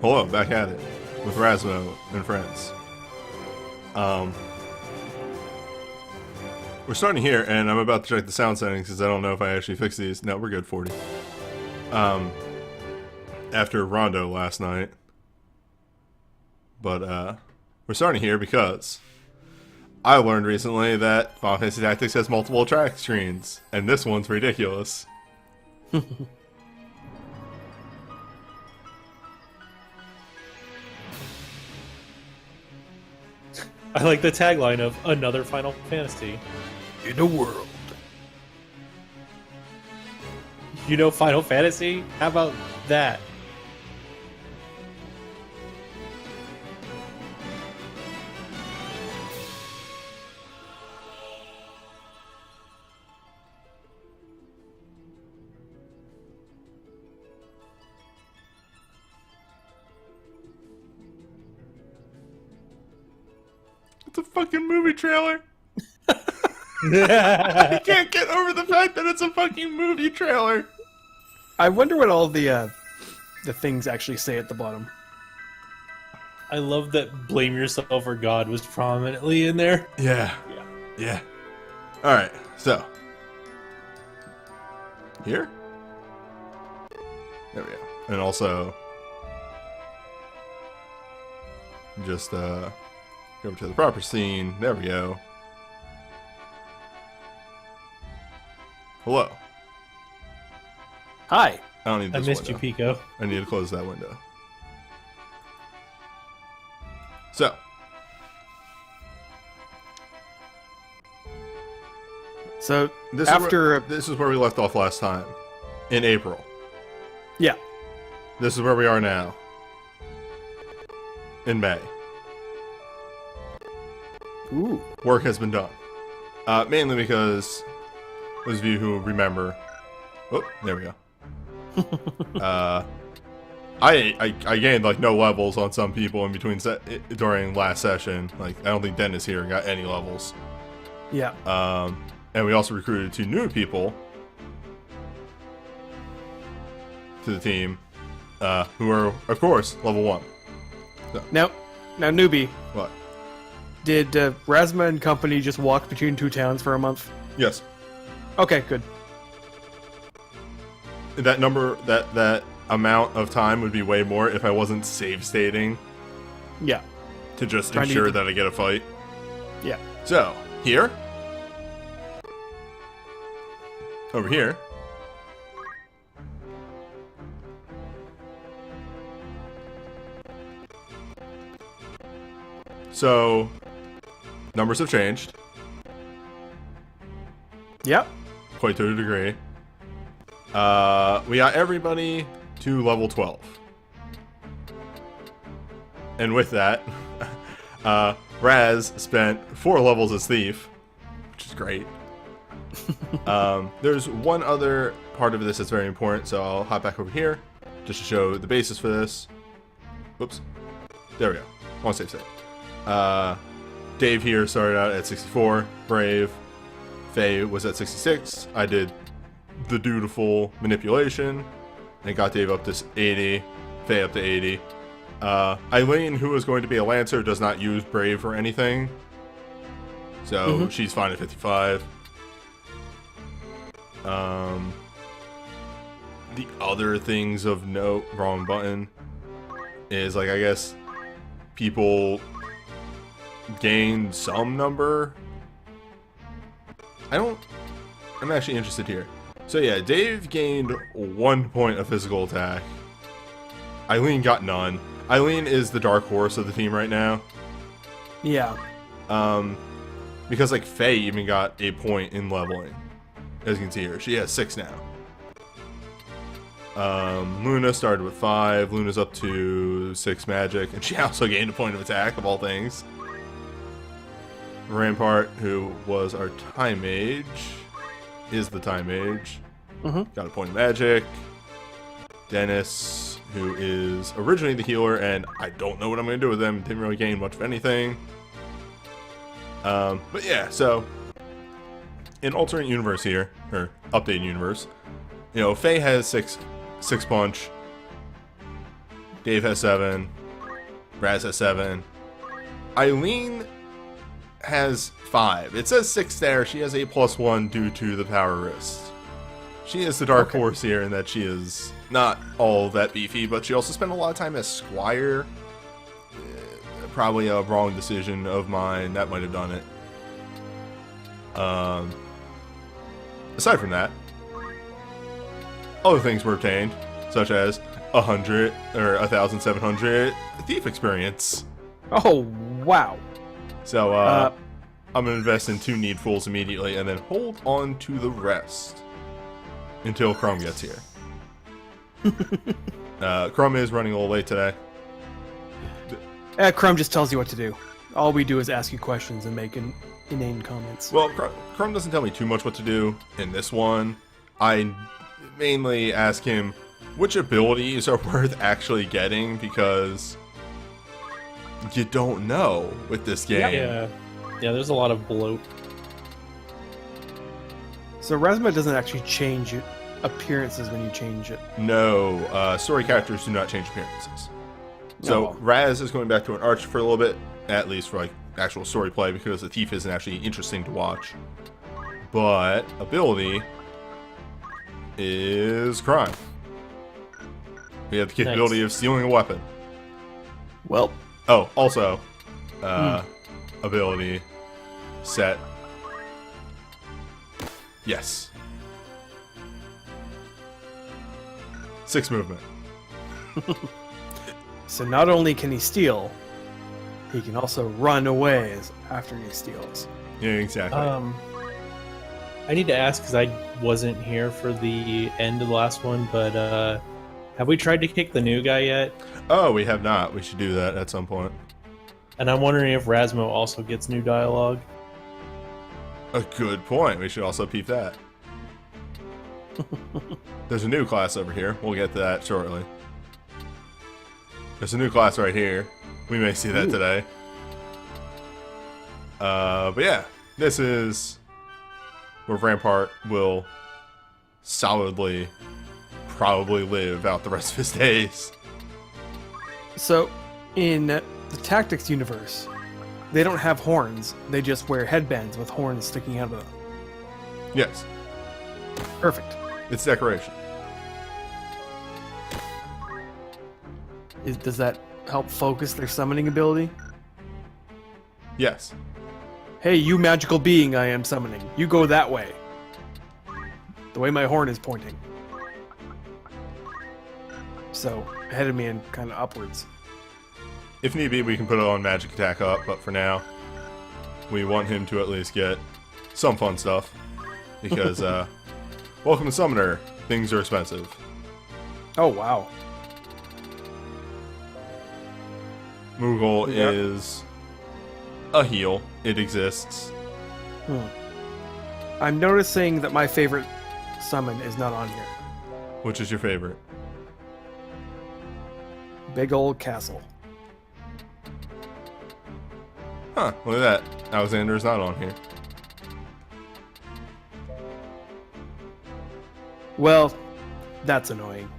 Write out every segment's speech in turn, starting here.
Hello, back at it with Razma and friends. Um, we're starting here, and I'm about to check the sound settings because I don't know if I actually fixed these. No, we're good. 40. After Rondo last night, but we're starting here because I learned recently that Final Fantasy Tactics has multiple track screens, and this one's ridiculous. I like the tagline of another Final Fantasy. In a world. You know Final Fantasy? How about that? It's a fucking movie trailer. I can't get over the fact that it's a fucking movie trailer. I wonder what all the things actually say at the bottom. I love that Blame Yourself or God was prominently in there. Yeah. Alright, so. Here? There we go. And also, just, go over to the proper scene. There we go. Hello. Hi. I don't need I this missed window. you, Pico. I need to close that window. So. So This after this is where we left off last time. In April. yeah, This is where we are now. In May. ooh, Work has been done. Mainly because those of you who remember. Oh, there we go. I gained like no levels on some people in between during last session. Like I don't think Dennis here got any levels. yeah. And we also recruited 2 new people to the team, who are of course level 1. Now newbie, What? did Razma and company just walk between 2 towns for a month? Yes. Okay, good. That number, that amount of time would be way more if I wasn't save stating Yeah, to just Trying to ensure get the- that I get a fight. yeah. So, here. Over here. So, numbers have changed, Yep. quite to a degree. We got everybody to level 12. And with that, Raz spent 4 levels as Thief, which is great. There's one other part of this that's very important, so I'll hop back over here just to show the basis for this. Oops. There we go. One save. Dave here started out at 64, Brave. Faye was at 66. I did the dutiful manipulation and got Dave up to 80, Faye up to 80. Eileen, who is going to be a Lancer, does not use Brave or anything, so she's fine at 55. The other things of note, wrong button, is like I guess people gain some number. I'm actually interested here. So yeah, Dave gained 1 point of physical attack. Eileen got none. Eileen is the dark horse of the team right now. Yeah. Because like Faye even got a point in leveling. As you can see here, she has 6 now. Luna started with 5. Luna's up to 6 magic, and she also gained a point of attack, of all things. Rampart, who was our time mage, is the time mage. Got a point of magic. Dennis, who is originally the healer, and I don't know what I'm going to do with him. Didn't really gain much of anything. But yeah, so in alternate universe here, or updated universe, you know, Faye has six punch. Dave has 7. Raz has 7. Eileen has 5. It says 6 there. She has a +1 due to the power wrist. She is the dark horse here in that she is not all that beefy, but she also spent a lot of time as Squire. Probably a wrong decision of mine. That might have done it. Aside from that, other things were obtained, such as 100 or 1,700 thief experience. Oh, wow. So I'm gonna invest in 2 needfuls immediately, and then hold on to the rest until Crumb gets here. Crumb is running a little late today. Crumb just tells you what to do. All we do is ask you questions and make inane comments. Well, Crumb doesn't tell me too much what to do in this one. I mainly ask him which abilities are worth actually getting, because you don't know with this game. Yeah, there's a lot of bloat. So Razma doesn't actually change appearances when you change it. No, story characters do not change appearances. So Raz is going back to an archer for a little bit, at least for like actual story play, because the thief isn't actually interesting to watch. But ability is crime. We have the capability of stealing a weapon. Well. Oh, also, ability set. Yes. 6 movement. So not only can he steal, he can also run away after he steals. Yeah, exactly. I need to ask, because I wasn't here for the end of the last one, but have we tried to kick the new guy yet? Oh, we have not. We should do that at some point. And I'm wondering if Razmo also gets new dialogue. A good point. We should also peep that. There's a new class over here. We'll get to that shortly. There's a new class right here. We may see that today. But yeah, this is where Rampart will solidly probably live out the rest of his days. So, in the Tactics universe, they don't have horns. They just wear headbands with horns sticking out of them. Yes. Perfect. It's decoration. Does that help focus their summoning ability? Yes. Hey, you magical being I am summoning. You go that way. The way my horn is pointing. So, ahead of me and kind of upwards. If need be, we can put it on magic attack up, but for now, we want him to at least get some fun stuff. Because, welcome to Summoner. Things are expensive. Oh, wow. Moogle is a heal. It exists. I'm noticing that my favorite summon is not on here. Which is your favorite? Big old castle. Huh, look at that. Alexander's not on here. Well, that's annoying.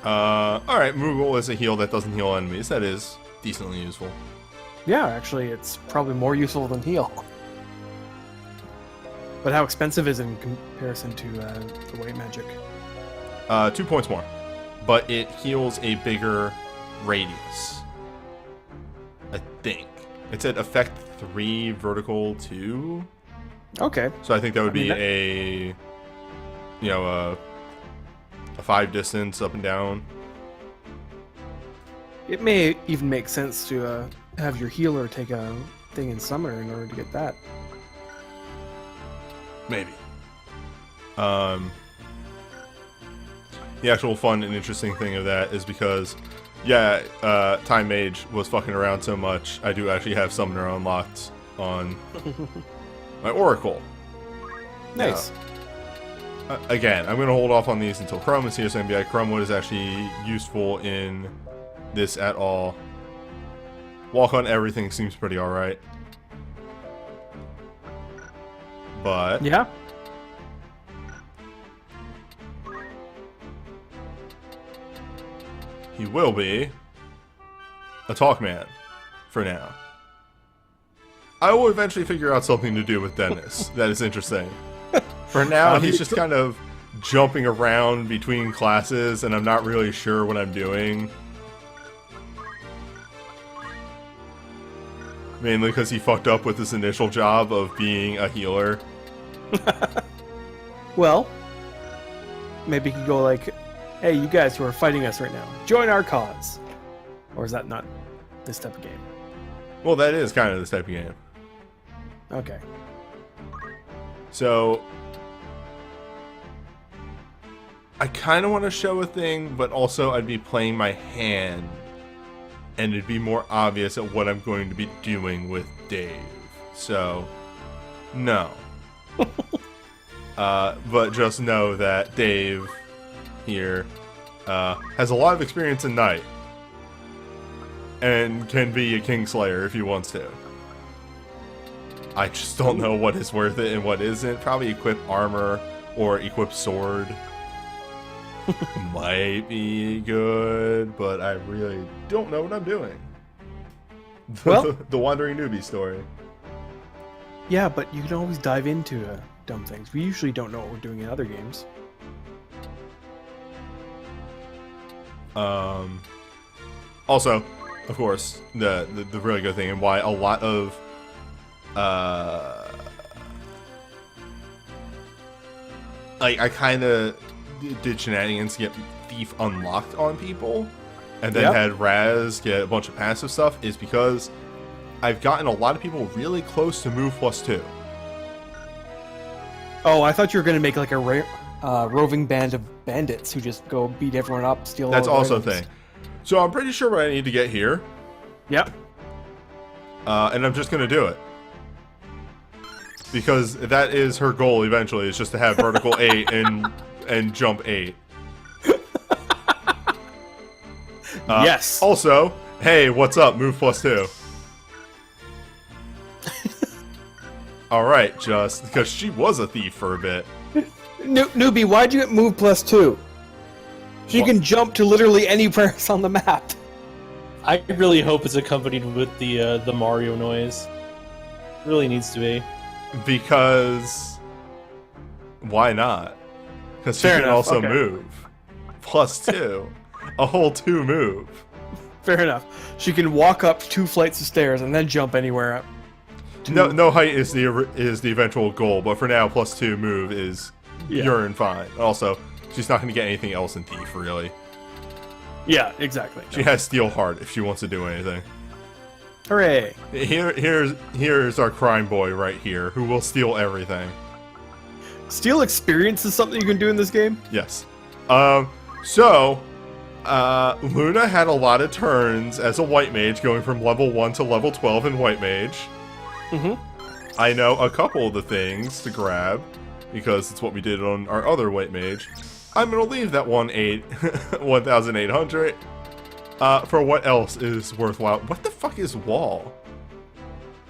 Alright, Moogle is a heal that doesn't heal enemies. That is decently useful. Yeah, actually, it's probably more useful than heal. But how expensive is it in comparison to the white magic? 2 points more. But it heals a bigger radius. I think. It said effect 3, vertical 2. Okay. So I think that would be a 5 distance up and down. It may even make sense to have your healer take a thing in summoner in order to get that. Maybe. The actual fun and interesting thing of that is because, Time Mage was fucking around so much, I do actually have Summoner unlocked on my Oracle. Nice. Again, I'm going to hold off on these until Chrome is here, so maybe Chromewood is actually useful in this at all. Walk on everything seems pretty alright. But Yeah. he will be a talk man for now. I will eventually figure out something to do with Dennis that is interesting. For now, he's just kind of jumping around between classes, and I'm not really sure what I'm doing. Mainly because he fucked up with his initial job of being a healer. Well, maybe he could go like, hey, you guys who are fighting us right now, join our cause. Or is that not this type of game? Well, that is kind of this type of game. Okay. So, I kind of want to show a thing, but also I'd be playing my hand, and it'd be more obvious at what I'm going to be doing with Dave. So, no. But just know that Dave here has a lot of experience in Knight, and can be a Kingslayer if he wants to. I just don't know what is worth it and what isn't. Probably equip armor or equip sword. Might be good, but I really don't know what I'm doing. Well, the Wandering Newbie story. Yeah, but you can always dive into dumb things. We usually don't know what we're doing in other games. Also, of course, the really good thing and why a lot of like I kind of did shenanigans to get Thief unlocked on people, and then had Raz get a bunch of passive stuff, is because I've gotten a lot of people really close to move +2. Oh, I thought you were going to make like a roving band of bandits who just go beat everyone up, steal That's all also a items. thing. So I'm pretty sure what I need to get here. Yep. And I'm just going to do it. Because that is her goal eventually, is just to have vertical 8 and jump 8. Yes. Also, hey, what's up? Move +2. Alright, just because she was a thief for a bit. Newbie, why'd you get move +2? She What? can jump to literally anywhere on the map. I really hope it's accompanied with the Mario noise. Really needs to be. Because why not? Because she Fair can enough, also okay. move. +2. A whole 2 move. Fair enough. She can walk up 2 flights of stairs and then jump anywhere up. No height is the eventual goal, but for now, +2 move is pure and fine. Also, she's not going to get anything else in Thief, really. Yeah, exactly. She has Steel Heart if she wants to do anything. Hooray. Here's our crime boy right here, who will steal everything. Steal experience is something you can do in this game? Yes. Luna had a lot of turns as a White Mage, going from level 1 to level 12 in White Mage. Mm-hmm. I know a couple of the things to grab, because it's what we did on our other White Mage. I'm gonna leave that 1,800 for what else is worthwhile. What the fuck is Wall?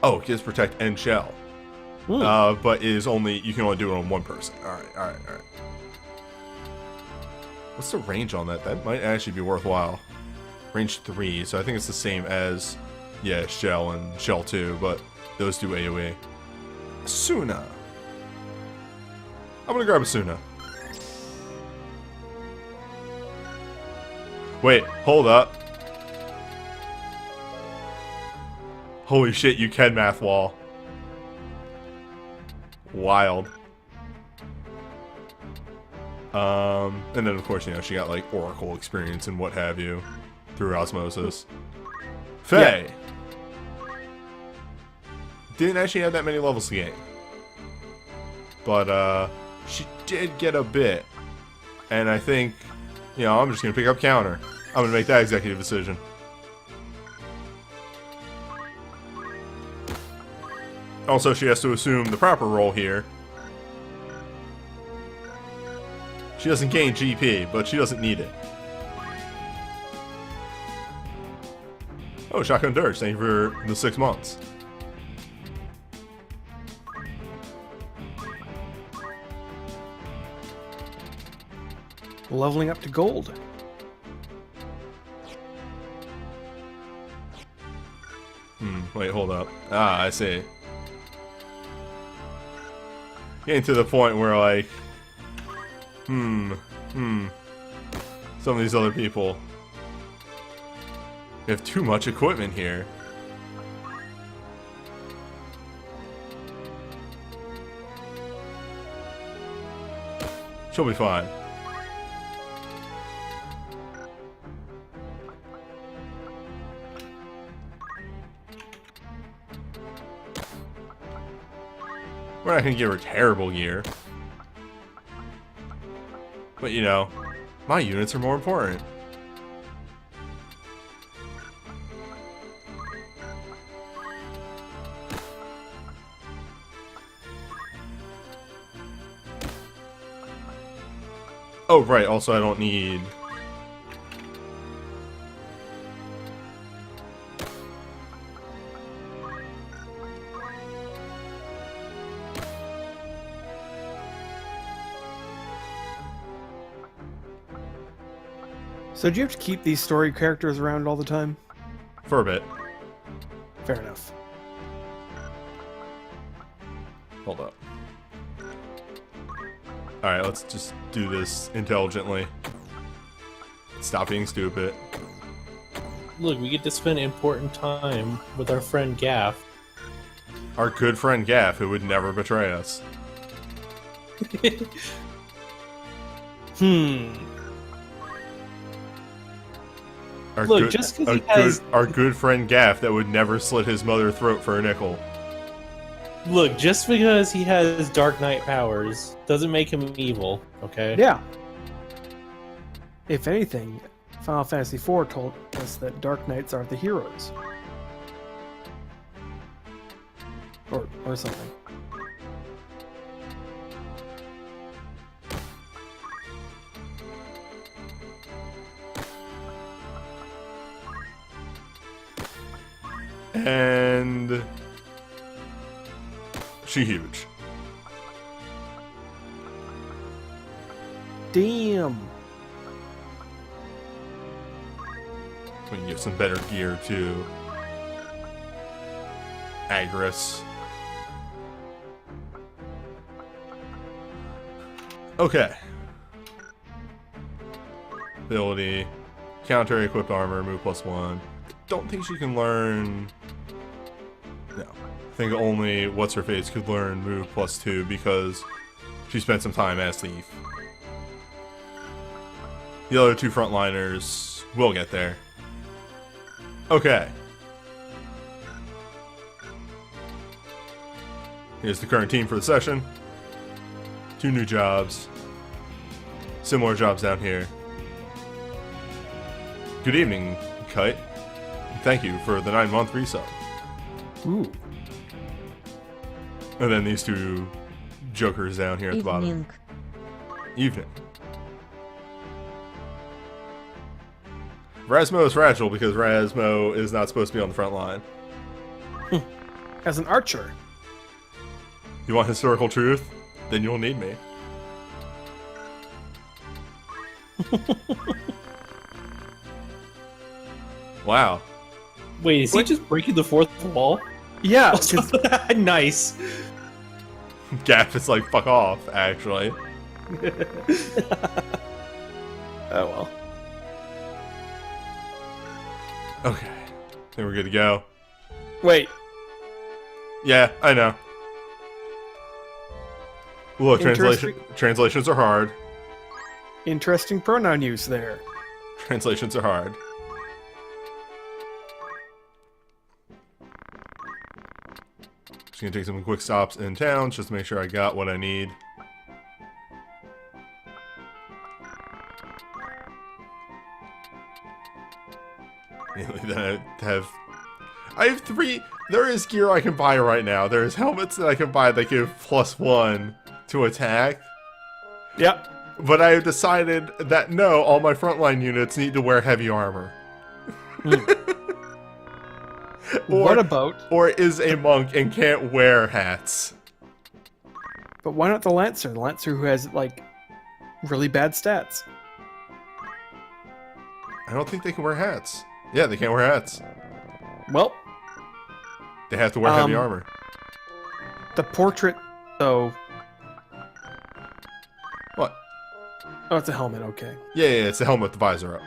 Oh, it gives Protect and Shell. But you can only do it on one person. Alright. What's the range on that? That might actually be worthwhile. Range 3, so I think it's the same as, Shell and Shell 2, but those do AoE. Suna. I'm gonna grab a Suna. Wait, hold up. Holy shit, you can math wall. Wild. And then of course, she got like Oracle experience and what have you through osmosis. Faye. Didn't actually have that many levels to gain. But she did get a bit. And I think, I'm just gonna pick up counter. I'm gonna make that executive decision. Also, she has to assume the proper role here. She doesn't gain GP, but she doesn't need it. Oh, Shotgun Dirge, thank you for the 6 months. Leveling up to gold. Wait, hold up. I see. Getting to the point where, like... Some of these other people... We have too much equipment here. She'll be fine. We're not gonna give her terrible gear. But you know, my units are more important. Oh, right, also I don't need... So do you have to keep these story characters around all the time? For a bit. Fair enough. Hold up. Alright, let's just do this intelligently. Stop being stupid. Look, we get to spend important time with our friend Gaff. Our good friend Gaff, who would never betray us. Our Look, good, just because he has... our good friend Gaff that would never slit his mother's throat for a nickel. Look, just because he has Dark Knight powers doesn't make him evil, okay? Yeah. If anything, Final Fantasy IV told us that Dark Knights are the heroes. Or something. And... she huge. Damn. We can give some better gear to Agris. Okay. Ability. Counter equipped armor, move +1. Don't think she can learn... No. I think only What's-Her-Face could learn move +2 because she spent some time as Thief. The other two frontliners will get there. Okay. Here's the current team for the session. 2 new jobs. Similar jobs down here. Good evening, Kite. Thank you for the 9-month resub. Ooh. And then these 2 jokers down here at the bottom. Evening. Razmo is fragile because Razmo is not supposed to be on the front line. As an archer. You want historical truth? Then you'll need me. Wow. Wait, is he just breaking the fourth wall? Yeah. Nice. Gaff is like, fuck off, actually. Oh well. Okay. I think we're good to go. Wait. Yeah, I know. Look, Interesting. translations are hard. Interesting pronoun use there. Translations are hard. Just gonna take some quick stops in towns just to make sure I got what I need. Then I have 3. There is gear I can buy right now. There's helmets that I can buy that give +1 to attack. Yep. But I have decided that no, all my frontline units need to wear heavy armor. What about... Or is a monk and can't wear hats. But why not the Lancer? The Lancer who has, like, really bad stats. I don't think they can wear hats. Yeah, they can't wear hats. Well, They have to wear heavy armor. the portrait, though. What? Oh, it's a helmet. Okay, Yeah, it's the helmet with the visor up.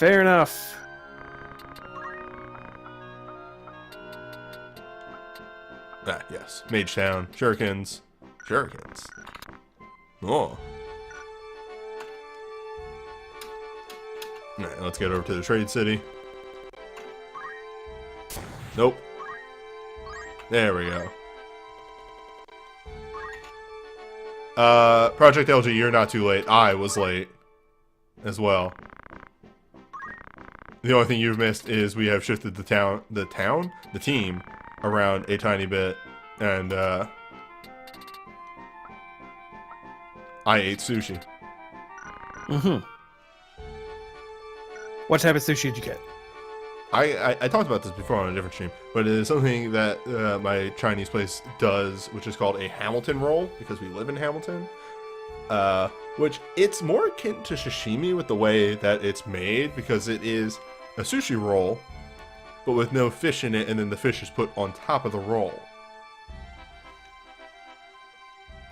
fair enough. Ah, yes. Mage Town. Shurikens. Shurikens. Oh. Alright, let's get over to the trade city. Nope. There we go. Project LG, you're not too late. I was late as well. The only thing you've missed is we have shifted the team around a tiny bit, and I ate sushi. Mm-hmm. What type of sushi did you get? I talked about this before on a different stream, but it is something that my Chinese place does, which is called a Hamilton roll, because we live in Hamilton. Which it's more akin to sashimi with the way that it's made, because it is a sushi roll, but with no fish in it, and then the fish is put on top of the roll.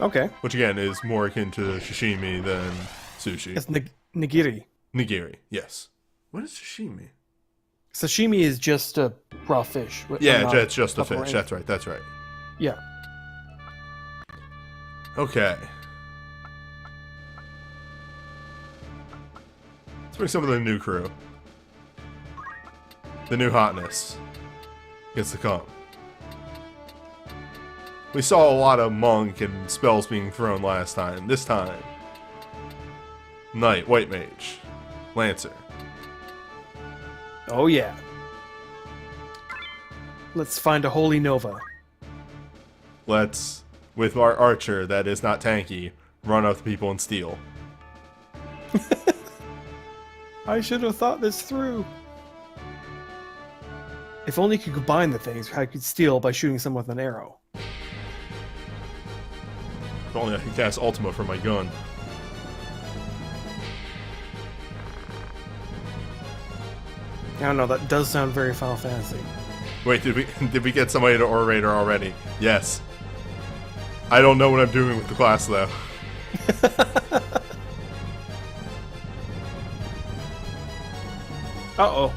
Okay. Which again is more akin to sashimi than sushi. It's nigiri. Nigiri, yes. What is sashimi? Sashimi is just a raw fish. Yeah, not it's just a buffalo fish. anything. That's right. Yeah. Okay. Let's bring some of the new crew. The new hotness gets to come. We saw a lot of monk and spells being thrown last time. This time, knight, white mage, lancer. Oh yeah. Let's find a holy nova. Let's, with our archer that is not tanky, run up to people and steal. I should have thought this through. If only you could combine the things, I could steal by shooting someone with an arrow. If only I could cast Ultima from my gun. I don't know, that does sound very Final Fantasy. Wait, did we get somebody to orator already? Yes. I don't know what I'm doing with the class though. Uh-oh.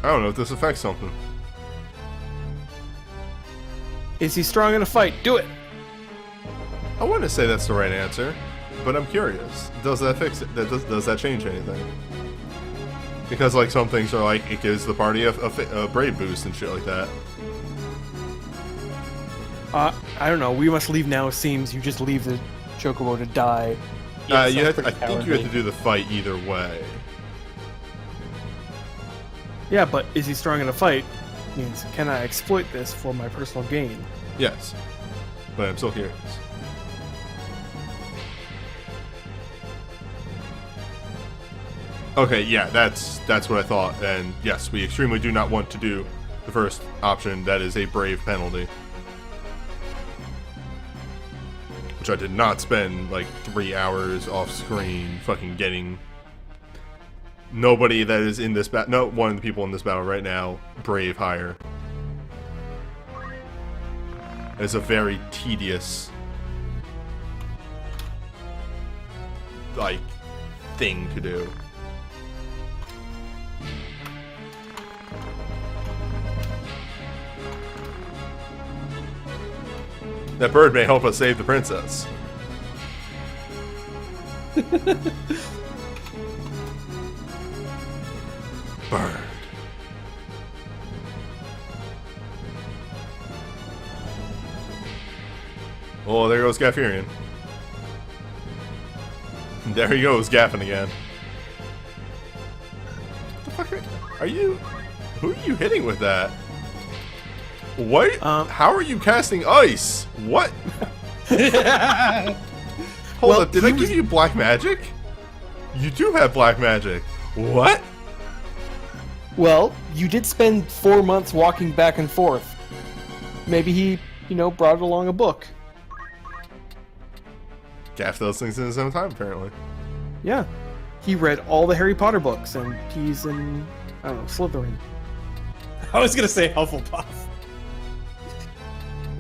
I don't know if this affects something. Is he strong in a fight? Do it! I want to say that's the right answer, but I'm curious. Does that fix it? Does that change anything? Because like some things are like it gives the party a brave boost and shit like that. I don't know. We must leave now. It seems you just leave the chocobo to die. Yeah, I sounds think pretty you have to cowardly. do the fight either way. Yeah, but is he strong in a fight? Means can I exploit this for my personal gain? Yes, but I'm still curious. Okay, yeah, that's what I thought, and yes, we extremely do not want to do the first option. That is a brave penalty, which I did not spend like 3 hours off screen fucking getting. Nobody that is in this battle, no one of the people in this battle right now, brave higher. It's a very tedious, like, thing to do. That bird may help us save the princess. Bird. Oh, there goes Gafferian. There he goes, gaffing again. What the fuck are you? Who are you hitting with that? What? How are you casting ice? What? Hold Well, up, did I he give was- you black magic? You do have black magic. What? Well, you did spend 4 months walking back and forth. Maybe he, brought along a book. Gaff those things in his own time, apparently. Yeah. He read all the Harry Potter books, and he's in, I don't know, Slytherin. I was gonna say Hufflepuff.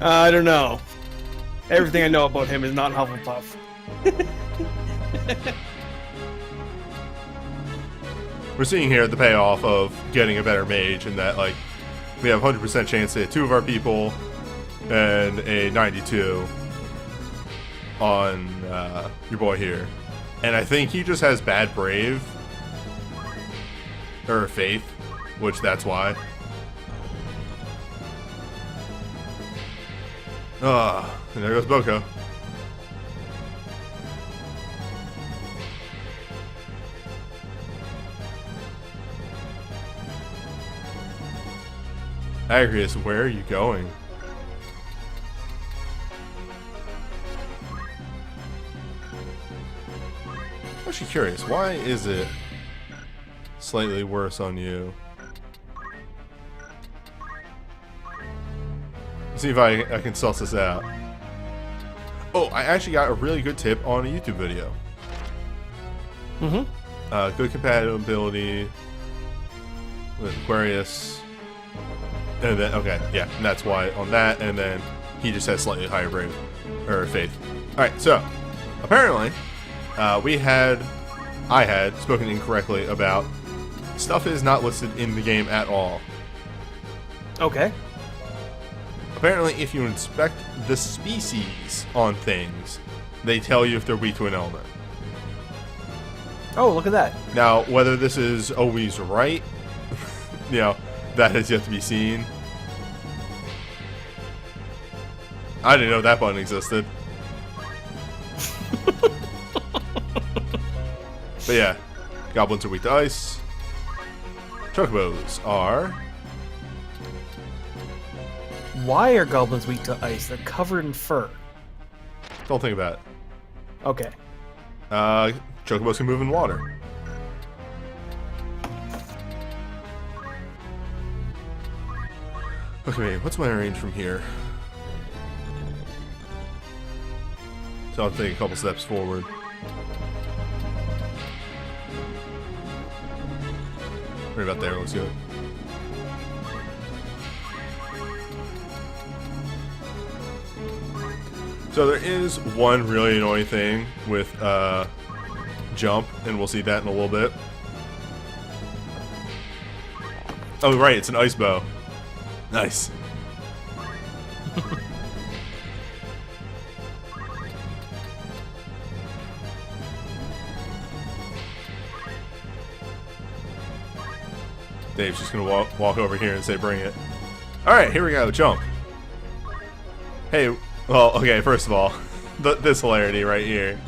I don't know. Everything I know about him is not Hufflepuff. We're seeing here the payoff of getting a better mage, in that, like, we have 100% chance to hit 2 of our people, and a 92 on your boy here. And I think he just has bad brave, or faith, which that's why. And there goes Boko. Agrius, where are you going? I'm actually curious, why is it slightly worse on you? Let's see if I can suss this out. Oh, I actually got a really good tip on a YouTube video. Mm-hmm. Good compatibility with Aquarius. And then, okay, yeah, and that's why on that, and then he just has slightly higher brave, or faith. Alright, so, apparently, I had spoken incorrectly about stuff is not listed in the game at all. Okay. Apparently, if you inspect the species on things, they tell you if they're weak to an element. Oh, look at that. Now, whether this is always right, that has yet to be seen. I didn't know that button existed. But yeah, goblins are weak to ice. Chocobos are... Why are goblins weak to ice? They're covered in fur. Don't think about it. Okay. Chocobos can move in water. Okay, what's my range from here? So I'll take a couple steps forward. Right about there, let's go. So there is one really annoying thing with jump, and we'll see that in a little bit. Oh right, it's an ice bow. Nice. Dave's just gonna walk over here and say bring it. Alright, here we go, jump. Hey, well, okay, first of all, this hilarity right here.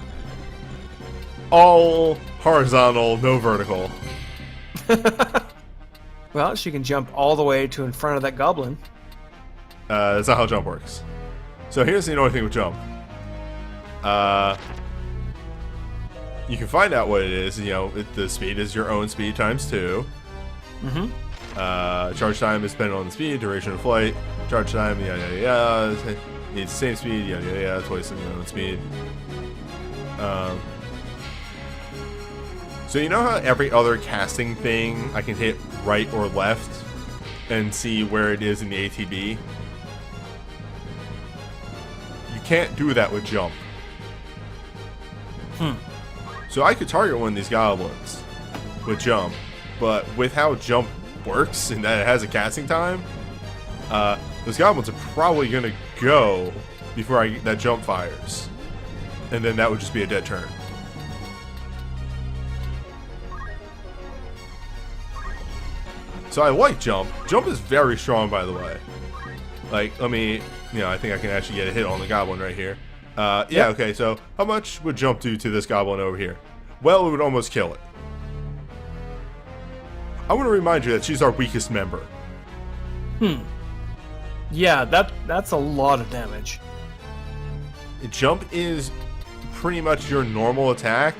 All horizontal, no vertical. Well, she can jump all the way to in front of that goblin. That's not how jump works. So here's the annoying thing with jump. You can find out what it is. The speed is your own speed times 2. Mm-hmm. Charge time is dependent on the speed, duration of flight, charge time, yada yada yada. Needs the same speed, yada yada yada, twice your own speed. So you know how every other casting thing I can hit right or left and see where it is in the ATB? You can't do that with jump. So I could target one of these goblins with jump, but with how jump works and that it has a casting time, those goblins are probably going to go before that jump fires. And then that would just be a dead turn. So I like jump. Jump is very strong, by the way. Like, let me, I think I can actually get a hit on the goblin right here. Yeah, okay, so how much would jump do to this goblin over here? Well, it would almost kill it. I want to remind you that she's our weakest member. Yeah, that's a lot of damage. Jump is pretty much your normal attack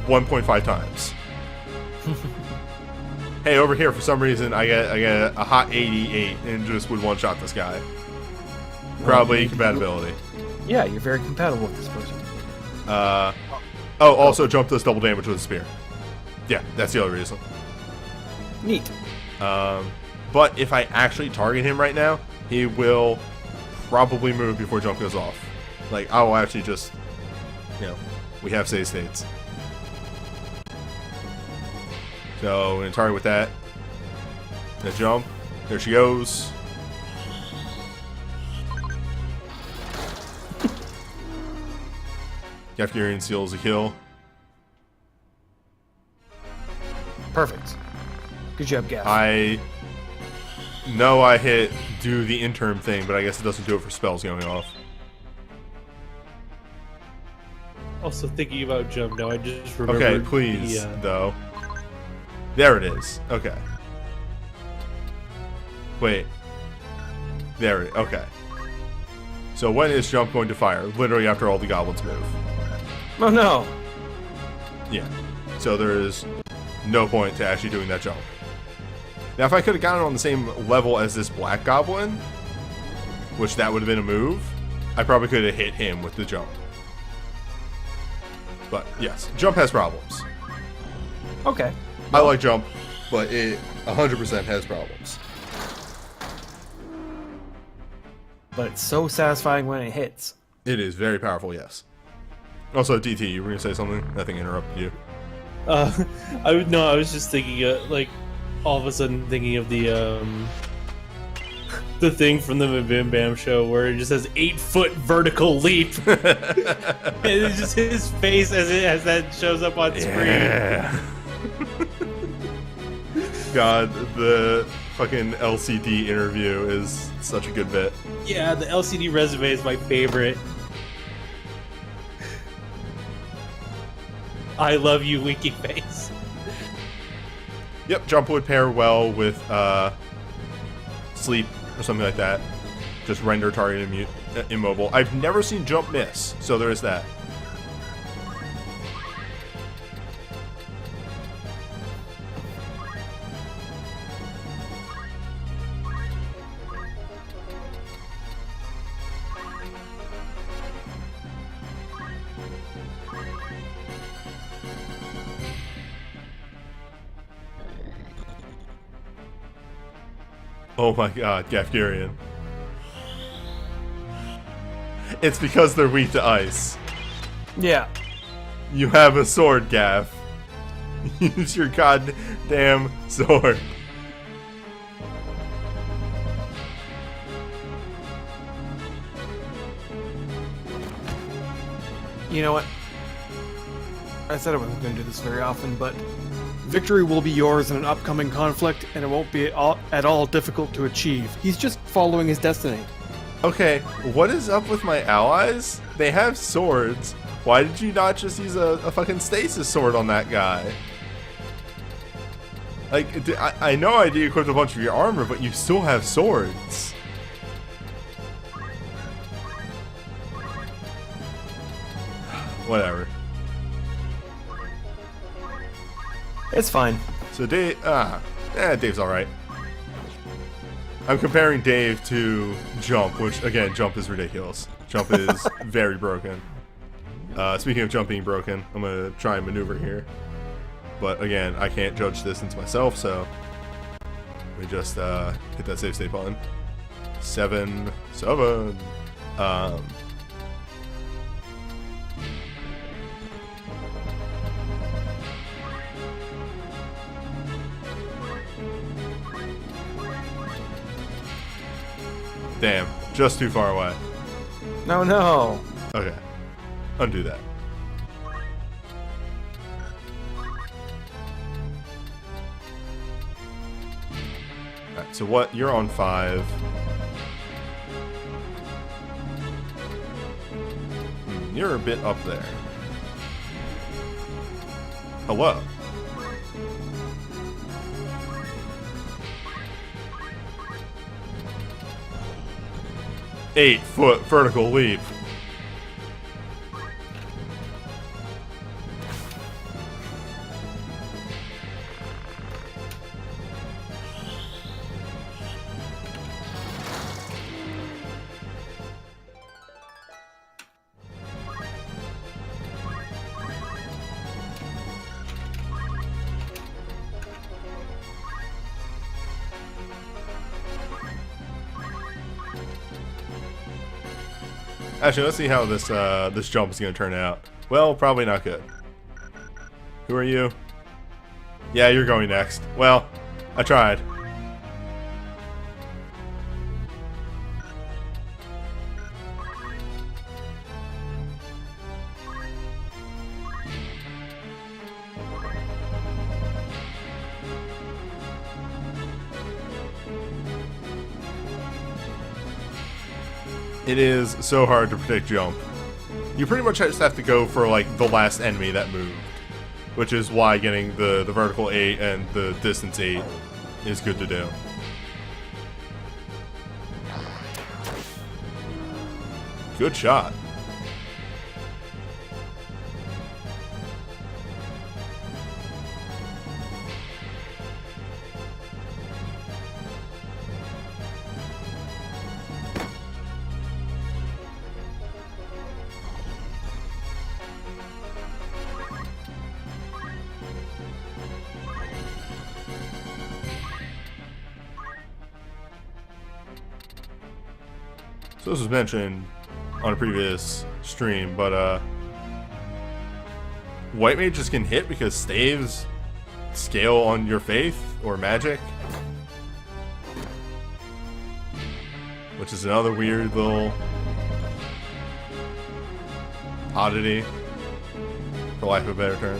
1.5 times. Hey, over here, for some reason, I get a hot 88 and just would one-shot this guy. Probably compatibility. Yeah, you're very compatible with this person. Also jump does double damage with a spear. Yeah, that's the other reason. Neat. But if I actually target him right now, he will probably move before jump goes off. Like, I will actually just, we have save states. So, we're going to target with that. The jump. There she goes. Gafgarian seals a kill. Perfect. Good job, Gaff. I know I hit do the intern thing, but I guess it doesn't do it for spells going off. Also thinking about jump now, I just remembered. Okay, please, though. There it is. Okay. Wait. There it is. Okay. So when is jump going to fire? Literally after all the goblins move. Oh no. Yeah. So there is no point to actually doing that jump. Now, if I could have gotten on the same level as this black goblin, which that would have been a move, I probably could have hit him with the jump. But yes, jump has problems. Okay. I like jump, but it 100% has problems. But it's so satisfying when it hits. It is very powerful, yes. Also, DT, you were going to say something? I think I interrupted you. I was just thinking, like, all of a sudden thinking of the thing from the Bim Bam show where it just says 8-foot vertical leap. And it's just his face as that shows up on screen. God, the fucking LCD interview is such a good bit. Yeah, the LCD resume is my favorite. I love you, winky face. Yep, jump would pair well with sleep or something like that. Just render target immobile. I've never seen jump miss, so there is that. Oh my god, Gafgarian. It's because they're weak to ice. Yeah. You have a sword, Gaff. Use your goddamn sword. You know what? I said I wasn't going to do this very often, but victory will be yours in an upcoming conflict, and it won't be at all difficult to achieve. He's just following his destiny. Okay, what is up with my allies? They have swords. Why did you not just use a fucking stasis sword on that guy? Like, I know I de-equipped a bunch of your armor, but you still have swords. Whatever. It's fine. So Dave, Dave's alright. I'm comparing Dave to Jump, which, again, Jump is ridiculous. Jump is very broken. Speaking of Jump being broken, I'm going to try and maneuver here. But, again, I can't judge distance myself, so we just hit that save state button. 7. Damn, just too far away. No. Okay, undo that. Alright, so what? You're on 5. You're a bit up there. Hello. 8-foot vertical leap. Actually, let's see how this jump is going to turn out. Well, probably not good. Who are you? Yeah, you're going next. Well, I tried. It is so hard to predict jump. You pretty much just have to go for like the last enemy that moved, which is why getting the vertical 8 and the distance 8 is good to do. Good shot. So this was mentioned on a previous stream, but white mages can hit because staves scale on your faith or magic, which is another weird little oddity, for lack of a better term.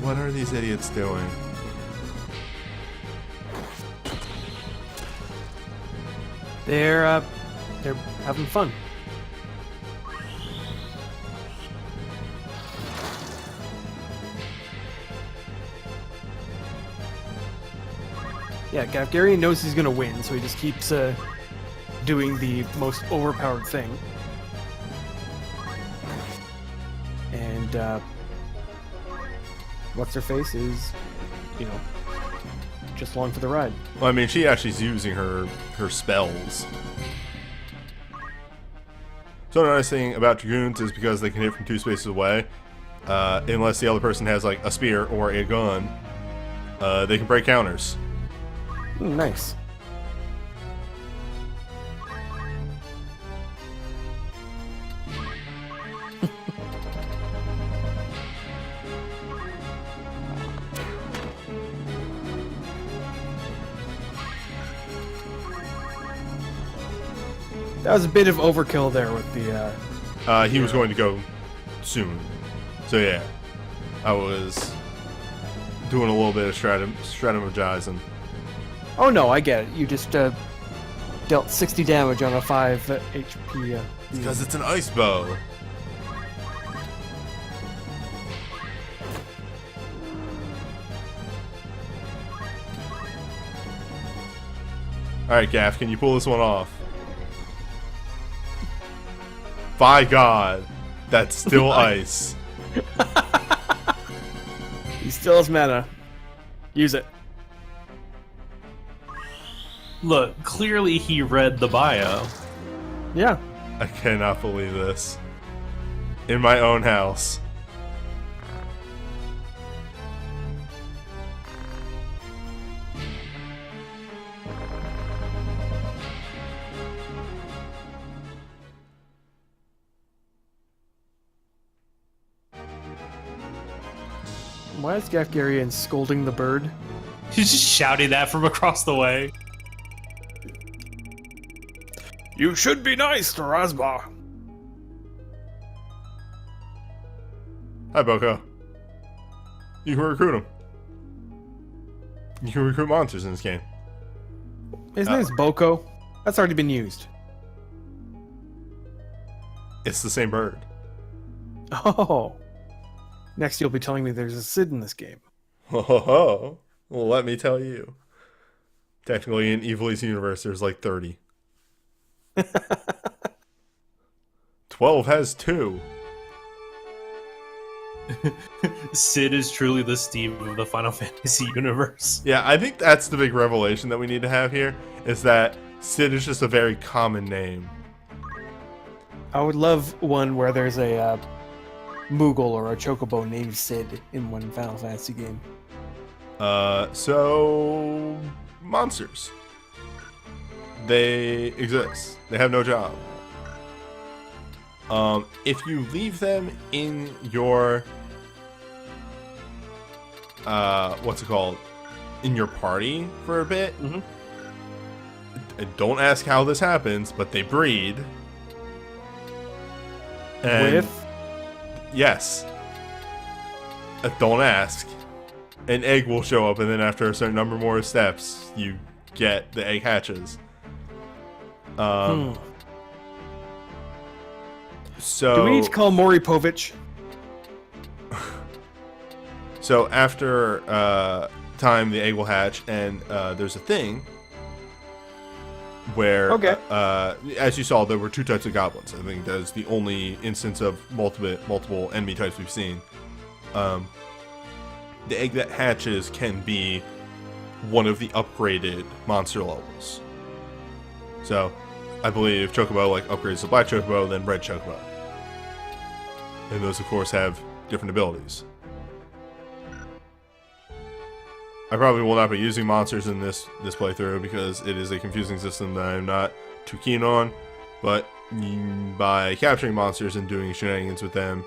What are these idiots doing? They're having fun. Yeah, Gafgarian knows he's gonna win, so he just keeps doing the most overpowered thing. And what's her face is, you know, just along for the ride. Well, I mean, she actually is using her spells. So another nice thing about Dragoons is because they can hit from 2 spaces away, unless the other person has like a spear or a gun, they can break counters. Nice. That was a bit of overkill there with the. He was going to go soon, so yeah, I was doing a little bit of strategizing. Oh no, I get it. You just dealt 60 damage on a 5 HP. Because it's an ice bow. Alright, Gaff, can you pull this one off? By God, that's still ice. He still has mana. Use it. Look, clearly he read the bio. Yeah. I cannot believe this. In my own house. Why is Gafgarian scolding the bird? He's just shouting that from across the way. You should be nice to Razma. Hi, Boko. You can recruit him. You can recruit monsters in this game. His name's Boko. That's already been used. It's the same bird. Oh. Next you'll be telling me there's a Sid in this game. Ho ho ho. Well, let me tell you. Technically, in Evil's universe, there's like 30. 12 has 2. Sid is truly the Steve of the Final Fantasy universe. Yeah, I think that's the big revelation that we need to have here, is that Sid is just a very common name. I would love one where there's a Moogle or a Chocobo named Sid in one Final Fantasy game. So monsters. They exist. They have no job. If you leave them in your what's it called? In your party for a bit. Don't ask how this happens, but they breed. And With? Yes. Don't ask. An egg will show up, and then after a certain number more steps, you get the egg hatches. So Do we need to call Maury Povich? So after time, the egg will hatch, and there's a thing where, Okay. As you saw, there were 2 types of goblins. I think that's the only instance of multiple enemy types we've seen. The egg that hatches can be one of the upgraded monster levels. So, I believe Chocobo upgrades to Black Chocobo, then Red Chocobo. And those, of course, have different abilities. I probably will not be using monsters in this playthrough because it is a confusing system that I'm not too keen on. But by capturing monsters and doing shenanigans with them,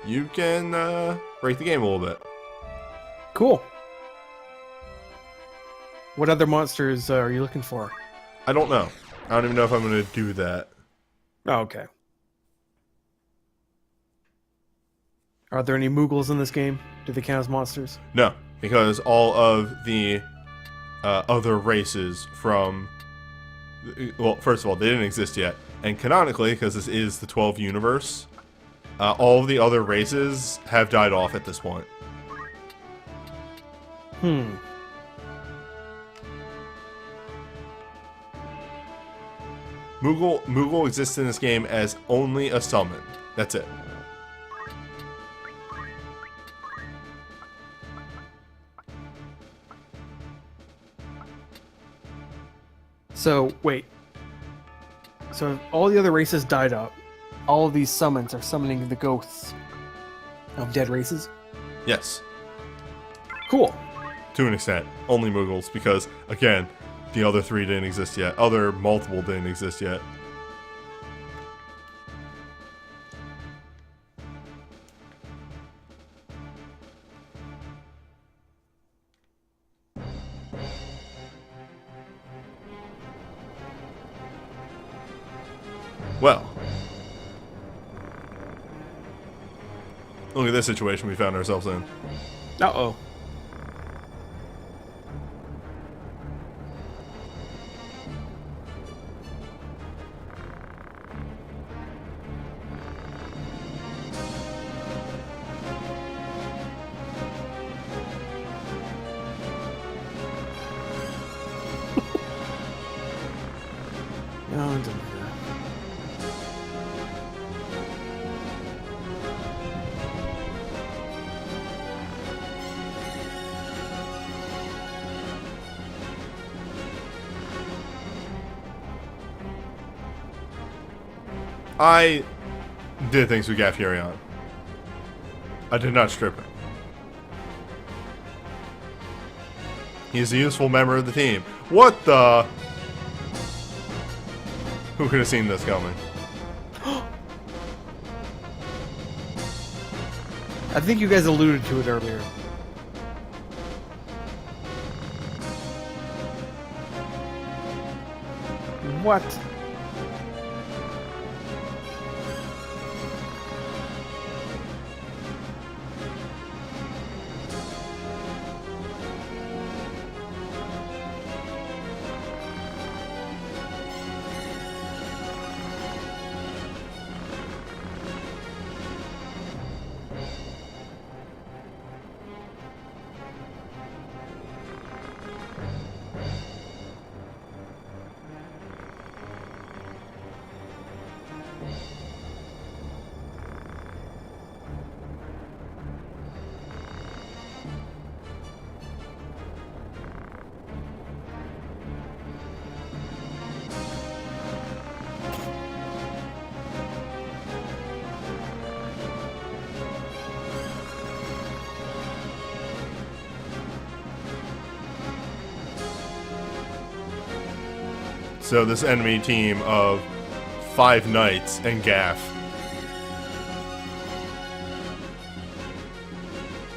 you can break the game a little bit. Cool. What other monsters are you looking for? I don't know. I don't even know if I'm going to do that. Oh, okay. Are there any Moogles in this game? Do they count as monsters? No, because all of the other races from... Well, first of all, they didn't exist yet. And canonically, because this is the 12 universe, all of the other races have died off at this point. Moogle exists in this game as only a summon. That's it. So, wait. So if all the other races died out, all of these summons are summoning the ghosts of dead races? Yes. Cool. To an extent. Only Moogles, because, again, the other 3 didn't exist yet. Other multiple didn't exist yet. Well, look at this situation we found ourselves in. Uh-oh. No, it doesn't do that. I did things with Gafurion. I did not strip him. He's a useful member of the team. What the? Who could have seen this coming? I think you guys alluded to it earlier. What? So this enemy team of 5 knights and Gaff.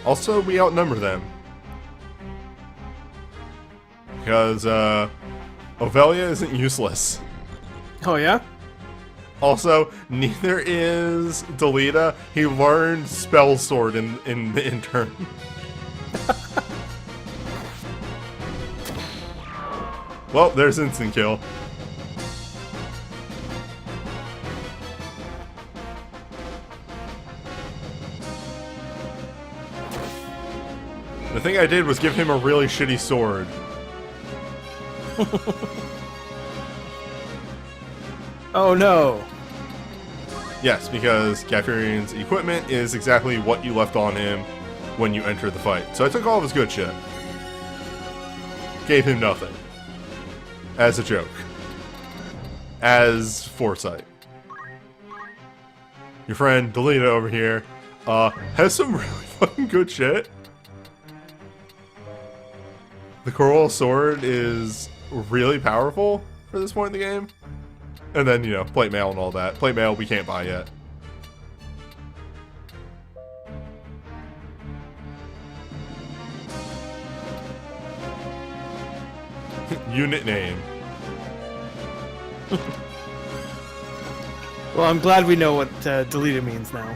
Also, we outnumber them. Because, Ovelia isn't useless. Oh, yeah? Also, neither is Delita. He learned Spell Sword in the intern. Well, there's instant kill. The thing I did was give him a really shitty sword. Oh no. Yes, because Gafurian's equipment is exactly what you left on him when you entered the fight. So I took all of his good shit. Gave him nothing. As a joke. As foresight. Your friend, Delita over here, has some really fucking good shit. The Coral Sword is really powerful for this point in the game. And then, you know, plate mail and all that. Plate mail we can't buy yet. Unit name. Well, I'm glad we know what Delita means now.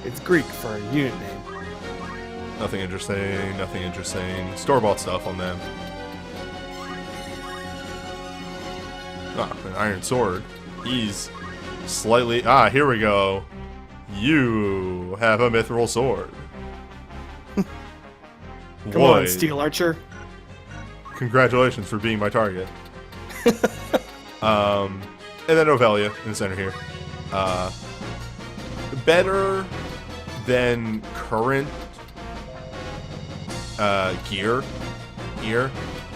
It's Greek for a unit name. Nothing interesting, nothing interesting. Store-bought stuff on them. Ah, an iron sword. He's slightly... Ah, here we go. You have a mithril sword. Come on, Steel Archer. Congratulations for being my target. And then Ovelia in the center here. Better than current gear here.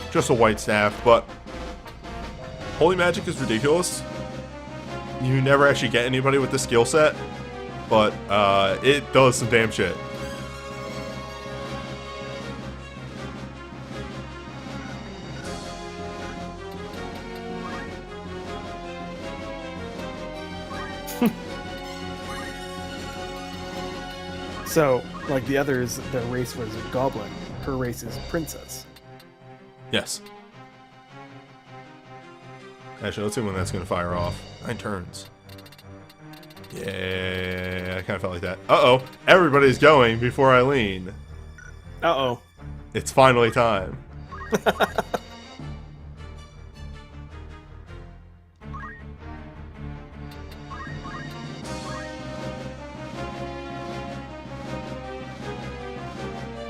Just a white staff, but holy magic is ridiculous. You never actually get anybody with the skill set, but it does some damn shit. So, like the others, the race was a goblin. Her race is princess. Yes. Actually, let's see when that's going to fire off. 9 turns. Yeah, I kind of felt like that. Uh-oh. Everybody's going before Eileen. Uh-oh. It's finally time.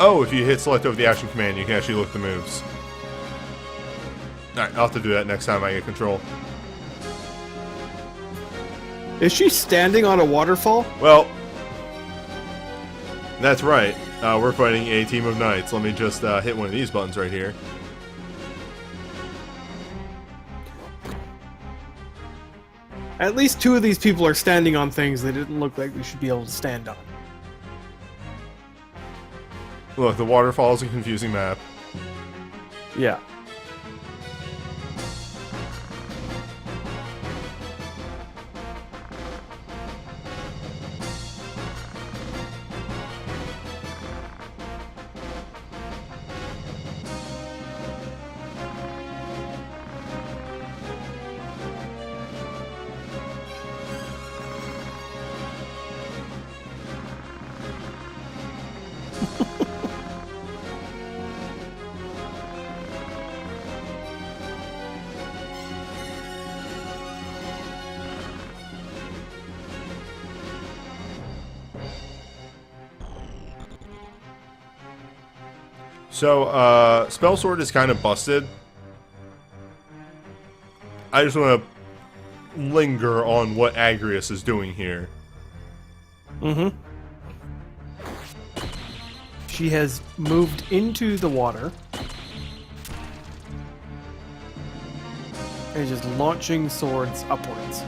Oh, if you hit select over the action command, you can actually look at the moves. Alright, I'll have to do that next time I get control. Is she standing on a waterfall? Well, that's right. We're fighting a team of knights. Let me just hit one of these buttons right here. At least 2 of these people are standing on things they didn't look like we should be able to stand on. Look, the waterfall is a confusing map. Yeah. So, Spell Sword is kind of busted. I just want to linger on what Agrius is doing here. Mm-hmm. She has moved into the water. And is just launching swords upwards.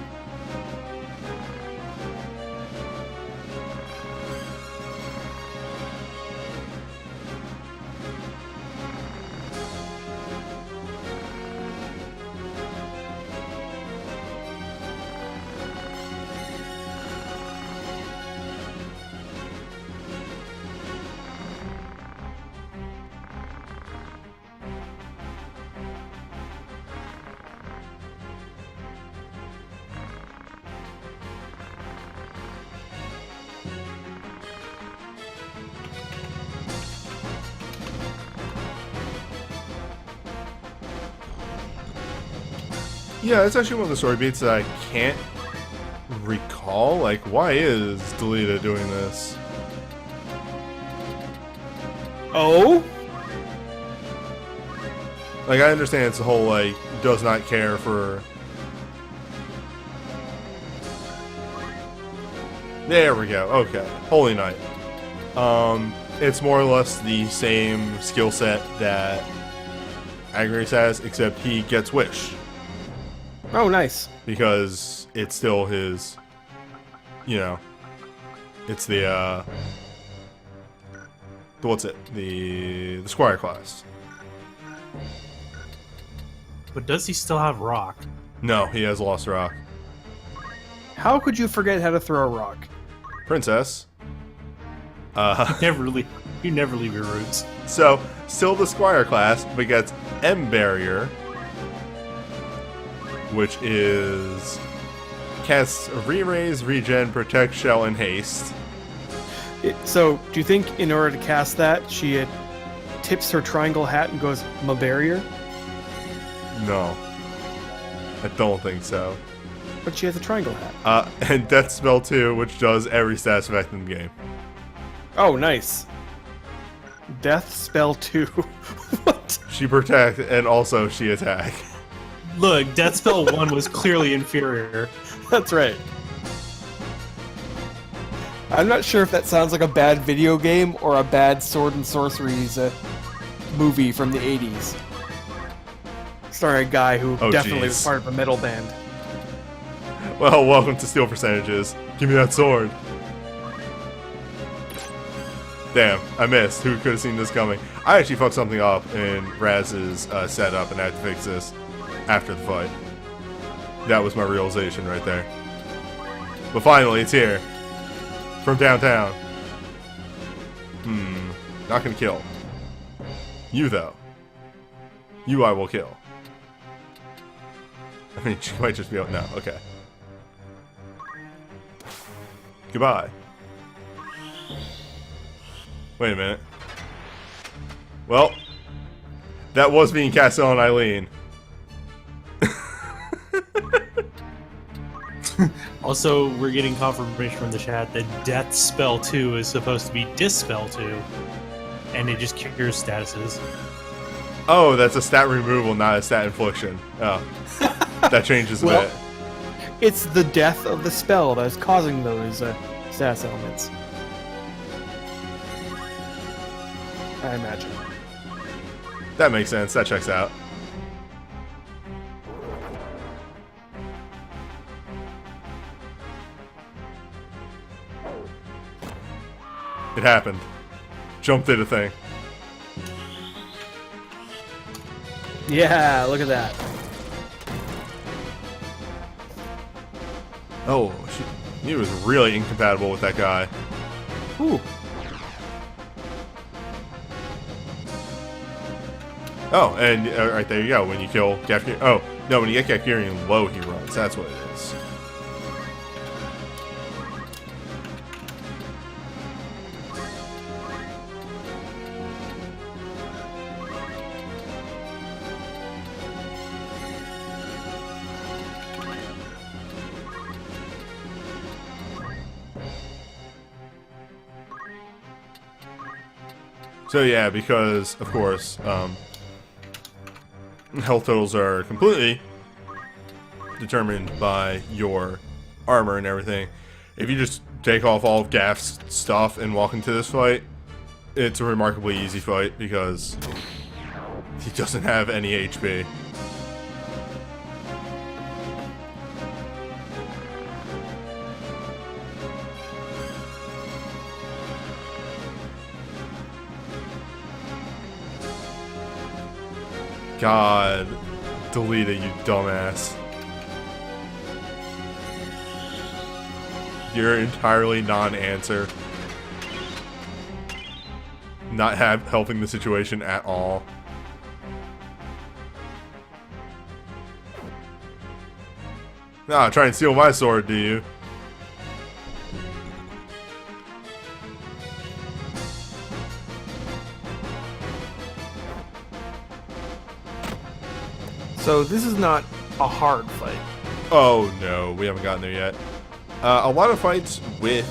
Yeah, that's actually one of the story beats that I can't recall. Like, why is Delita doing this? Oh? Like, I understand it's the whole, like, does not care for... There we go. Okay. Holy Knight. It's more or less the same skill set that Agres has, except he gets Wish. Oh, nice. Because it's still his... You know... It's the, what's it? The Squire class. But does he still have rock? No, he has Lost Rock. How could you forget how to throw a rock? Princess. You never leave your roots. So, still the Squire class, but gets M Barrier, which is casts Re-Raise, Regen, Protect, Shell, and Haste. So, do you think in order to cast that, she tips her triangle hat and goes, "My barrier"? No. I don't think so. But she has a triangle hat. And Death Spell 2, which does every status effect in the game. Oh, nice. Death Spell 2. What? She protect, and also she attack. Look, Death Spell 1 was clearly inferior. That's right. I'm not sure if that sounds like a bad video game or a bad Sword and Sorcery's movie from the 80s. Starring a guy who definitely was part of a metal band. Well, welcome to Steel Percentages. Give me that sword. Damn, I missed. Who could have seen this coming? I actually fucked something up in Raz's setup, and I had to fix this after the fight. That was my realization right there. But finally, it's here. From downtown. Not gonna kill. You, though. You I will kill. I mean, she might just be... No, okay. Goodbye. Wait a minute. Well, that was being cast on Eileen. Also, we're getting confirmation from the chat that Death Spell 2 is supposed to be Dispel 2, and it just cures statuses. Oh, that's a stat removal, not a stat infliction. Oh, that changes a bit. It's the death of the spell that is causing those status elements. I imagine. That makes sense. That checks out. It happened. Jumped did a thing. Yeah, look at that. Oh, he was really incompatible with that guy. Ooh. Oh, and right there you go. When you kill Gafgarian... Oh, no, when you get Gafgarian low, he runs. That's what it is. So yeah, because, of course, health totals are completely determined by your armor and everything. If you just take off all of Gaff's stuff and walk into this fight, it's a remarkably easy fight because he doesn't have any HP. God, delete it, you dumbass. You're entirely non-answer. Not helping the situation at all. Nah, try and steal my sword, do you? So this is not a hard fight. Oh no, we haven't gotten there yet. A lot of fights with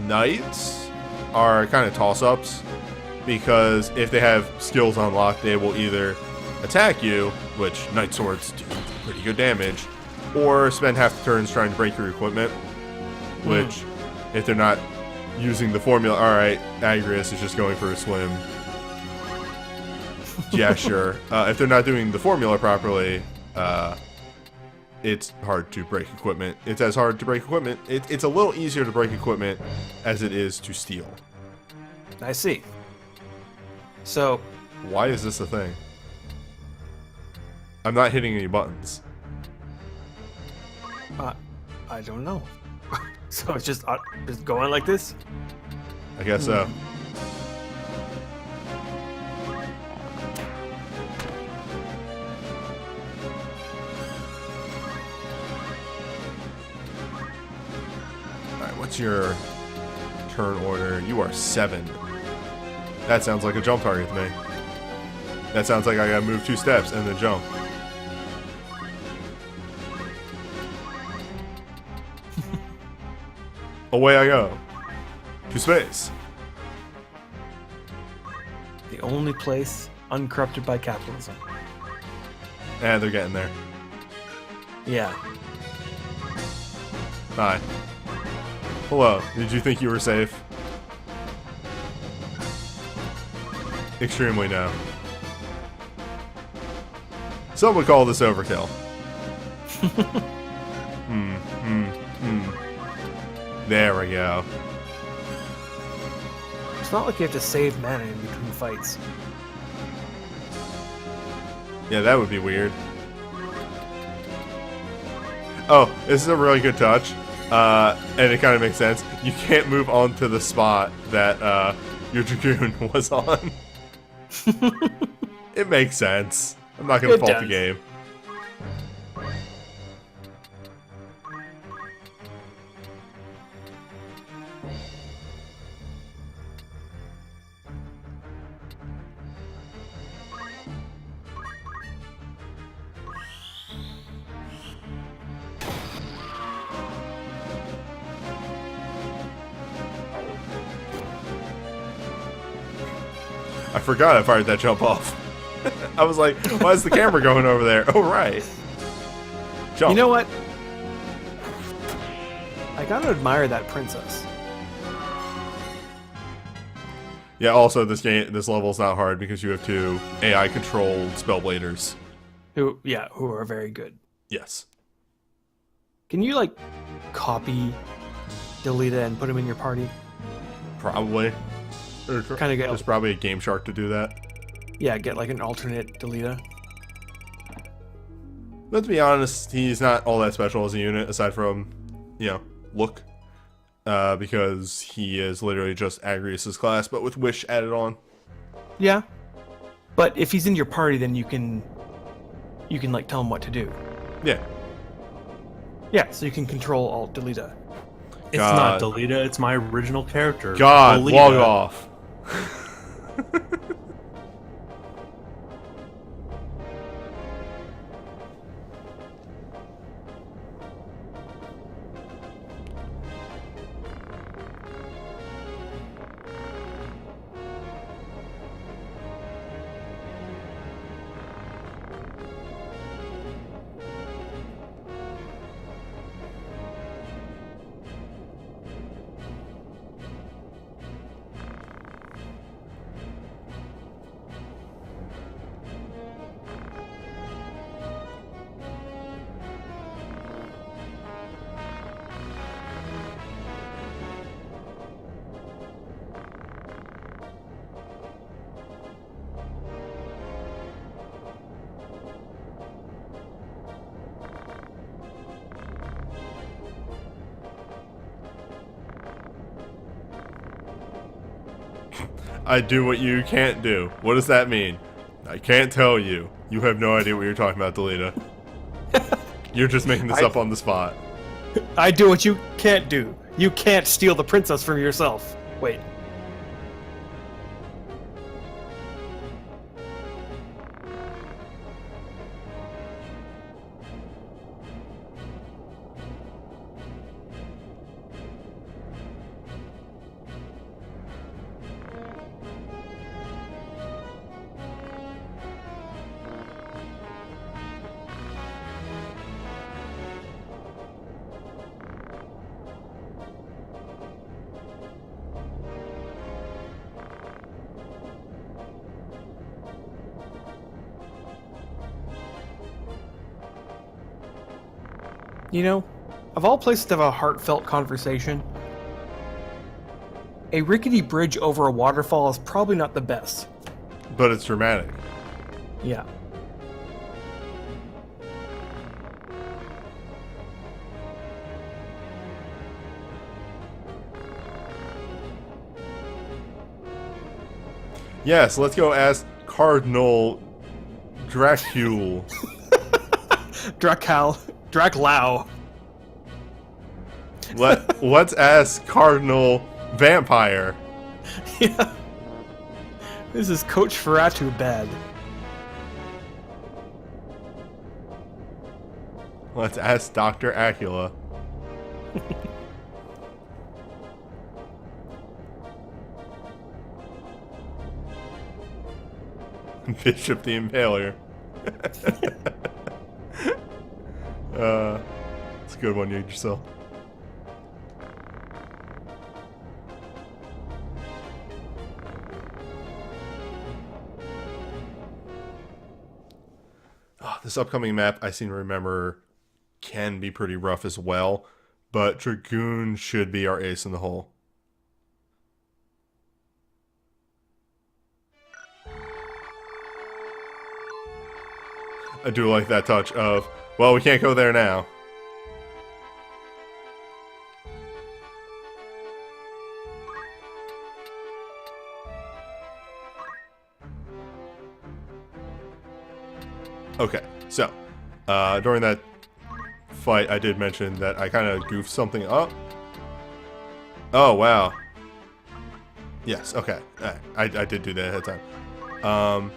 knights are kind of toss-ups, because if they have skills unlocked, they will either attack you, which knight swords do pretty good damage, or spend half the turns trying to break your equipment, which, if they're not using the formula, alright, Agrius is just going for a swim. Yeah, sure. If they're not doing the formula properly, it's hard to break equipment. It's as hard to break equipment. It's a little easier to break equipment as it is to steal. I see. So, Why is this a thing? I'm not hitting any buttons. I don't know. So it's just going like this? I guess so. Alright, what's your turn order? You are 7. That sounds like a jump target to me. That sounds like I gotta move 2 steps and then jump. Away I go. To space. The only place uncorrupted by capitalism. And they're getting there. Yeah. Hi. Hello. Did you think you were safe? Extremely no. Some would call this overkill. There we go. It's not like you have to save mana in between fights. Yeah, that would be weird. Oh, this is a really good touch. And it kind of makes sense. You can't move on to the spot that your Dragoon was on. It makes sense. I'm not going to fault the game. I forgot I fired that jump off. I was like, why is the camera going over there? Oh, right. Jump. You know what? I gotta admire that princess. Yeah, also this level's not hard because you have 2 AI-controlled spellbladers. Who are very good. Yes. Can you, like, copy Delita and put him in your party? Probably. Kind of get... There's probably a Game Shark to do that. Yeah, get, like, an alternate Delita. But to be honest, he's not all that special as a unit, aside from, look. Because he is literally just Agrius' class, but with Wish added on. Yeah. But if he's in your party, then you can like, tell him what to do. Yeah. Yeah, so you can control Alt Delita. It's not Delita, it's my original character. God, Delita. log off. I do what you can't do. What does that mean? I can't tell you. You have no idea what you're talking about, Delita. You're just making this up on the spot. I do what you can't do. You can't steal the princess from yourself. Wait. You know, of all places to have a heartfelt conversation, a rickety bridge over a waterfall is probably not the best. But it's dramatic. Yeah. Yes, let's go ask Cardinal Dracul. Draclau. Let's ask Cardinal Vampire. Yeah. This is Coach Ferratu bad. Let's ask Dr. Acula. Bishop the Impaler. It's a good one, Yggdrasil. Oh, this upcoming map, I seem to remember, can be pretty rough as well, but Dragoon should be our ace in the hole. I do like that touch of, well, we can't go there now. Okay, so, during that fight, I did mention that I kind of goofed something up. Oh, wow. Yes, okay. I did do that ahead of time.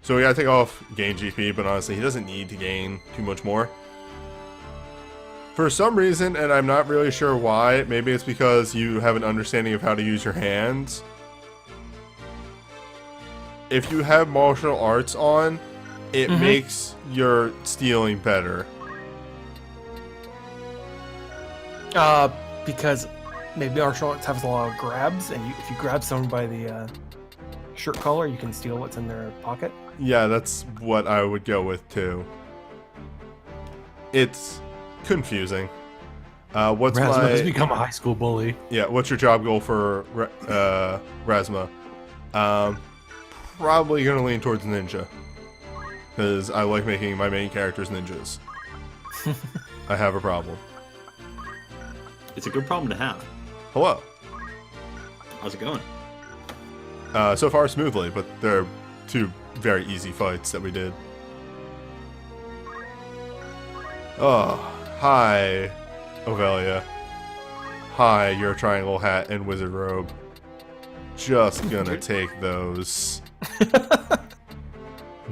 So we gotta take off gain GP, but honestly, he doesn't need to gain too much more. For some reason, and I'm not really sure why, maybe it's because you have an understanding of how to use your hands. If you have martial arts on, it makes your stealing better. Because maybe martial arts has a lot of grabs, and if you grab someone by the shirt collar, you can steal what's in their pocket. Yeah, that's what I would go with too. It's confusing. What's Razma my... has become a high school bully. Yeah, what's your job goal for Razma? Probably gonna lean towards ninja. Because I like making my main characters ninjas. I have a problem. It's a good problem to have. Hello. How's it going? So far smoothly, but there are two very easy fights that we did. Oh, hi, Ovelia. Hi, your triangle hat and wizard robe. Just gonna take those.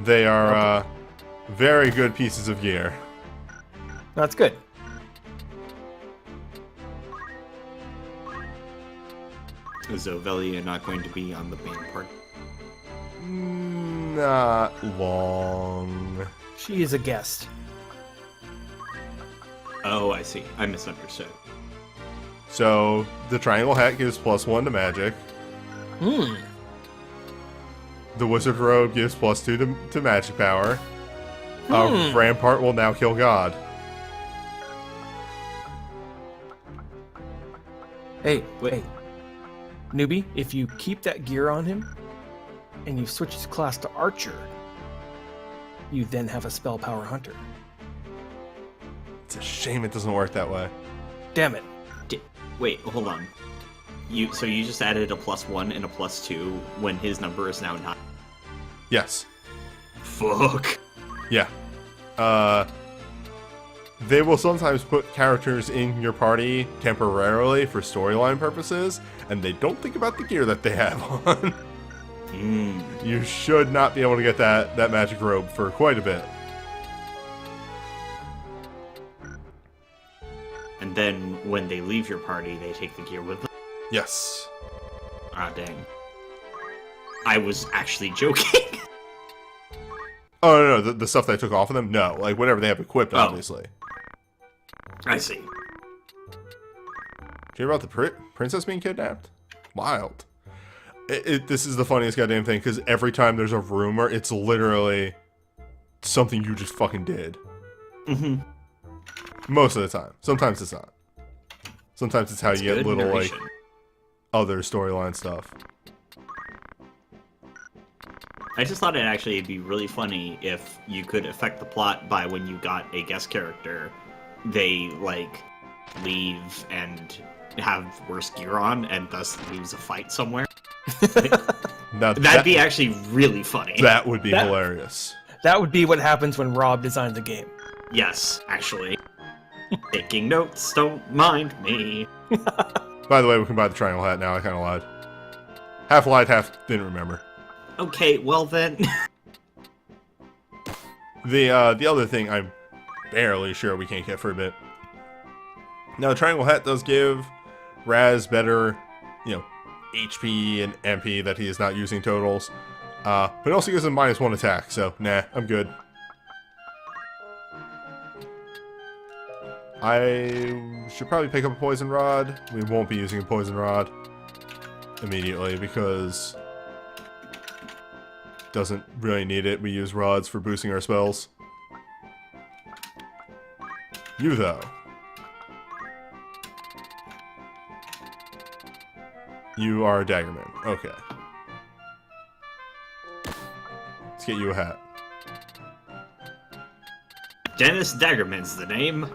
They are very good pieces of gear. That's good. Is Ovelia not going to be on the band party? Not long. She is a guest. Oh, I see. I misunderstood. So, the triangle hat gives +1 to magic. The wizard robe gives +2 to magic power. Rampart will now kill God. Hey, Wait. hey. Newbie, if you keep that gear on him, and you switch his class to Archer, you then have a spell power hunter. It's a shame it doesn't work that way. Damn it. Wait, hold on. So you just added a +1 and a +2 when his number is now 9. Yes. Fuck. Yeah. They will sometimes put characters in your party temporarily for storyline purposes, and they don't think about the gear that they have on. You should not be able to get that magic robe for quite a bit. And then when they leave your party, they take the gear with them. Yes. Ah, dang. I was actually joking. Oh, no, the stuff that I took off of them? No. Like, whatever they have equipped, obviously. I see. Did you hear about the princess being kidnapped? Wild. This is the funniest goddamn thing, because every time there's a rumor, it's literally something you just fucking did. Most of the time. Sometimes it's not. Sometimes it's how you get Good little, narration. like, other storyline stuff. I just thought it'd actually be really funny if you could affect the plot by when you got a guest character, they, like, leave and have worse gear on and thus lose a fight somewhere. Now, That'd be actually really funny. That would be hilarious. That would be what happens when Rob designs a game. Yes, actually. Taking notes, don't mind me. By the way, we can buy the triangle hat now. I kind of lied. Half lied, half didn't remember. Okay, well then. The other thing I'm barely sure we can't get for a bit. Now, the triangle hat does give Raz better, HP and MP that he is not using totals. But it also gives him -1 attack, so nah, I'm good. I should probably pick up a poison rod. We won't be using a poison rod immediately because doesn't really need it. We use rods for boosting our spells. You though. You are a daggerman. Okay. Let's get you a hat. Dennis Daggerman's the name.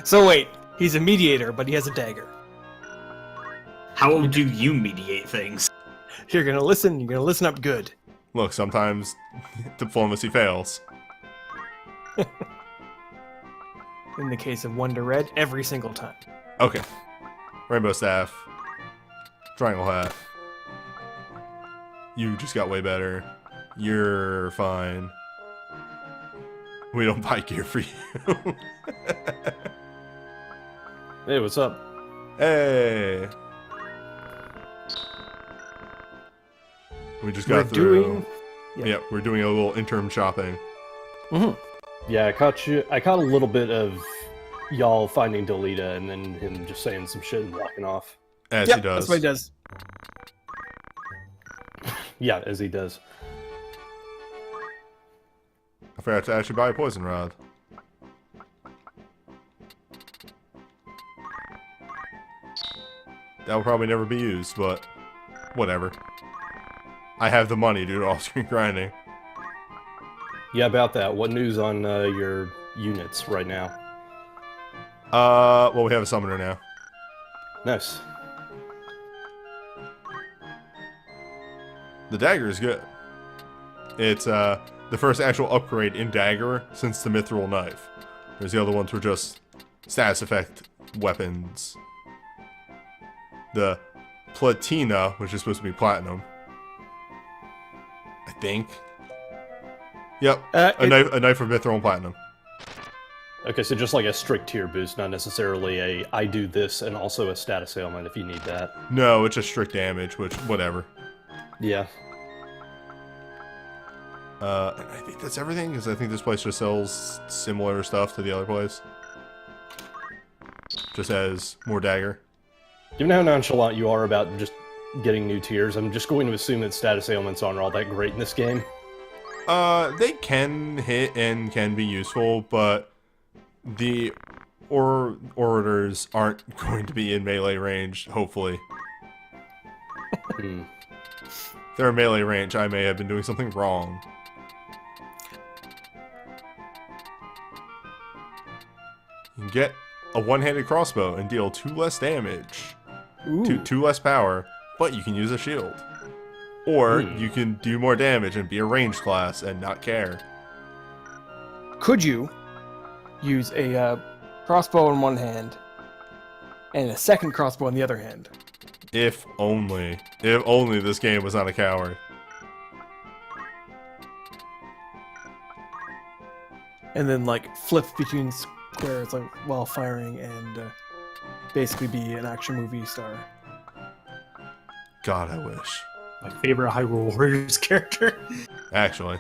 So wait, he's a mediator, but he has a dagger. How do you mediate things? You're gonna listen up good. Look, sometimes diplomacy fails. In the case of Wonder Red, every single time. Okay. Rainbow staff. Triangle hat. You just got way better. You're fine. We don't buy gear for you. Hey, what's up? Hey. We just got We're through. doing- Yeah, we're doing a little interim shopping. Yeah, I caught a little bit of y'all finding Delita and then him just saying some shit and walking off. As Yep, he does. that's what he does. Yeah, as he does. I forgot to actually buy a poison rod. That will probably never be used, but whatever. I have the money to do off-screen grinding. Yeah, about that. What news on your units right now? Well, we have a summoner now. Nice. The dagger is good. It's the first actual upgrade in dagger since the mithril knife. Whereas the other ones were just status effect weapons. The platina, which is supposed to be platinum. I think. Yep, a knife for mithril and platinum. Okay, so just like a strict tier boost, not necessarily a I do this and also a status ailment if you need that. No, it's just strict damage, which, whatever. Yeah. And I think that's everything, because I think this place just sells similar stuff to the other place. Just has more dagger. Given how nonchalant you are about just getting new tiers, I'm just going to assume that status ailments aren't all that great in this game. They can hit and can be useful, but the orators aren't going to be in melee range, hopefully. Hmm. If they're in melee range, I may have been doing something wrong. You can get a one-handed crossbow and deal 2 less damage. Ooh. Two less power, but you can use a shield. Or you can do more damage and be a ranged class and not care. Could you use a crossbow in one hand and a second crossbow in the other hand? If only. If only this game was not a coward. And then like flip between squares like while firing and basically be an action movie star. God, I wish. My favorite Hyrule Warriors character. Actually.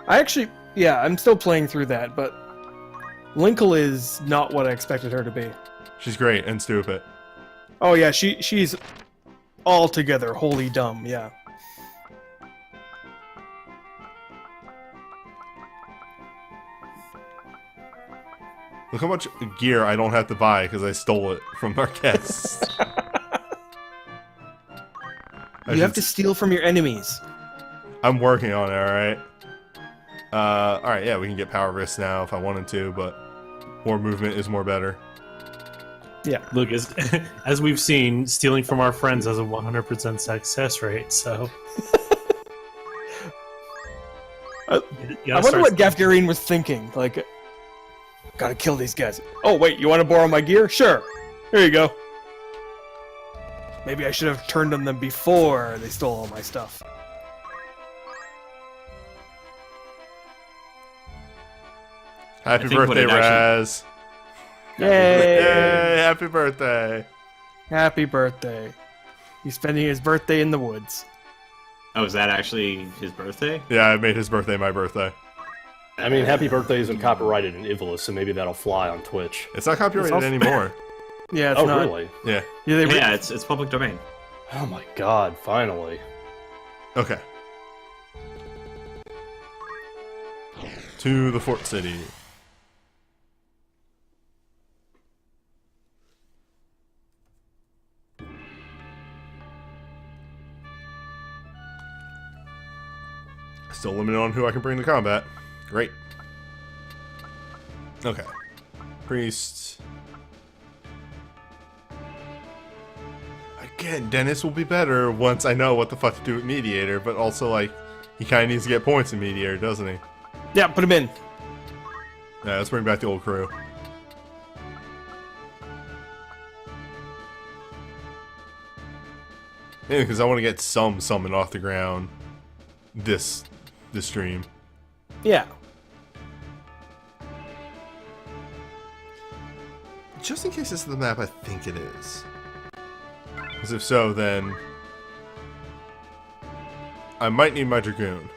I'm still playing through that, but Linkle is not what I expected her to be. She's great and stupid. Oh yeah, she's altogether wholly dumb, yeah. Look how much gear I don't have to buy because I stole it from our guests. You have to steal from your enemies. I'm working on it, alright? Alright, yeah, we can get power wrists now if I wanted to, but more movement is more better. Yeah. Look, as we've seen, stealing from our friends has a 100% success rate, so... I wonder what Gafgarine was thinking. Like, gotta kill these guys. Oh, wait, you want to borrow my gear? Sure. Here you go. Maybe I should have turned on them before they stole all my stuff. Happy birthday, Raz! Yay! Yay! Happy birthday! Happy birthday. He's spending his birthday in the woods. Oh, is that actually his birthday? Yeah, I made his birthday my birthday. I mean, happy birthday isn't copyrighted in Ivalice, so maybe that'll fly on Twitch. It's not copyrighted anymore. Yeah, it's Oh, not. really? Yeah. Yeah, it's public domain. Oh my god, finally. Okay. To the Fort City. Still limited on who I can bring to combat. Great. Okay. Priest. Again, Dennis will be better once I know what the fuck to do with Mediator, but also, like, he kind of needs to get points in Mediator, doesn't he? Yeah, put him in. Yeah, let's bring back the old crew. Yeah, because I want to get some summon off the ground this stream. Yeah. Just in case this is the map I think it is. Because if so, then I might need my Dragoon.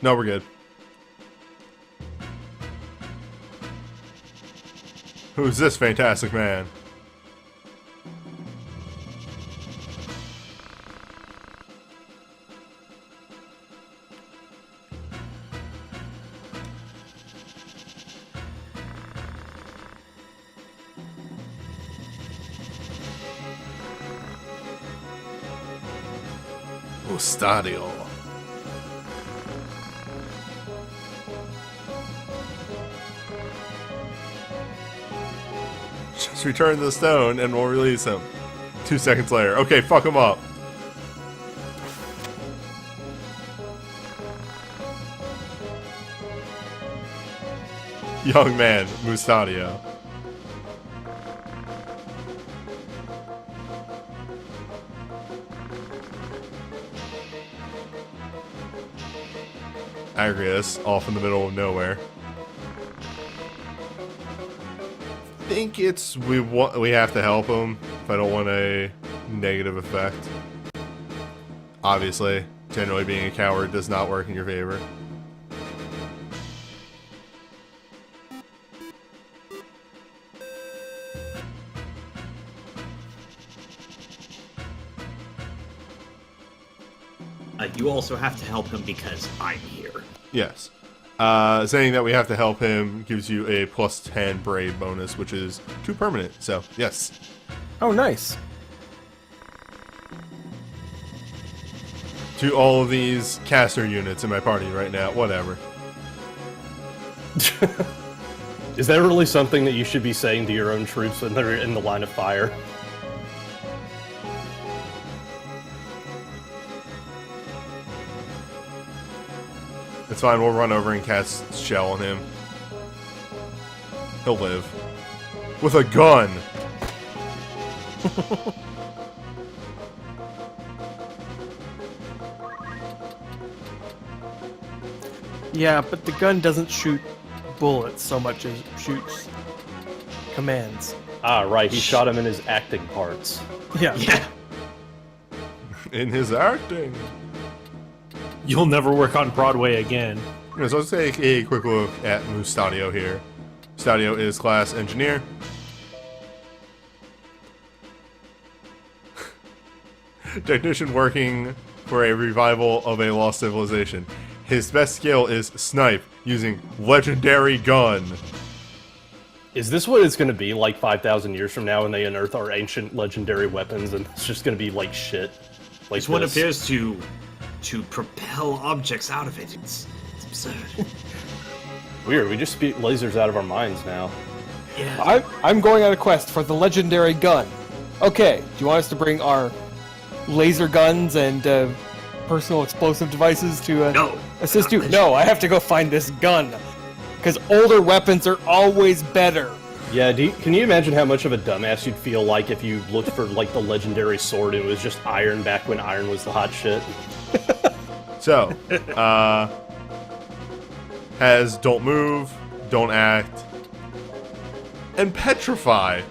No, we're good. Who's this fantastic man? Stadio. Just return the stone and we'll release him. 2 seconds later. Okay, fuck him up. Young man, Mustadio. Agrius, off in the middle of nowhere. I think it's we have to help him if I don't want a negative effect. Obviously, generally being a coward does not work in your favor. You also have to help him because I'm here. Yes. Saying that we have to help him gives you a +10 brave bonus, which is 2 permanent. So, yes. Oh, nice. To all of these caster units in my party right now. Whatever. Is that really something that you should be saying to your own troops when they're in the line of fire? It's fine, we'll run over and cast Shell on him. He'll live. With a gun! Yeah, but the gun doesn't shoot bullets so much as it shoots commands. Ah, right, he shot him in his acting parts. Yeah. Yeah. In his acting. You'll never work on Broadway again. So let's take a quick look at Mustadio here. Stadio is class engineer. Technician working for a revival of a lost civilization. His best skill is snipe using legendary gun. Is this what it's going to be like 5,000 years from now when they unearth our ancient legendary weapons and it's just going to be like shit? Like This one this? appears to propel objects out of it. It's absurd. Weird, we just speak lasers out of our minds now. Yeah. I'm going on a quest for the legendary gun. Okay, do you want us to bring our laser guns and personal explosive devices to No. assist you? No, I have to go find this gun. Because older weapons are always better. Yeah, can you imagine how much of a dumbass you'd feel like if you looked for like the legendary sword and it was just iron back when iron was the hot shit? So, has don't move, don't act, and petrify.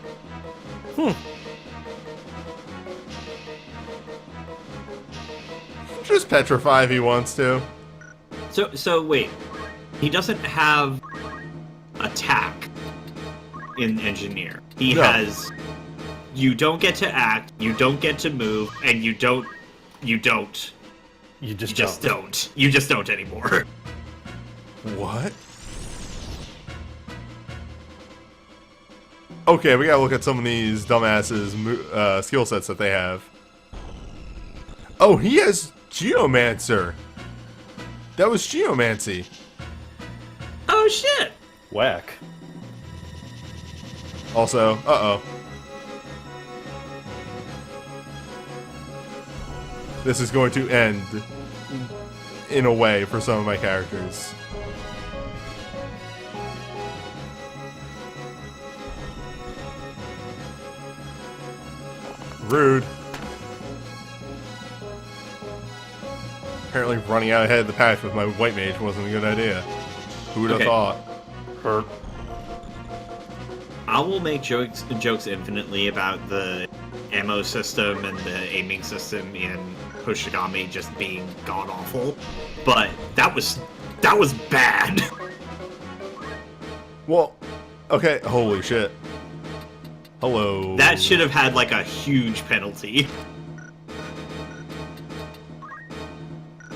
Just petrify if he wants to. So wait. He doesn't have attack in engineer. He No. has. You don't get to act. You don't get to move, and you don't. You You just just don't. don't. You just don't anymore. What? Okay, we gotta look at some of these dumbasses' skill sets that they have. Oh, he has Geomancer. That was Geomancy. Oh shit! Whack. Also, uh-oh. This is going to end in a way for some of my characters. Rude. Apparently running out ahead of the pack with my white mage wasn't a good idea. Who would have Okay. thought? Hurt. I will make jokes infinitely about the ammo system and the aiming system in Hoshigami just being god awful, but that was bad. Well, okay, holy shit. Hello. That should have had like a huge penalty.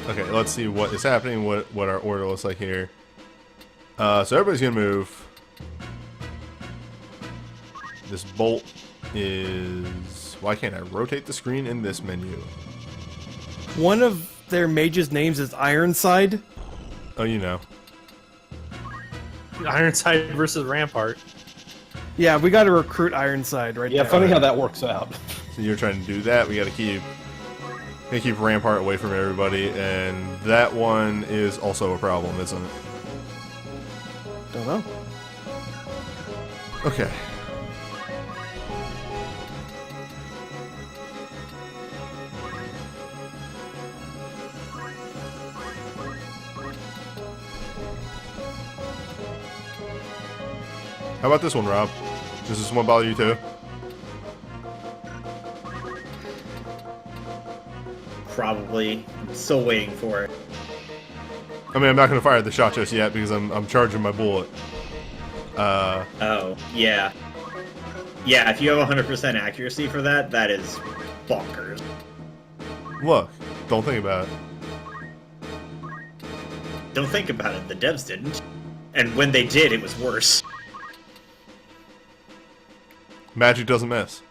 Okay, let's see what is happening, what our order looks like here. So everybody's gonna move. This bolt is... Why can't I rotate the screen in this menu? One of their mages' names is Ironside. Oh, you know. Ironside versus Rampart. Yeah, we got to recruit Ironside right Yeah, there. funny how that works out. So you're trying to do that. We gotta keep Rampart away from everybody, and that one is also a problem, isn't it? Don't know. Okay. How about this one, Rob? Does this one bother you too? Probably. I'm still waiting for it. I mean, I'm not gonna fire the shot just yet because I'm charging my bullet. Oh, yeah. Yeah, if you have 100% accuracy for that, that is bonkers. Look, don't think about it. Don't think about it, the devs didn't. And when they did, it was worse. Magic doesn't miss.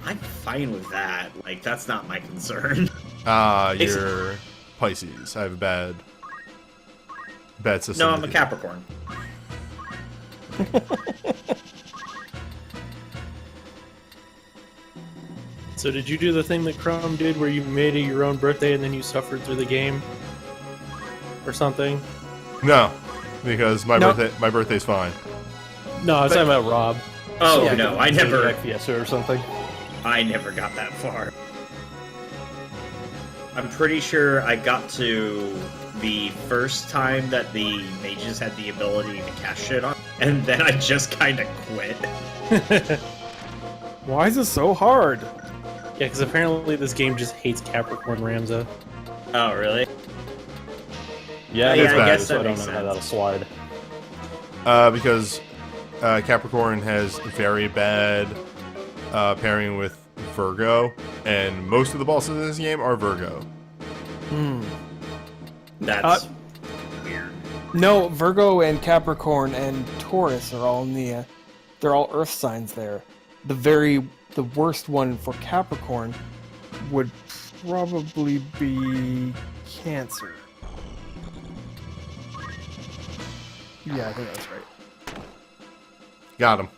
I'm fine with that. Like, that's not my concern. You're Pisces. I have a bad system. No, I'm a Capricorn. So did you do the thing that Chrome did where you made it your own birthday and then you suffered through the game? Or something? No, because my No. birthday's fine. No, I was talking about Rob. Oh, Yeah, no, I never Fiesta or something. got that far. I'm pretty sure I got to the first time that the mages had the ability to cast shit on, and then I just kind of quit. Why is it so hard? Yeah, because apparently this game just hates Capricorn Ramza. Oh, really? Yeah, Yeah, it's I bad, guess so that I don't makes know how that'll sense. slide. Because Capricorn has very bad pairing with Virgo, and most of the bosses in this game are Virgo. That's weird. No, Virgo and Capricorn and Taurus are all in the. They're all Earth signs there. The worst one for Capricorn would probably be Cancer. Yeah, I think that's right. Got him.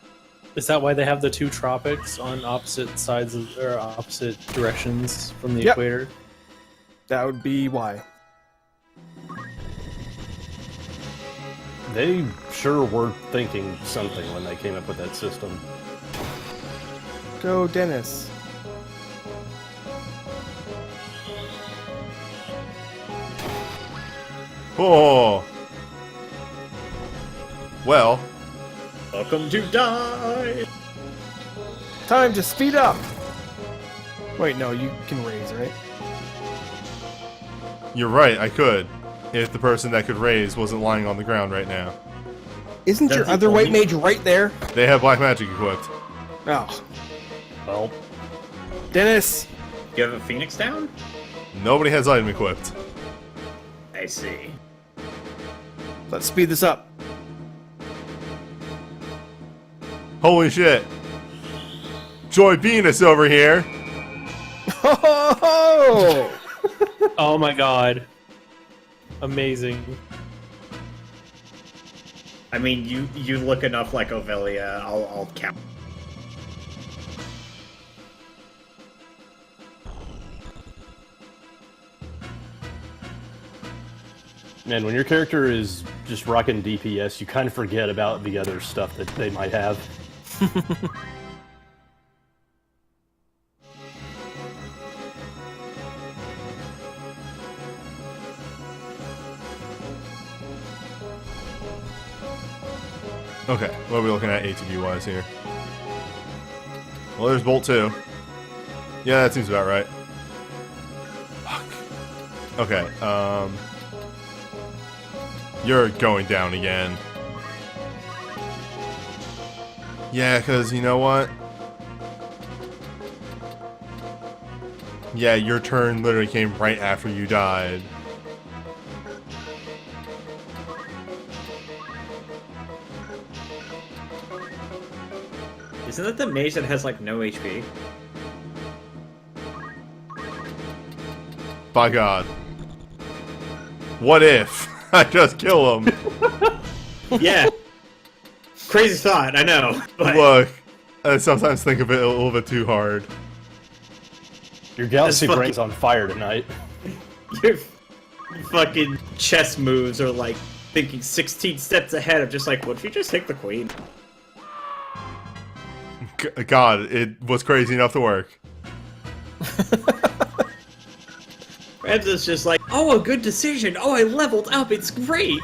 Is that why they have the two tropics on opposite sides of, or opposite directions from the Yep. equator? That would be why. They sure were thinking something when they came up with that system. Go, Dennis. Oh. Well, Welcome to die. Time to speed up. Wait, no, you can raise, right? you're right, I could. If the person that could raise wasn't lying on the ground right now. Isn't That's your the other white only- mage right there? They have black magic equipped. Oh, Well, Dennis. You have a phoenix down? Nobody has item equipped. I see. Let's speed this up. Holy shit. Joy Venus over here. Oh! Oh my god. Amazing. I mean, you look enough like Ovelia. I'll count. man, when your character is just rocking DPS, you kind of forget about the other stuff that they might have. Okay, what are we looking at ATB wise here? Well, there's Bolt 2. Yeah, that seems about right. Fuck. Okay, you're going down again. Yeah, because you know what? Yeah, your turn literally came right after you died. Isn't that the mage that has like no HP? By God. What if I just kill him? Yeah. Crazy thought, I know. But Look, I sometimes think of it a little bit too hard. Your galaxy That's brain's on fire tonight. your fucking chess moves are like thinking 16 steps ahead of just like, what if you just take the queen? God, it was crazy enough to work. Ramses just like, oh, a good decision. Oh, I leveled up. It's great.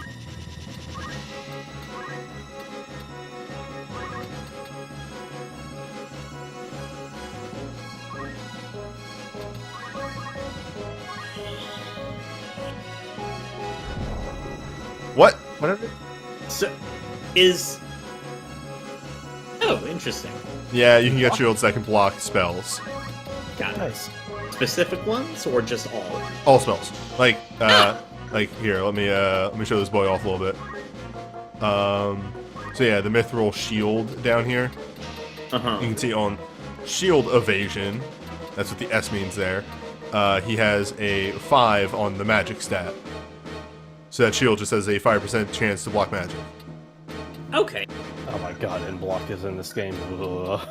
What? Whatever. So, is... Oh, interesting. Yeah, you can get shields that can block spells. Got it. Nice. Specific ones or just all? All spells. Like here, let me show this boy off a little bit. So yeah, the mithril shield down here. Uh-huh. You can see on shield evasion. That's what the S means there. He has a 5 on the magic stat. So that shield just has a 5% chance to block magic. Okay. Oh my god, and block is in this game. Ugh.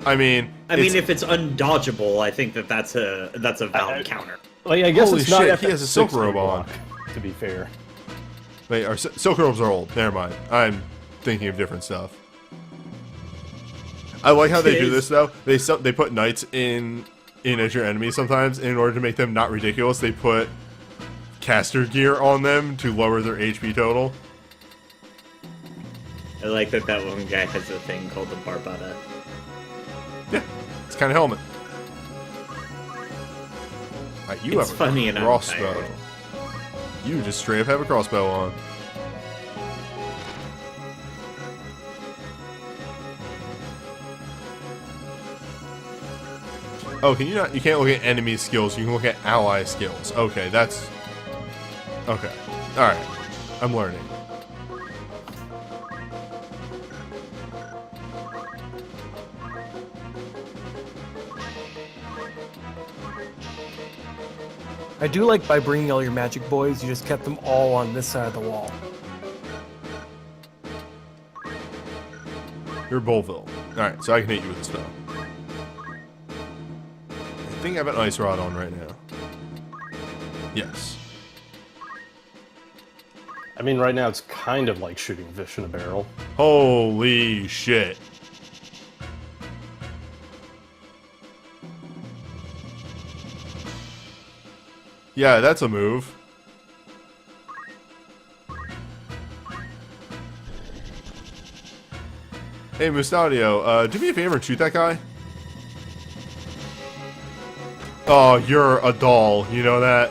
I mean, If it's undodgeable, I think that's a valid counter. Like, I guess Holy it's not shit, at he that has a silk 60 robe on. block, to be fair. wait, our silk robes are old. Never mind. I'm thinking of different stuff. I like how they do this though. They put knights in as your enemies sometimes in order to make them not ridiculous. They put caster gear on them to lower their HP total. I like that one guy has a thing called the Barbata. Yeah, it's kind of helmet. Right, you It's have funny a and I'm crossbow. tired. You just straight up have a crossbow on. Oh, can you not? You can't look at enemy skills. You can look at ally skills. Okay, that's... Okay. Alright. I'm learning. I do like by bringing all your magic boys, you just kept them all on this side of the wall. You're Bullville. Alright, so I can hit you with a spell. I think I have an ice rod on right now. Yes. I mean, right now it's kind of like shooting fish in a barrel. Holy shit. Yeah, that's a move. Hey, Mustadio, do me a favor and shoot that guy. Oh, you're a doll. You know that?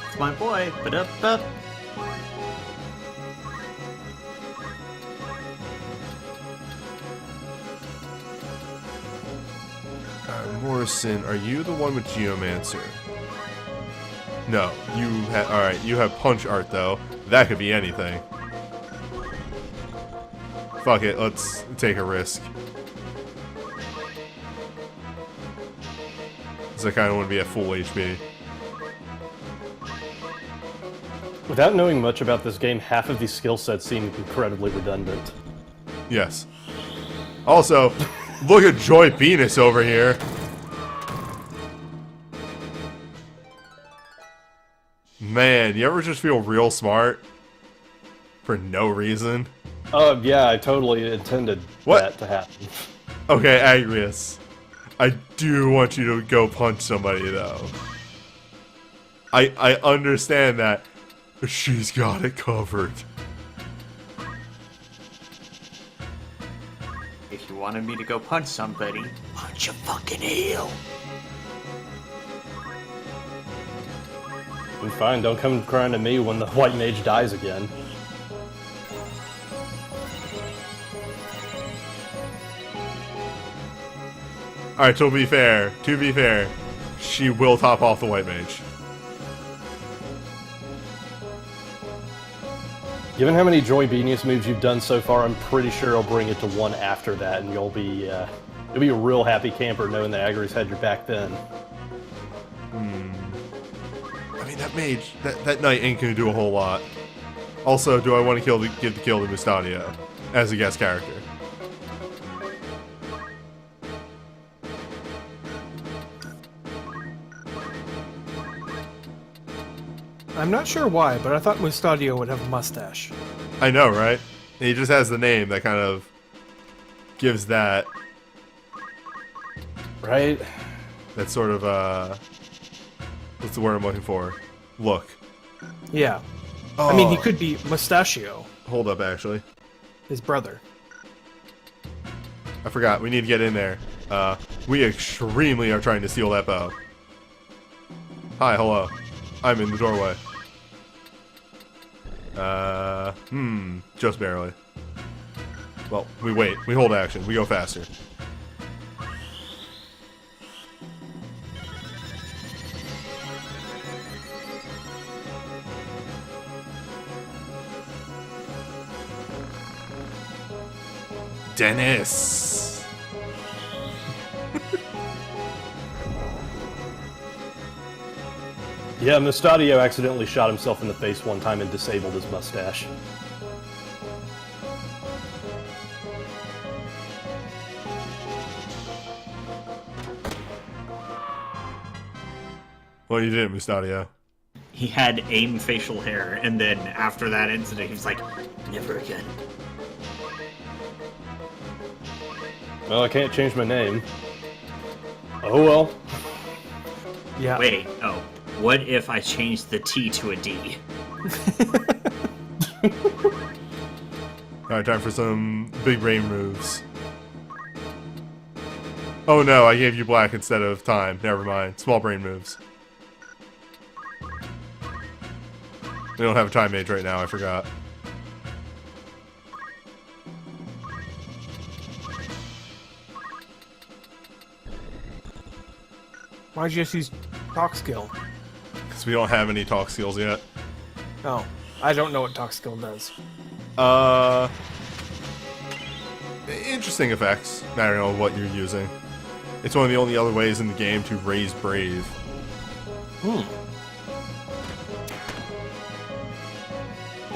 It's my boy. Ba-da-ba. Morrison, are you the one with Geomancer? No, you have. All right, you have punch art though. That could be anything. Fuck it, let's take a risk. Because I kind of want to be at full HP. Without knowing much about this game, half of these skill sets seem incredibly redundant. Yes. Also, look at Joy Venus over here. Man, you ever just feel real smart? For no reason? Yeah, I totally intended What? that to happen. Okay, Agrius. I do want you to go punch somebody, though. I understand that. She's got it covered. If you wanted me to go punch somebody, punch a fucking heel. I'm fine, don't come crying to me when the white mage dies again. Alright, to be fair, she will top off the white mage. Given how many Joy Genius moves you've done so far, I'm pretty sure I'll bring it to one after that, and you'll be a real happy camper knowing that Agri's had your back then. I mean, that mage, that knight ain't gonna do a whole lot. Also, do I want to give the kill to Mustadio as a guest character? I'm not sure why, but I thought Mustadio would have a mustache. I know, right? He just has the name that kind of gives that Right? that sort of what's the word I'm looking for? Look. Yeah. Oh, I mean, he could be Mustachio, hold up, actually. his brother. I forgot. We need to get in there. We extremely are trying to steal that bow. Hi, hello. I'm in the doorway. Just barely. Well, we wait. We hold action. We go faster. Dennis! Yeah, Mustadio accidentally shot himself in the face one time and disabled his mustache. Well, you did, Mustadio. He had AIM facial hair, and then after that incident, he was like, never again. Well, I can't change my name. Oh well. Yeah. Wait, oh. What if I changed the T to a D? Alright, time for some big brain moves. Oh no, I gave you black instead of time. Never mind. Small brain moves. We don't have a time mage right now, I forgot. Why'd you just use talk skill? Because we don't have any talk skills yet. Oh, I don't know what talk skill does. Interesting effects. I don't know what you're using. It's one of the only other ways in the game to raise brave.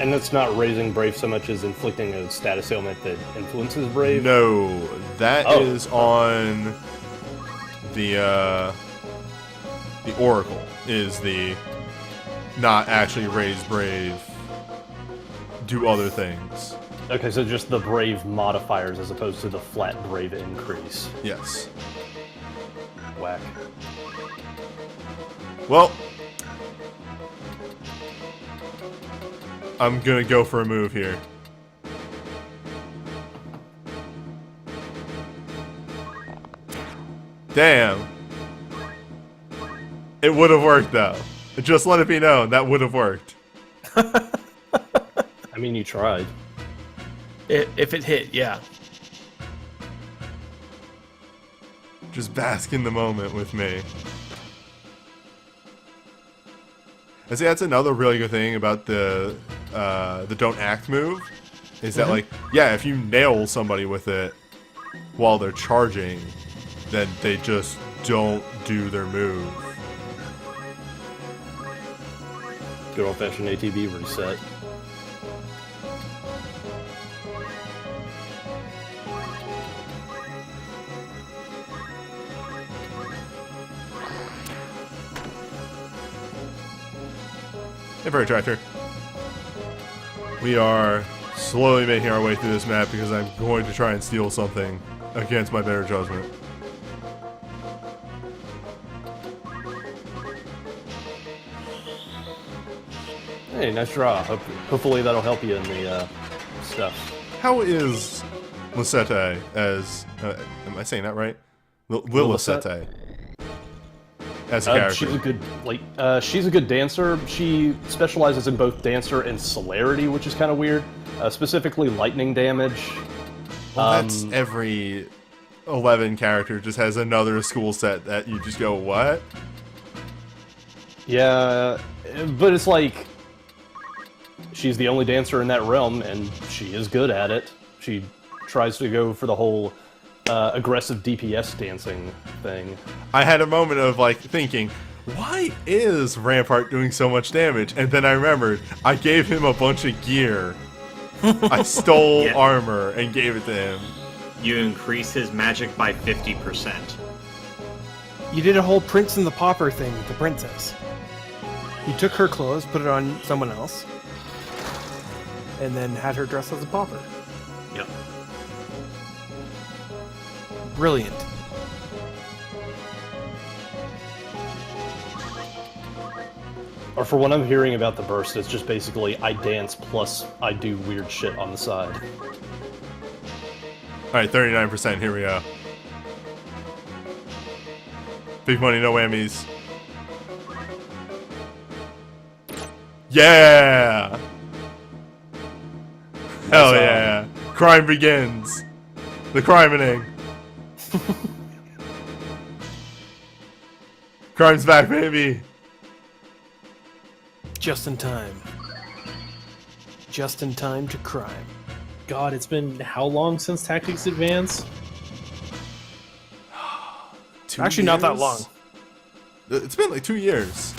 And that's not raising brave so much as inflicting a status ailment that influences brave? No, that Oh. is on the Oracle is the not actually raise brave, do other things. Okay, so just the brave modifiers as opposed to the flat brave increase. Yes. Whack. Well, I'm gonna go for a move here. Damn. It would have worked though. Just let it be known, that would have worked. I mean, you tried. If it hit, yeah. Just bask in the moment with me. And see, that's another really good thing about the don't act move, is that like, yeah, if you nail somebody with it while they're charging, then they just don't do their move. Good old-fashioned ATB reset. Hey, Fairy Tractor. We are slowly making our way through this map because I'm going to try and steal something against my better judgment. Hey, nice draw. Hopefully that'll help you in the stuff. How is Lisette as... am I saying that right? Lisette. As a character. She's a good, she's a good dancer. She specializes in both dancer and celerity, which is kind of weird. Specifically, lightning damage. Well, that's every 11 character just has another school set that you just go, what? Yeah, but it's like she's the only dancer in that realm, and she is good at it. She tries to go for the whole aggressive DPS dancing thing. I had a moment of like thinking, why is Rampart doing so much damage? And then I remembered, I gave him a bunch of gear. I stole Yeah. armor and gave it to him. You increase his magic by 50%. You did a whole Prince and the Pauper thing with the princess. You took her clothes, put it on someone else, and then had her dressed as a pauper. Yep. Brilliant. Or for what I'm hearing about the burst, it's just basically I dance plus I do weird shit on the side. Alright, 39%, here we go. Big money, no whammies. Yeah! Hell yeah! Crime begins! The crimening! Crime's back, baby! Just in time. Just in time to crime. God, it's been how long since Tactics Advance? Actually, not that long. It's been like 2 years.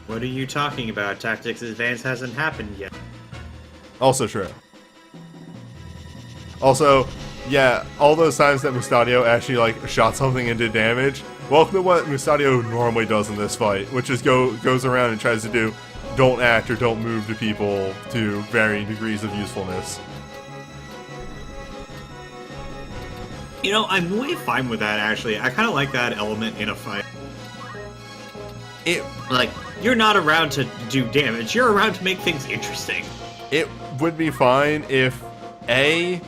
What are you talking about? Tactics Advance hasn't happened yet. Also true. Also, yeah, all those times that Mustadio actually like shot something and did damage. Welcome to what Mustadio normally does in this fight, which is goes around and tries to do don't act or don't move to people to varying degrees of usefulness. You know, I'm way fine with that, actually. I kind of like that element in a fight. Like, you're not around to do damage, you're around to make things interesting. It would be fine if A,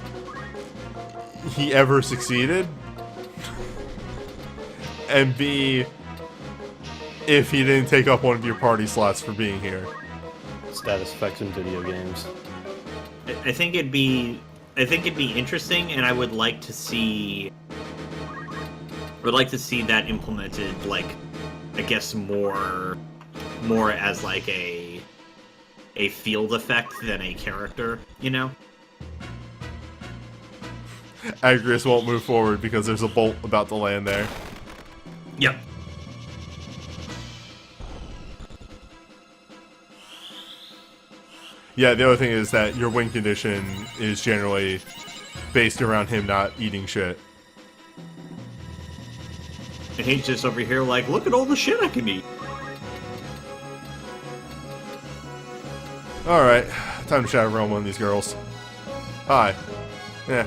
he ever succeeded, and B, if he didn't take up one of your party slots for being here. Status effects in video games. I think it'd be interesting, and I would like to see that implemented, like, I guess more as like a field effect than a character, you know? Agrius won't move forward because there's a bolt about to land there. Yep. Yeah, the other thing is that your win condition is generally based around him not eating shit. And he's just over here like, look at all the shit I can eat. Alright, time to Shadow Realm one of these girls. Hi. Yeah.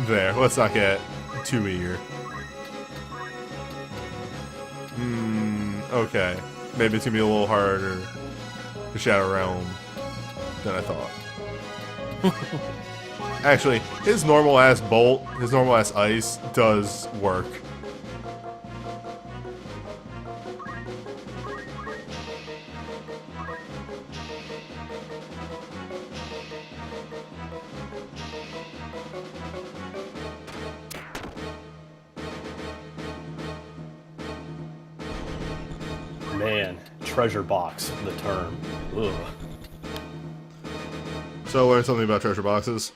There, let's not get too eager. Okay. Maybe it's gonna be a little harder to Shadow Realm than I thought. Actually, his normal ass bolt, his normal ass ice does work. Man, treasure box, the term. Ugh. So learn something about treasure boxes.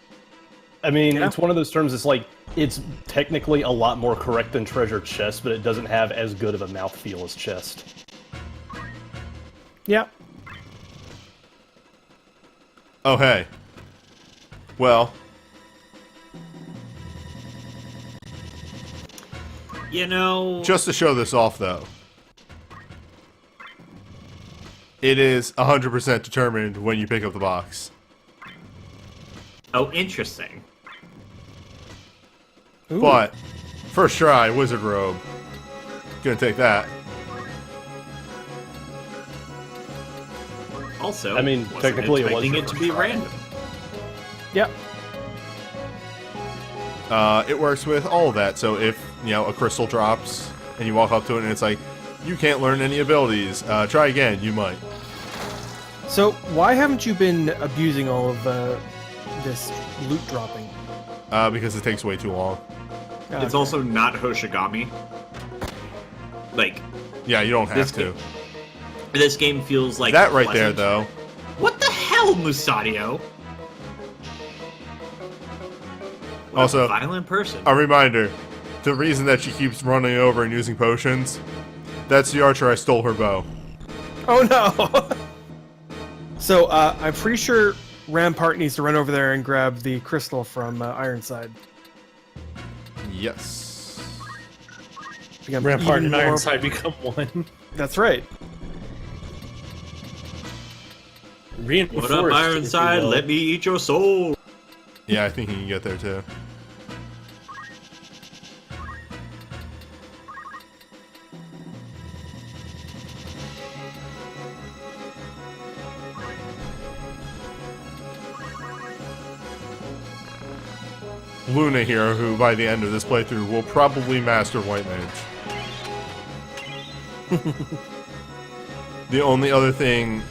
I mean, it's one of those terms that's like, it's technically a lot more correct than treasure chest, but it doesn't have as good of a mouthfeel as chest. Yeah. Oh, hey. Well. You know... Just to show this off, though. It is 100% determined when you pick up the box. Oh, interesting. Ooh. But, first try, Wizard Robe. Gonna take that. Also, I mean, wasn't technically it was expecting your it to first be try. random. Yep. It works with all of that. So if, you know, a crystal drops and you walk up to it and it's like, you can't learn any abilities, try again, you might. So why haven't you been abusing all of this loot dropping? Because it takes way too long. It's also not Hoshigami. Like, Yeah, you don't have This to. this game feels like That right there, pleasant. though. What the hell, Musadio? What Also- a violent person. A reminder, the reason that she keeps running over and using potions, that's the archer I stole her bow. Oh no! So I'm pretty sure Rampart needs to run over there and grab the crystal from Ironside. Yes. Become Rampart even and more- Ironside become one. That's right. Reinforced, What up, if you Ironside? will. Let me eat your soul. Yeah, I think he can get there, too. Luna here, who by the end of this playthrough will probably master White Mage. The only other thing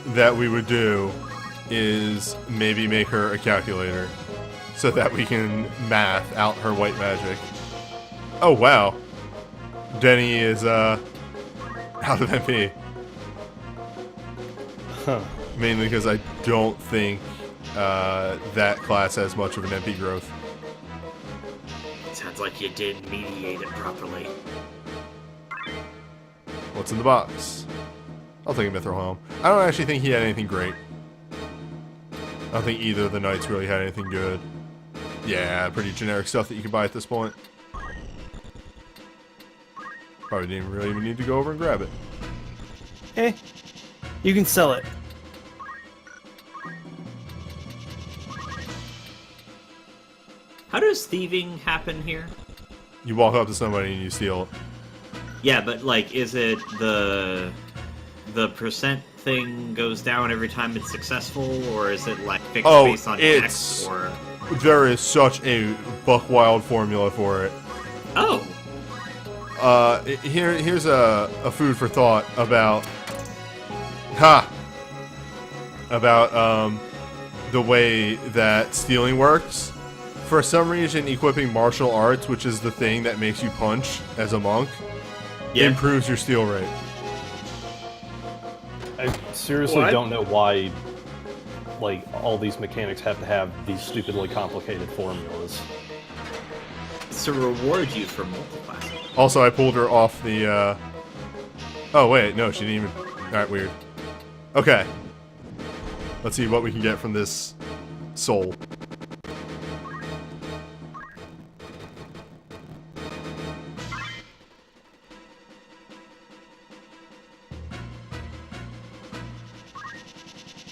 that we would do is maybe make her a calculator so that we can math out her white magic. Oh wow. Denny is out of MP. Huh. Mainly because I don't think that class has much of an MP growth. Sounds like you didn't mediate it properly. What's in the box? I'll take a Mithril Helm. I don't actually think he had anything great. I don't think either of the knights really had anything good. Yeah, pretty generic stuff that you can buy at this point. Probably didn't really even need to go over and grab it. Hey, you can sell it. How does thieving happen here? You walk up to somebody and you steal it. Yeah, but like, is it the percent thing goes down every time it's successful, or is it like fixed Oh, based on it's- X? Or There is such a buck wild formula for it. oh, here's a food for thought about the way that stealing works. For some reason, equipping martial arts, which is the thing that makes you punch as a monk, improves your steal rate. I seriously don't know why, like, all these mechanics have to have these stupidly complicated formulas. It's to reward you for multiclassing. Also, I pulled her off the, Oh, wait, no, she didn't even... Alright, weird. Okay. Let's see what we can get from this soul.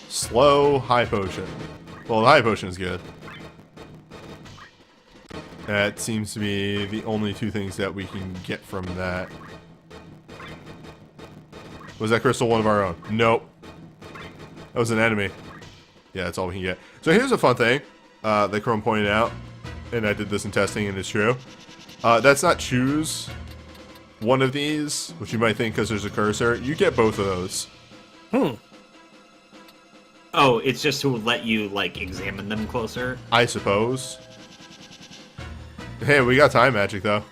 Slow, high potion. Well, the high potion is good. That seems to be the only two things that we can get from that. Was that crystal one of our own? Nope. That was an enemy. Yeah, that's all we can get. So here's a fun thing that Chrome pointed out, and I did this in testing, and it's true. That's not choose one of these, which you might think because there's a cursor. You get both of those. Oh, it's just to let you, like, examine them closer? I suppose. Hey, we got time magic, though.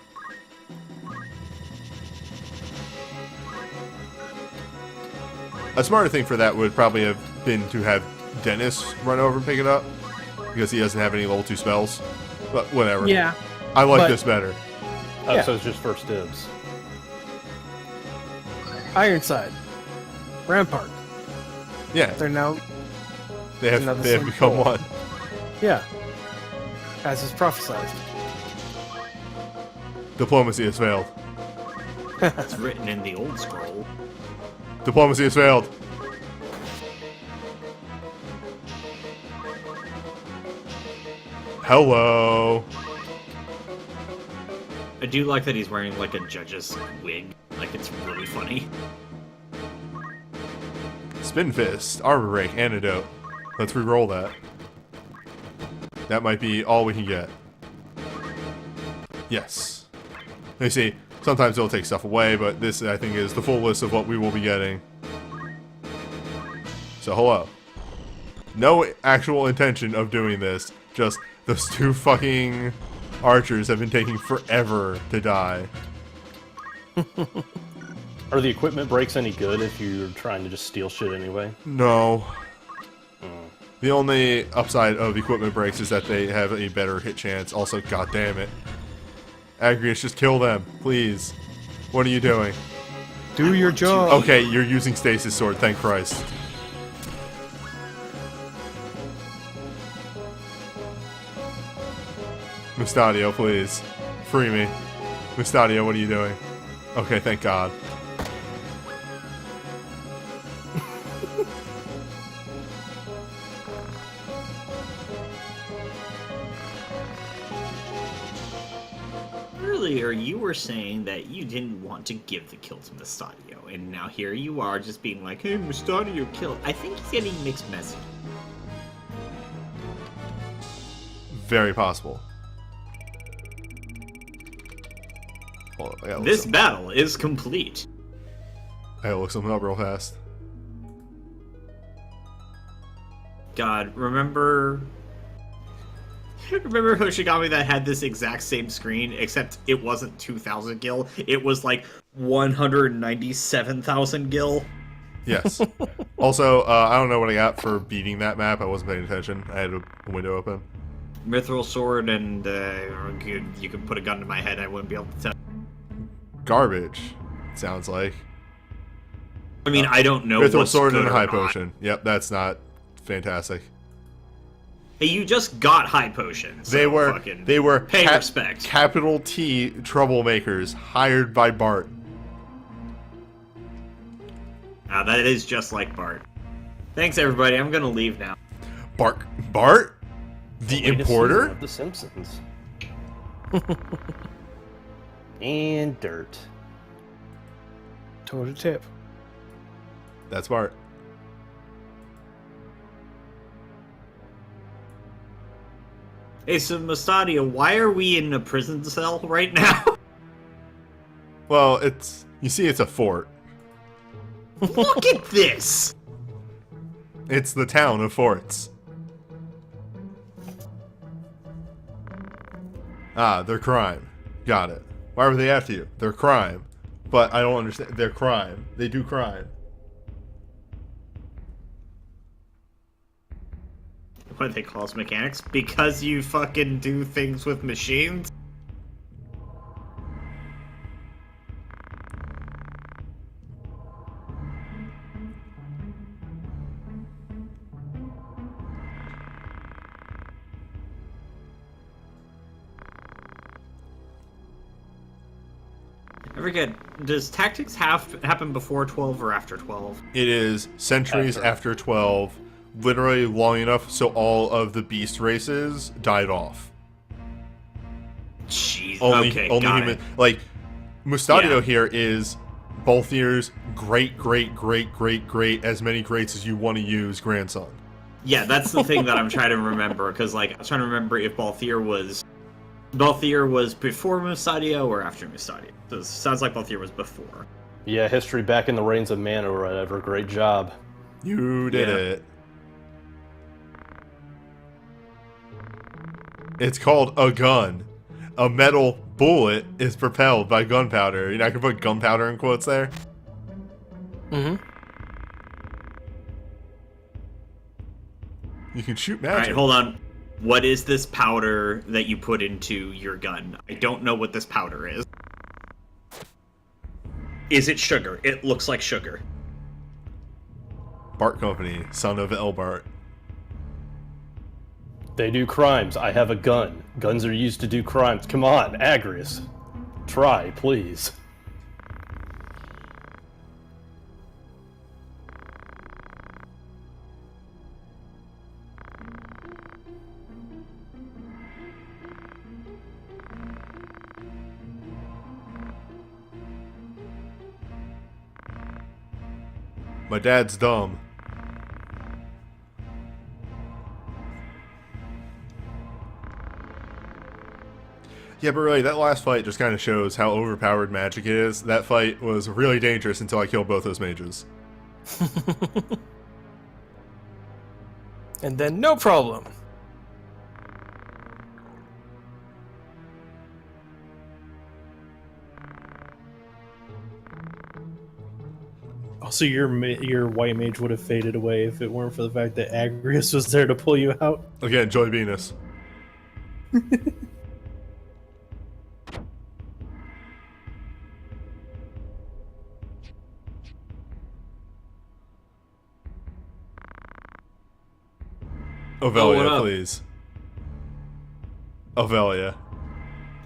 A smarter thing for that would probably have been to have Dennis run over and pick it up, because he doesn't have any level 2 spells. But whatever. Yeah. I like this better. Oh, Yeah. so it's just first dibs. Ironside. Rampart. Yeah, They're now... they have another become symbol. one. Yeah. As is prophesied. Diplomacy has failed. It's written in the old scroll. Diplomacy has failed. Hello. I do like that he's wearing, like, a judge's wig. Like, it's really funny. Spin Fist, Arbor Break, Antidote. Let's re-roll that. That might be all we can get. Yes. Let me see. Sometimes it'll take stuff away, but this, I think, is the full list of what we will be getting. So, hello. No actual intention of doing this. Just those two fucking archers have been taking forever to die. Are the equipment breaks any good if you're trying to just steal shit anyway? No. The only upside of equipment breaks is that they have a better hit chance. Also, god damn it. Agrius, just kill them, please. What are you doing? Do your job. Okay, you're using Stasis Sword, thank Christ. Mustadio, please. Free me. Mustadio, what are you doing? Okay, thank God. Earlier, you were saying that you didn't want to give the kill to Mustadio, and now here you are just being like, hey, Mustadio killed. I think he's getting mixed messages. Very possible. Hold on, I gotta look This some- battle is complete. I gotta look something up real fast. God, remember Hoshigami that had this exact same screen, except it wasn't 2,000 gil, it was like 197,000 gil? Yes. Also, I don't know what I got for beating that map. I wasn't paying attention. I had a window open. Mithril sword and you could put a gun to my head, I wouldn't be able to tell. Garbage, sounds like. I mean, I don't know Mithril what's sword good and a or high not. potion. Yep, that's not fantastic. Hey, you just got high potions. So They were fucking pay ca- respect. capital T troublemakers hired by Bart. That is just like Bart. Thanks, everybody. I'm gonna leave now. Bart, the Latest importer. season of The Simpsons. And dirt. Toe to tip. That's Bart. Hey, so Mustadia, why are we in a prison cell right now? Well, it's... You see, it's a fort. Look at this! It's the town of forts. Ah, they're crime. Got it. Why were they after you? They're crime. But I don't understand. They're crime. They do crime. What do they call us, mechanics? Because you fucking do things with machines? I forget, does tactics happen before 12 or after 12? It is centuries after 12, literally long enough so all of the beast races died off. Jeez, Only got human. it. Like, Mustadio Yeah. here is Balthier's great, as many greats as you want to use grandson. Yeah, that's the thing that I'm trying to remember, because like I was trying to remember if Balthier was before Mustadio or after Mustadio. So it sounds like Balthier was before. Yeah, history back in the reigns of man or whatever. Great job. You did Yeah. it. It's called a gun. A metal bullet is propelled by gunpowder. You know, I can put gunpowder in quotes there. Mm-hmm. You can shoot All right, magic. hold on. What is this powder that you put into your gun? I don't know what this powder is. Is it sugar? It looks like sugar. Bart Company, son of Elbart. They do crimes. I have a gun. Guns are used to do crimes. Come on, Agrius. Try, please. My dad's dumb. Yeah, but really, that last fight just kind of shows how overpowered magic is. That fight was really dangerous until I killed both those mages. And then no problem. Also, your white mage would have faded away if it weren't for the fact that Agrius was there to pull you out. Again, Joy Venus. Ovelia, what up? please. Ovelia.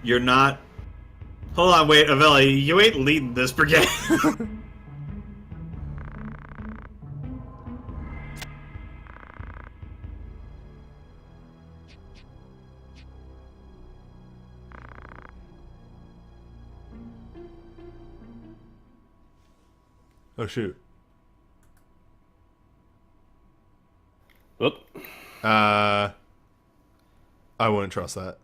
You're not. Hold on, wait, Avelli, you ain't leading this brigade. Oh, shoot. Oop. I wouldn't trust that.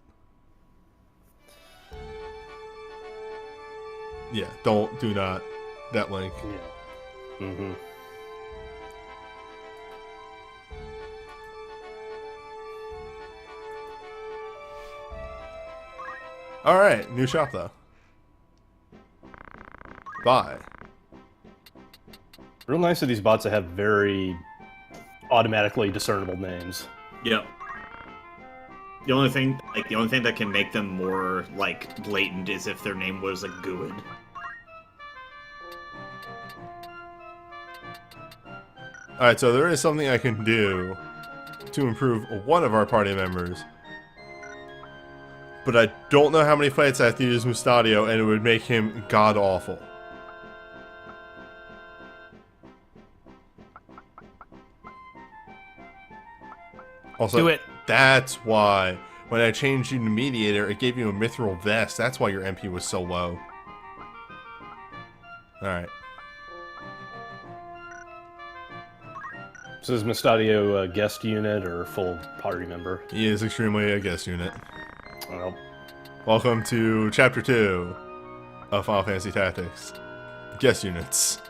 Yeah, do not. That link. Yeah. Mm-hmm. Alright, new shop though. Bye. Real nice of these bots that have very automatically discernible names. Yep. The only thing that can make them more, like, blatant is if their name was, like, Guid. Alright, so there is something I can do to improve one of our party members. But I don't know how many fights I have to use Mustadio, and it would make him god-awful. Also, Do it. That's why when I changed you to Mediator, it gave you a Mithril Vest. That's why your MP was so low. Alright. So is Mustadio a guest unit or full party member? He is extremely a guest unit. Well, Welcome to Chapter 2. of Final Fantasy Tactics. Guess units.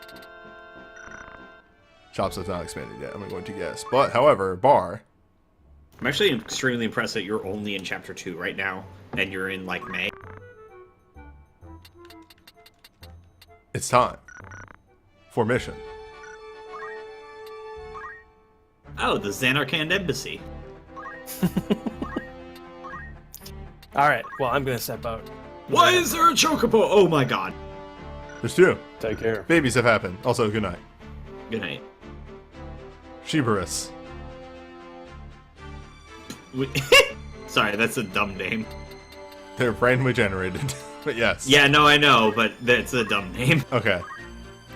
Shops have not expanded yet, I'm going to guess. But, however, bar. I'm actually extremely impressed that you're only in Chapter 2 right now, and you're in, like, May. It's time. For mission. Oh, the Xanarkand Embassy. Alright, well, I'm gonna step out. Why is there a chocobo? Oh my god. There's 2. Take care. Babies have happened. Also, good night. Good night. Shibarus. Sorry, that's a dumb name. They're randomly generated. But yes. Yeah, no, I know, but that's a dumb name. Okay.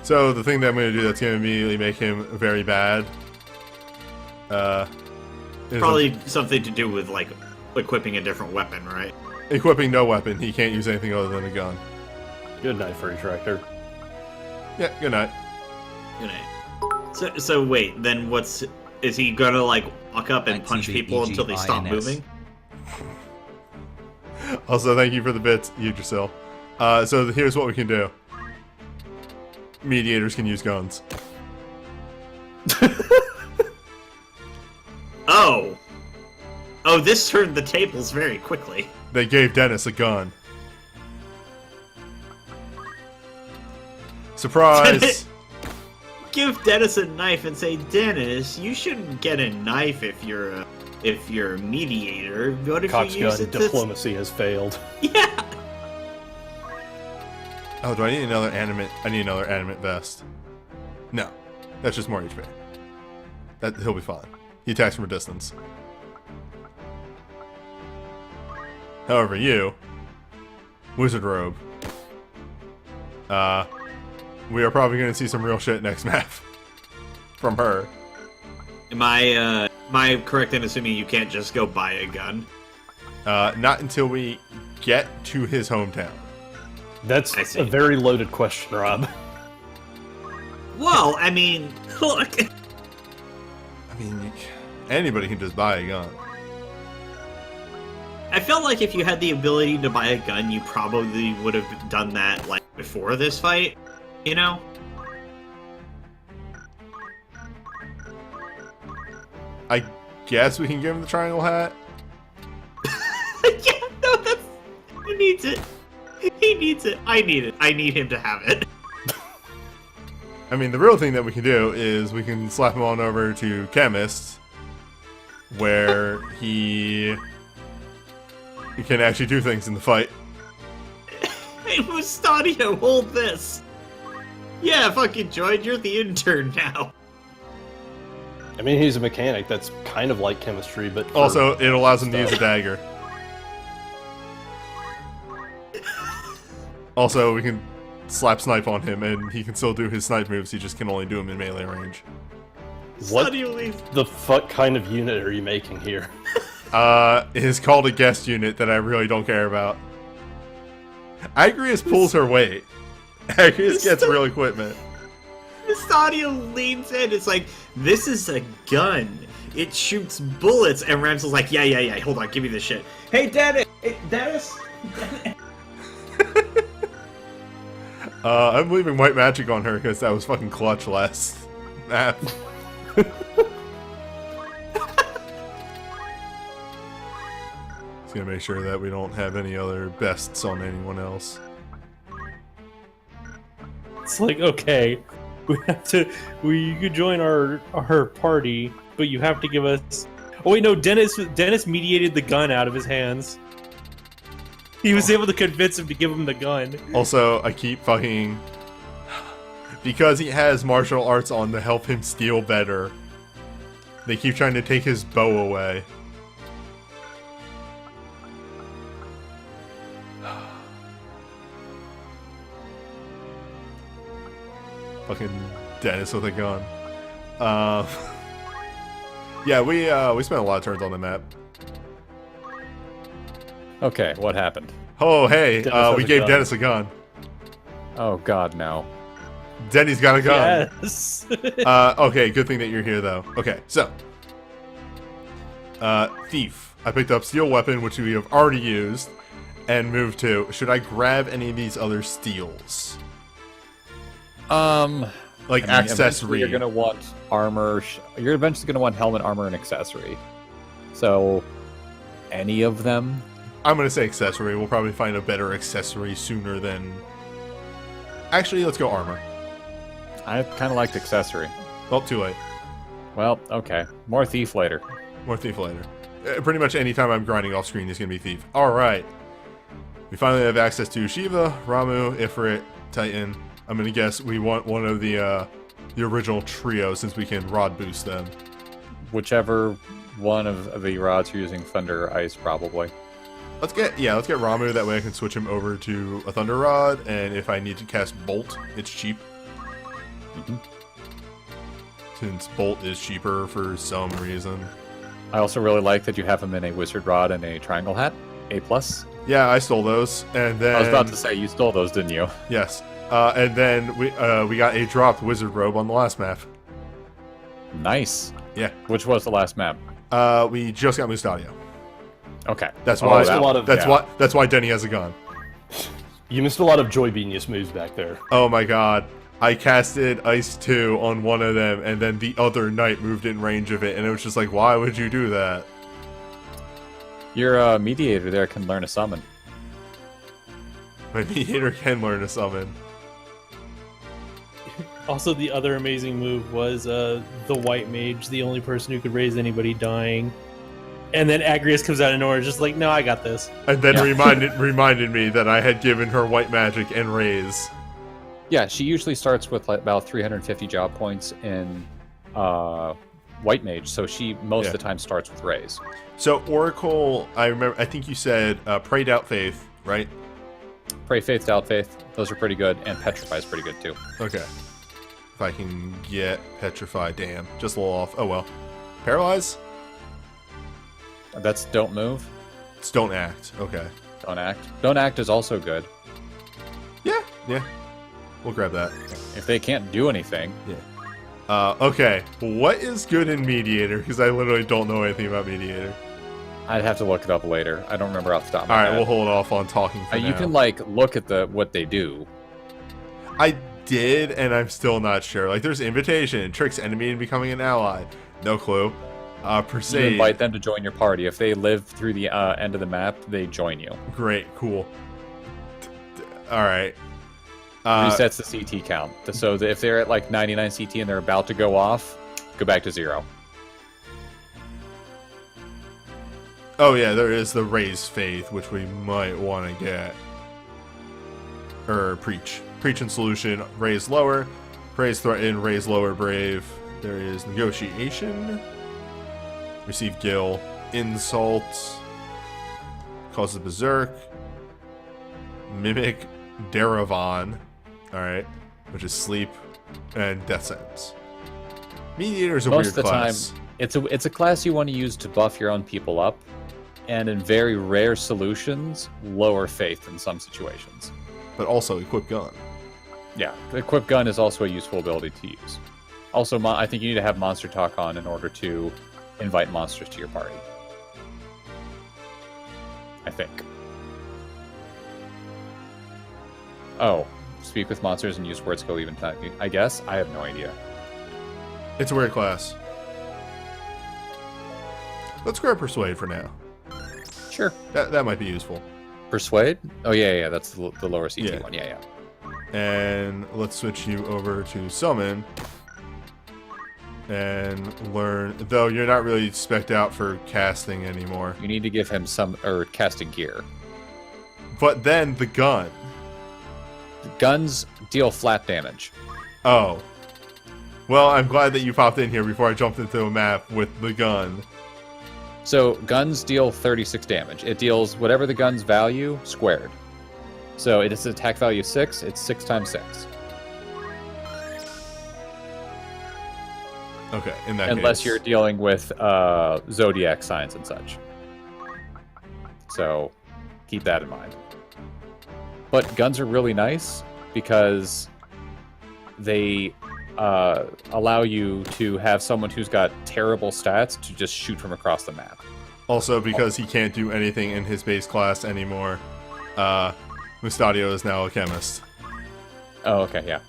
So the thing that I'm going to do that's going to immediately make him very bad. Is Probably something to do with, like, equipping a different weapon, right? equipping no weapon. He can't use anything other than a gun. Good night, Furry Tractor. Yeah, good night. Good night. So wait, then is he gonna, like, walk up and punch people until they stop moving? Also, thank you for the bits, Yggdrasil. So here's what we can do. Mediators can use guns. Oh, this turned the tables very quickly. They gave Dennis a gun. Surprise! Give Dennis a knife and say, Dennis, you shouldn't get a knife if you're a mediator. What if Cox you use gun it to... diplomacy has failed. Yeah. Oh, do I need another animate? I need another animate vest. No, that's just more HP. He'll be fine. He attacks from a distance. However, you, Wizard Robe. We are probably going to see some real shit next map from her. Am I correct in assuming you can't just go buy a gun? Not until we get to his hometown. That's I see. a very loaded question, Rob. Well, I mean, look. I mean, anybody can just buy a gun. I felt like if you had the ability to buy a gun, you probably would have done that, like, before this fight, you know? I guess we can give him the triangle hat. Yeah, no, he needs it. He needs it. I need it. I need him to have it. I mean, the real thing that we can do is we can slap him on over to Chemist, where he can actually do things in the fight. Hey, Mustadio, hold this. Yeah, fucking join. You're the intern now. I mean, he's a mechanic. That's kind of like chemistry, but for Also, it allows him to use a stuff. dagger. Also, we can slap snipe on him, and he can still do his snipe moves. He just can only do them in melee range. What Mustadio leaves. the fuck kind of unit are you making here? It's called a guest unit that I really don't care about. Agrius pulls her weight. Agrius gets real equipment. Mustadio leans in. It's like, this is a gun. It shoots bullets. And Ramsel's like, yeah. Hold on, give me this shit. Hey, Dennis. Dennis. I'm leaving white magic on her because that was fucking clutch last map. Just gonna make sure that we don't have any other bests on anyone else. It's like, okay, you could join our party, but you have to give us. Oh wait, no, Dennis mediated the gun out of his hands. He was able to convince him to give him the gun. Also, I keep fucking... Because he has martial arts on to help him steal better, they keep trying to take his bow away. Fucking Dennis with a gun. Yeah, we spent a lot of turns on the map. Okay, what happened? Oh, hey, Dennis has we a gave gun. Dennis a gun. Oh god, no. Denny's got a gun. Yes. Okay, good thing that you're here, though. Okay, so. Thief. I picked up Steel Weapon, which we have already used. and move 2. Should I grab any of these other steals? Like eventually accessory. You're gonna want armor. You're eventually gonna want helmet, armor, and accessory. So, any of them? I'm gonna say accessory. We'll probably find a better accessory sooner than. Actually, let's go armor. I kind of liked accessory. Well, too late. Well, okay. More thief later. More thief later. Pretty much any time I'm grinding off screen is gonna be thief. All right. We finally have access to Shiva, Ramu, Ifrit, Titan. I'm gonna guess we want one of the original trio since we can rod boost them. Whichever one of the rods you're using, thunder, ice, probably. Let's get Ramu. That way I can switch him over to a thunder rod, and if I need to cast bolt, it's cheap. Since bolt is cheaper for some reason. I also really like that you have him in a wizard rod and a triangle hat. A+. Yeah, I stole those, and then I was about to say, you stole those, didn't you? yes. And then we got a dropped wizard robe on the last map. Nice. Yeah. Which was the last map? We just got Mustadio. Okay. That's Oh, why. that's a lot of- That's why Denny has a gun. You missed a lot of Joy Genius moves back there. Oh my god. I casted Ice 2 on one of them, and then the other knight moved in range of it, and it was just like, why would you do that? Your mediator there can learn a summon. My mediator can learn to summon. Also, the other amazing move was the white mage, the only person who could raise anybody dying. And then Agrius comes out of nowhere, just like, no, I got this. And then reminded me that I had given her white magic and raise. Yeah, she usually starts with like about 350 job points in White Mage, so she most of the time starts with Raise. So Oracle, I think you said Pray Doubt Faith, right? Pray Faith, Doubt Faith, those are pretty good, and Petrify is pretty good too. Okay. If I can get Petrify, damn. Just a little off. Oh well. Paralyze? That's Don't Move, It's Don't Act. Okay. Don't Act. Don't Act is also good. Yeah. We'll grab that. If they can't do anything, Okay. What is good in Mediator? Because I literally don't know anything about Mediator. I'd have to look it up later. I don't remember off the top of my Alright, head. we'll hold off on talking for now. You can like look at what they do. I did, and I'm still not sure. Like, there's Invitation, tricks enemy into becoming an ally. No clue. You Persuade. invite them to join your party. If they live through the end of the map, they join you. Great, cool. Alright. Resets the CT count. So if they're at like 99 CT and they're about to go off, go back to 0. Oh yeah, there is the Raise Faith, which we might want to get. Or Preach. Preach and Solution, raise lower. Praise Threaten, raise lower Brave. There is Negotiation. Receive Gil. Insult. Causes Berserk. Mimic Daravan. Alright. Which is Sleep. And Death Sentence. Mediator is a Most weird of the class. time, it's a class you want to use to buff your own people up, and in very rare solutions, lower faith in some situations. But also Equip Gun. Yeah, Equip Gun is also a useful ability to use. Also, I think you need to have Monster Talk on in order to invite monsters to your party. I think. Oh, speak with monsters and use words go even time. I guess? I have no idea. It's a weird class. Let's grab Persuade for now. Sure. That might be useful. Persuade? Oh, yeah, that's the lower CT Yeah. one. Yeah. And let's switch you over to Summon. And learn, though you're not really spec'd out for casting anymore. You need to give him casting gear. But then the gun. Guns deal flat damage. Oh. Well, I'm glad that you popped in here before I jumped into a map with the gun. So guns deal 36 damage. It deals whatever the gun's value squared. So it is attack value 6. It's 6 times 6. Okay, in that Unless case. you're dealing with zodiac signs and such. So keep that in mind. But guns are really nice because they allow you to have someone who's got terrible stats to just shoot from across the map. Also because he can't do anything in his base class anymore. Mustadio is now a chemist. Oh, okay, yeah.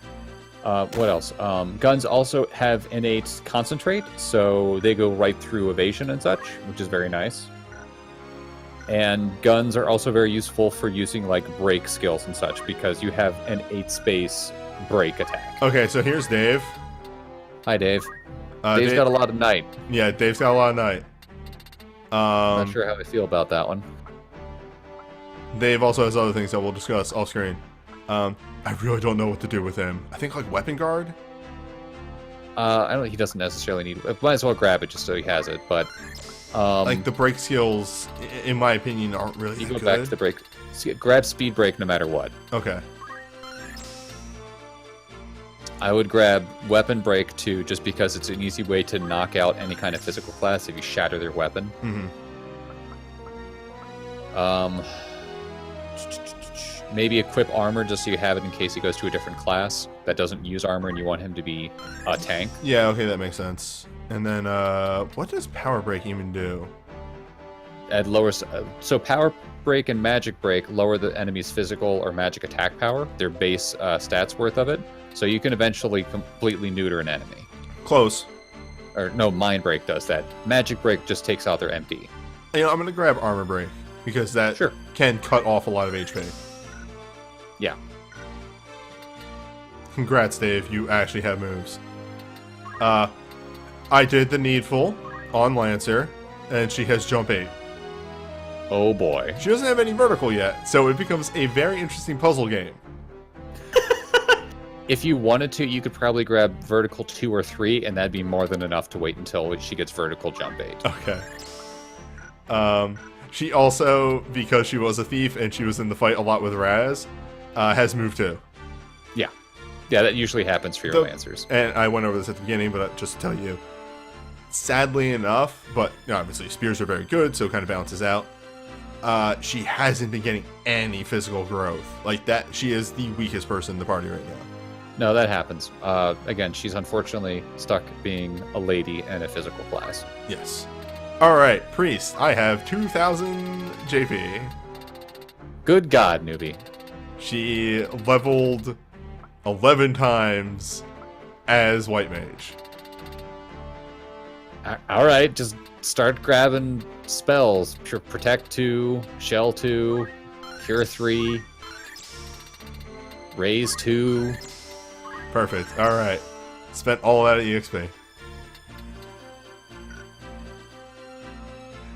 What else? Guns also have innate concentrate, so they go right through evasion and such, which is very nice. And guns are also very useful for using like break skills and such, because you have an 8-space break attack. Okay, so here's Dave. Hi, Dave. Dave's got a lot of night. Yeah, Dave's got a lot of night. Not sure how I feel about that one. Dave also has other things that we'll discuss off screen. I really don't know what to do with him. I think like weapon guard. I don't. He doesn't necessarily need. Might as well grab it just so he has it. But like the break skills, in my opinion, aren't really you that go good. back to the break. Grab speed break no matter what. Okay. I would grab weapon break too, just because it's an easy way to knock out any kind of physical class if you shatter their weapon. Maybe equip armor just so you have it in case he goes to a different class that doesn't use armor and you want him to be a tank. Yeah, okay, that makes sense. And then, what does power break even do? At lower, so power break and magic break lower the enemy's physical or magic attack power, their base stats worth of it. So you can eventually completely neuter an enemy. Close. Or no, mind break does that. Magic break just takes out their MP. You know, I'm gonna grab armor break because that Sure. can cut off a lot of HP. Yeah. Congrats, Dave. You actually have moves. I did the needful on Lancer, and she has jump 8. Oh boy. She doesn't have any vertical yet, so it becomes a very interesting puzzle game. If you wanted to, you could probably grab vertical 2 or 3, and that'd be more than enough to wait until she gets vertical jump 8. Okay. She also, because she was a thief and she was in the fight a lot with Raz, has move 2. Yeah, that usually happens for your Lancers. And I went over this at the beginning, but just to tell you, sadly enough, but you know, obviously spears are very good, so it kind of balances out. She hasn't been getting any physical growth. Like that, she is the weakest person in the party right now. No, that happens. Again, she's unfortunately stuck being a lady and a physical class. Yes. Alright, Priest, I have 2,000 JP. Good God, newbie. She leveled 11 times as White Mage. Alright, just start grabbing spells. Protect 2, Shell 2, Cure 3, Raise 2. Perfect. Alright. Spent all that at EXP.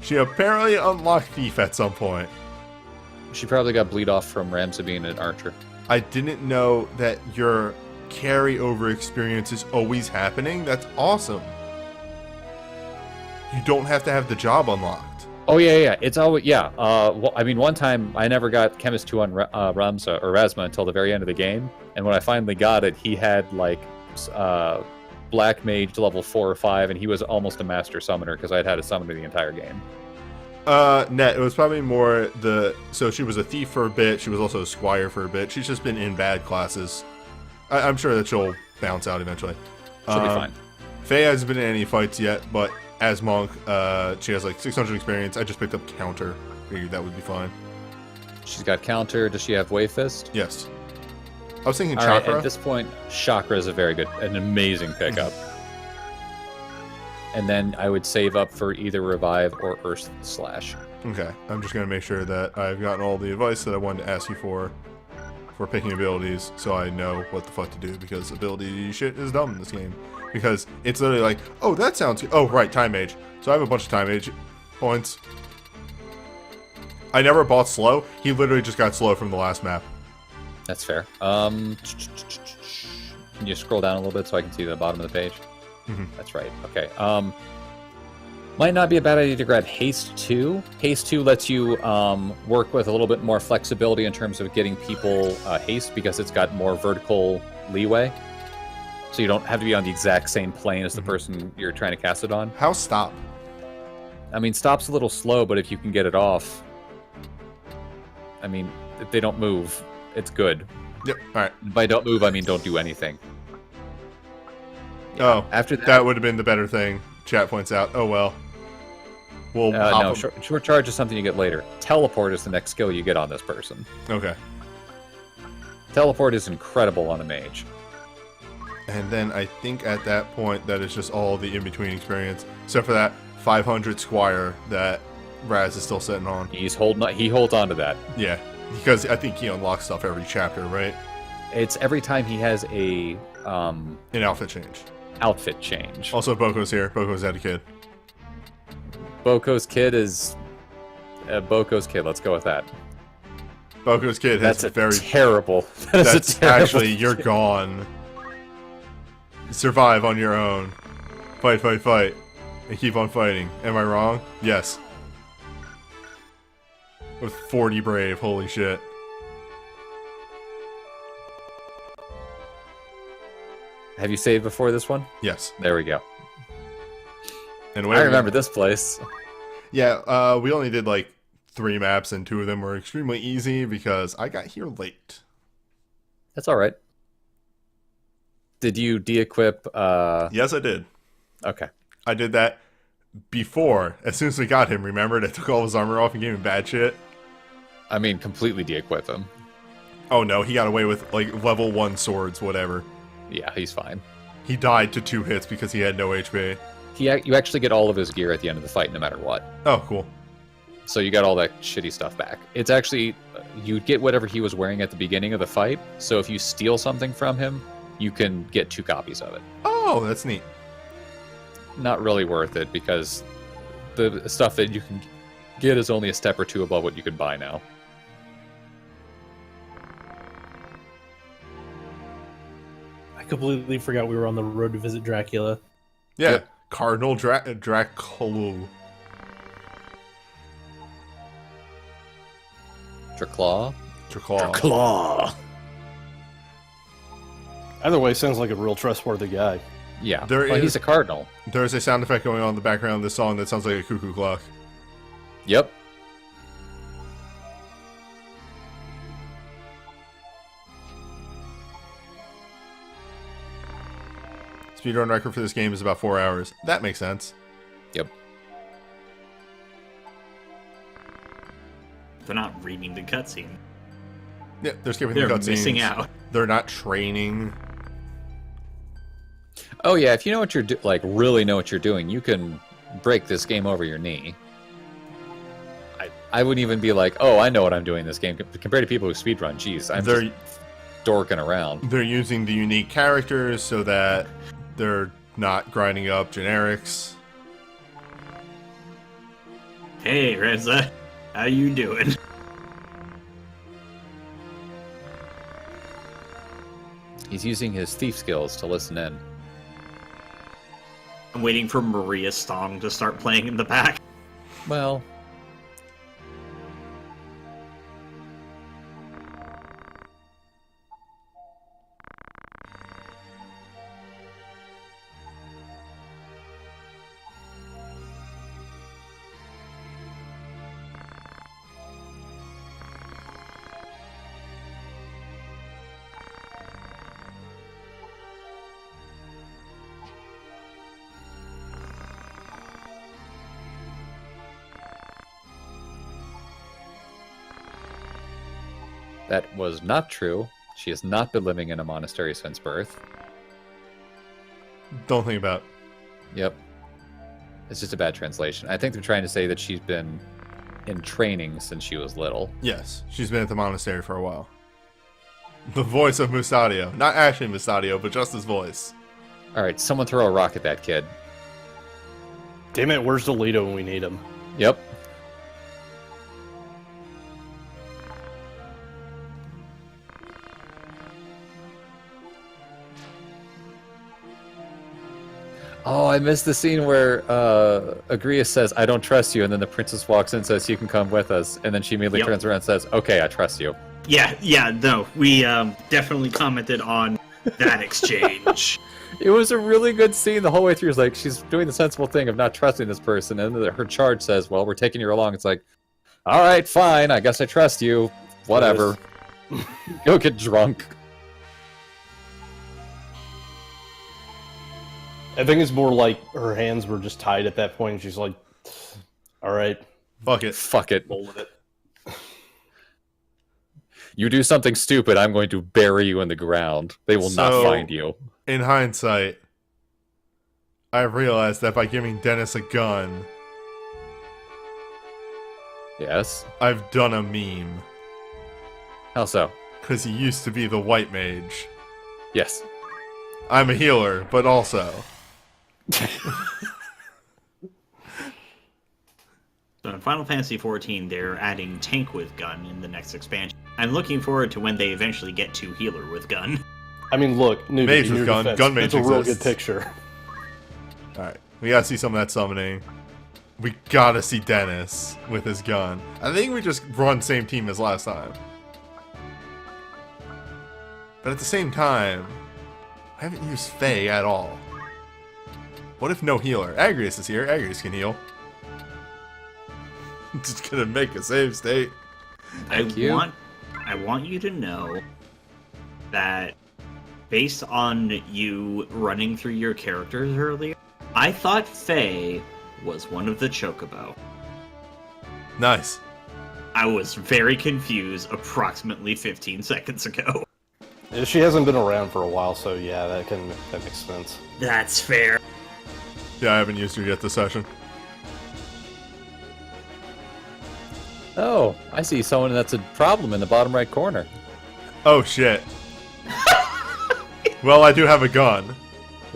She apparently unlocked Thief at some point. She probably got bleed off from Ramsa being an archer. I didn't know that your carryover experience is always happening. That's awesome. You don't have to have the job unlocked. Oh, yeah. It's always, yeah. Well, I mean, one time I never got Chemist 2 on Ramsa or Razma until the very end of the game. And when I finally got it, he had, like, Black Mage level 4 or 5, and he was almost a Master Summoner because I'd had a Summoner the entire game. It was probably more so she was a thief for a bit, she was also a squire for a bit. She's just been in bad classes. I'm sure that she'll bounce out eventually. She'll be fine. Faye hasn't been in any fights yet, but as Monk, she has like 600 experience. I just picked up Counter. Figured that would be fine. She's got Counter. Does she have Wave Fist? Yes. I was thinking All right, Chakra. at this point, Chakra is an amazing pickup. And then I would save up for either Revive or Earth Slash. Okay, I'm just going to make sure that I've gotten all the advice that I wanted to ask you for picking abilities, so I know what the fuck to do, because ability shit is dumb in this game. Because it's literally like, oh, that sounds good. Oh, right, Time Mage. So I have a bunch of Time Mage points. I never bought Slow. He literally just got Slow from the last map. That's fair. Can you scroll down a little bit so I can see the bottom of the page? Mm-hmm. That's right. Okay. Might not be a bad idea to grab Haste 2. Haste 2 lets you work with a little bit more flexibility in terms of getting people haste, because it's got more vertical leeway. So you don't have to be on the exact same plane as the person you're trying to cast it on. How's Stop? I mean, Stop's a little slow, but if you can get it off... I mean, if they don't move, it's good. Yep, alright. By don't move, I mean don't do anything. Oh, After that would have been the better thing. Chat points out. Oh well. We'll No, short charge is something you get later. Teleport is the next skill you get on this person. Okay. Teleport is incredible on a mage. And then I think at that point that is just all the in-between experience, except for that 500 Squire that Raz is still sitting on. He holds on to that. Yeah, because I think he unlocks stuff every chapter, right? It's every time he has a An outfit change. outfit change. Also, Boko's here. Boko's had a kid. Boko's kid is Boko's kid. Let's go with that. Boko's kid has That's a very terrible. That's a terrible actually you're gone. Survive on your own. Fight, fight, fight, and keep on fighting. Am I wrong? Yes. With 40 brave, holy shit. Have you saved before this one? Yes. There we go. And I remember this place. Yeah, we only did like 3 maps, and 2 of them were extremely easy because I got here late. That's all right. Did you de-equip? Yes, I did. Okay. I did that before. As soon as we got him, remembered I took all his armor off and gave him bad shit. I mean, completely de-equip him. Oh no, he got away with like level 1 swords, whatever. Yeah, he's fine. He died to 2 hits because he had no HP. You actually get all of his gear at the end of the fight, no matter what. Oh, cool. So you got all that shitty stuff back. It's actually you get whatever he was wearing at the beginning of the fight. So if you steal something from him, you can get 2 copies of it. Oh, that's neat. Not really worth it because the stuff that you can get is only a step or 2 above what you can buy now. I completely forgot we were on the road to visit Dracula. Yeah, Yep. Cardinal Dracula. Draclaw? Draclaw. Claw. Either way, sounds like a real trustworthy guy. Yeah. There Well, is- he's a cardinal. There's a sound effect going on in the background of this song that sounds like a cuckoo clock. Yep. Speedrun record for this game is about 4 hours. That makes sense. Yep. They're not reading the cutscene. Yeah, they're skipping They're the cutscenes. missing out. They're not training. Oh yeah, if you know what you're really know what you're doing, you can break this game over your knee. I wouldn't even be like, oh, I know what I'm doing in this game compared to people who speedrun. Jeez, I'm They're just dorking around. they're using the unique characters so that they're not grinding up generics. Hey, Reza, how you doing? He's using his thief skills to listen in. I'm waiting for Maria's song to start playing in the back. Well, that was not true. She has not been living in a monastery since birth. Don't think about. Yep. It's just a bad translation. I think they're trying to say that she's been in training since she was little. Yes, she's been at the monastery for a while. The voice of Musadio. Not actually Musadio, but just his voice. Alright, someone throw a rock at that kid. Damn it, where's Toledo when we need him? Yep. Oh, I missed the scene where Agrias says, I don't trust you, and then the princess walks in and says, you can come with us, and then she immediately Yep. turns around and says, okay, I trust you. Yeah, no, we definitely commented on that exchange. It was a really good scene the whole way through. It's like, she's doing the sensible thing of not trusting this person, and then her charge says, well, we're taking you along. It's like, alright, fine, I guess I trust you. Whatever. Go get drunk. I think it's more like her hands were just tied at that point, and she's like, All right, Fuck it. Fuck it. roll with it. You do something stupid, I'm going to bury you in the ground. They will not So- find you. In hindsight, I've realized that by giving Dennis a gun, Yes? I've done a meme. How so? Because he used to be the white mage. Yes. I'm a healer, but also. So in Final Fantasy XIV, they're adding tank with gun in the next expansion. I'm looking forward to when they eventually get to healer with gun. I mean, look, Newbie, Mage in with your gun. defense, Gun mage that's a real exists. good picture. Alright, we gotta see some of that summoning. We gotta see Dennis with his gun. I think we just run same team as last time. But at the same time, I haven't used Faye at all. What if no healer? Agrius is here. Agrius can heal. Just gonna make a save state. Thank you. I want you to know that based on you running through your characters earlier, I thought Faye was one of the Chocobo. Nice. I was very confused approximately 15 seconds ago. She hasn't been around for a while, so yeah, that makes sense. That's fair. Yeah, I haven't used her yet this session. Oh, I see someone that's a problem in the bottom right corner. Oh shit. Well, I do have a gun.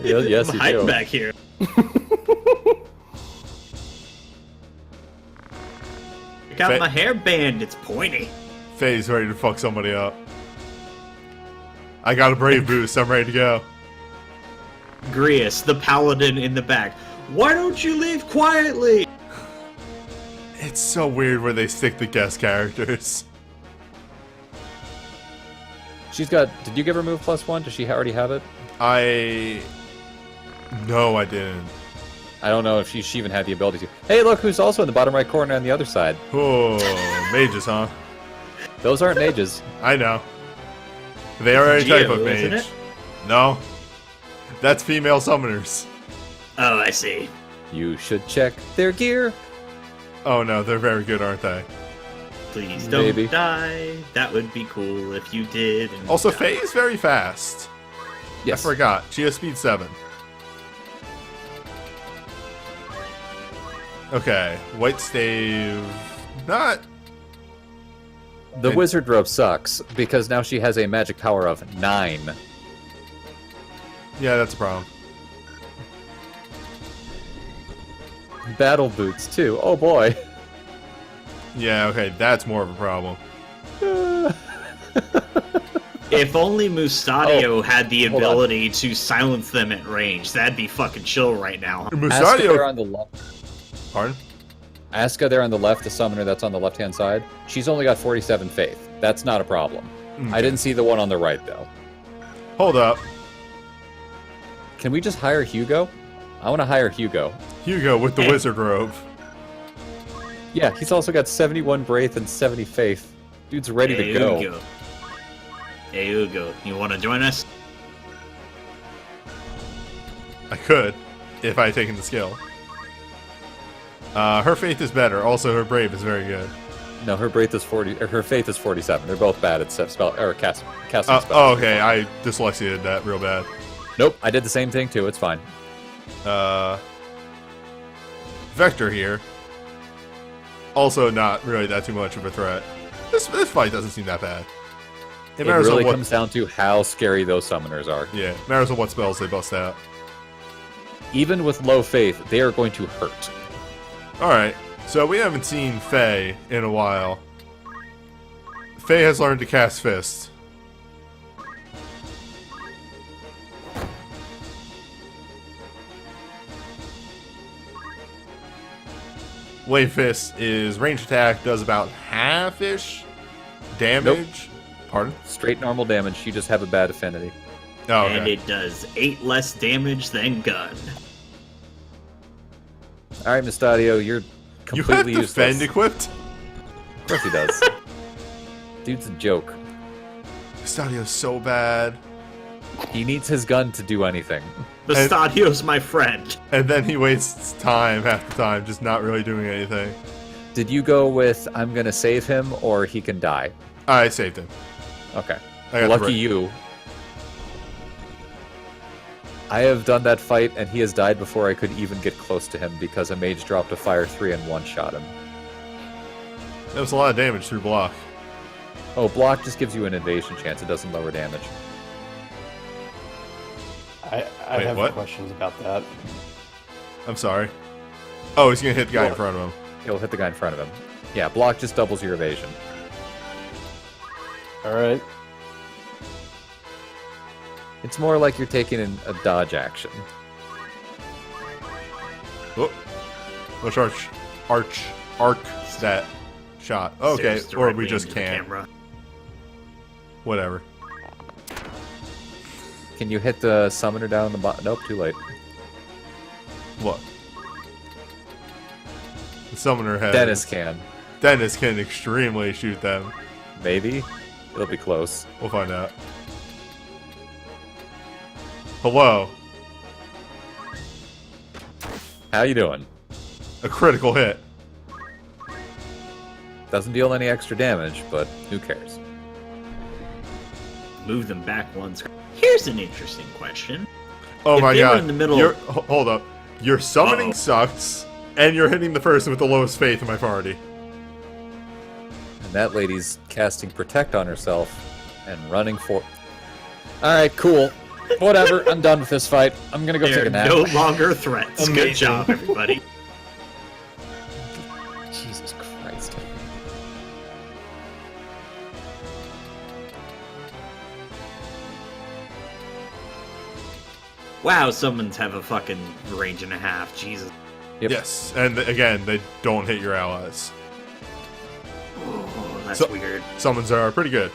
Yes, I'm you hiding do. back here. I got Fa- my hairband. It's pointy. Faye's ready to fuck somebody up. I got a brave boost. I'm ready to go. Grius, the paladin in the back. Why don't you leave quietly? It's so weird where they stick the guest characters. She's got... Did you give her move +1? Does she already have it? No, I didn't. I don't know if she even had the ability to. Hey, look who's also in the bottom right corner on the other side. Oh, mages, huh? Those aren't mages. I know. They are a type of Geo, isn't mage. it? No. That's female summoners. Oh, I see. You should check their gear. Oh no, they're very good, aren't they? Please don't Maybe. die. That would be cool if you did. And Also, die. Faye is very fast. Yes. I forgot. She has speed 7. Okay. White stave. Not. The wizard robe sucks because now she has a magic power of 9. Yeah, that's a problem. Battle boots too. Oh boy. Yeah, okay, that's more of a problem. If only Mustadio had the hold on. ability to silence them at range, that'd be fucking chill right now. Asuka there Musadio. on the left. Pardon? Asuka there on the left, the summoner that's on the left-hand side. She's only got 47 faith. That's not a problem. I didn't see the one on the right though. Hold up. Can we just hire Hugo? I want to hire Hugo. Hugo with the Hey. wizard robe. Yeah, he's also got 71 Braith and 70 Faith. Dude's ready to Hey, go. Ugo. Hey, Ugo, you want to join us? I could, if I had taken the skill. Her faith is better. Also, her brave is very good. No, her Braith is 40. Or her Faith is 47. They're both bad at spell or casting spells. Oh, okay. I dyslexiated that real bad. Nope, I did the same thing too. It's fine. Vector here. Also, not really that too much of a threat. This fight doesn't seem that bad. It matters really on what. comes down to how scary those summoners are. Yeah, it matters on what spells they bust out. Even with low faith, they are going to hurt. All right. So we haven't seen Faye in a while. Faye has learned to cast Fist. Wave Fist is range attack, does about half-ish damage. Pardon? Straight normal damage. You just have a bad affinity. Oh, And okay. it does 8 less damage than gun. All right, Mustadio, you're You have completely Defend useless. equipped? Of course he does. Dude's a joke. Stadio's so bad. He needs his gun to do anything. Bastardio's my friend. And then he wastes time half the time, just not really doing anything. Did you go with I'm gonna save him or he can die? I saved him. Okay. I got the Lucky break. you. I have done that fight and he has died before I could even get close to him because a mage dropped a fire 3 and one-shot him. That was a lot of damage through block. Oh, block just gives you an evasion chance. It doesn't lower damage. I Wait, have what? questions about that. I'm sorry. Oh, he's gonna hit the guy in What? front of him. He'll hit the guy in front of him. Yeah, block just doubles your evasion. All right. It's more like you're taking a dodge action. Oh. Which arc stat shot. Okay, Stares or we directly just into the can't. camera. Whatever. Can you hit the summoner down the bottom? Nope, too late. What? The summoner has... Dennis can. Dennis can extremely shoot them. Maybe. It'll be close. We'll find out. Hello. How you doing? A critical hit. Doesn't deal any extra damage, but who cares? Move them back once. Here's an interesting question. Oh If my they were god. in the middle- Hold up. Your summoning Uh-oh. sucks, and you're hitting the person with the lowest faith in my party. And that lady's casting Protect on herself and running for... Alright, cool. Whatever, I'm done with this fight. I'm gonna go They're take a nap. no longer threats. Good Amazing. job, everybody. Jesus Christ. Wow, summons have a fucking range and a half. Jesus. Yep. Yes, and again, they don't hit your allies. Oh, that's So- weird. Summons are pretty good.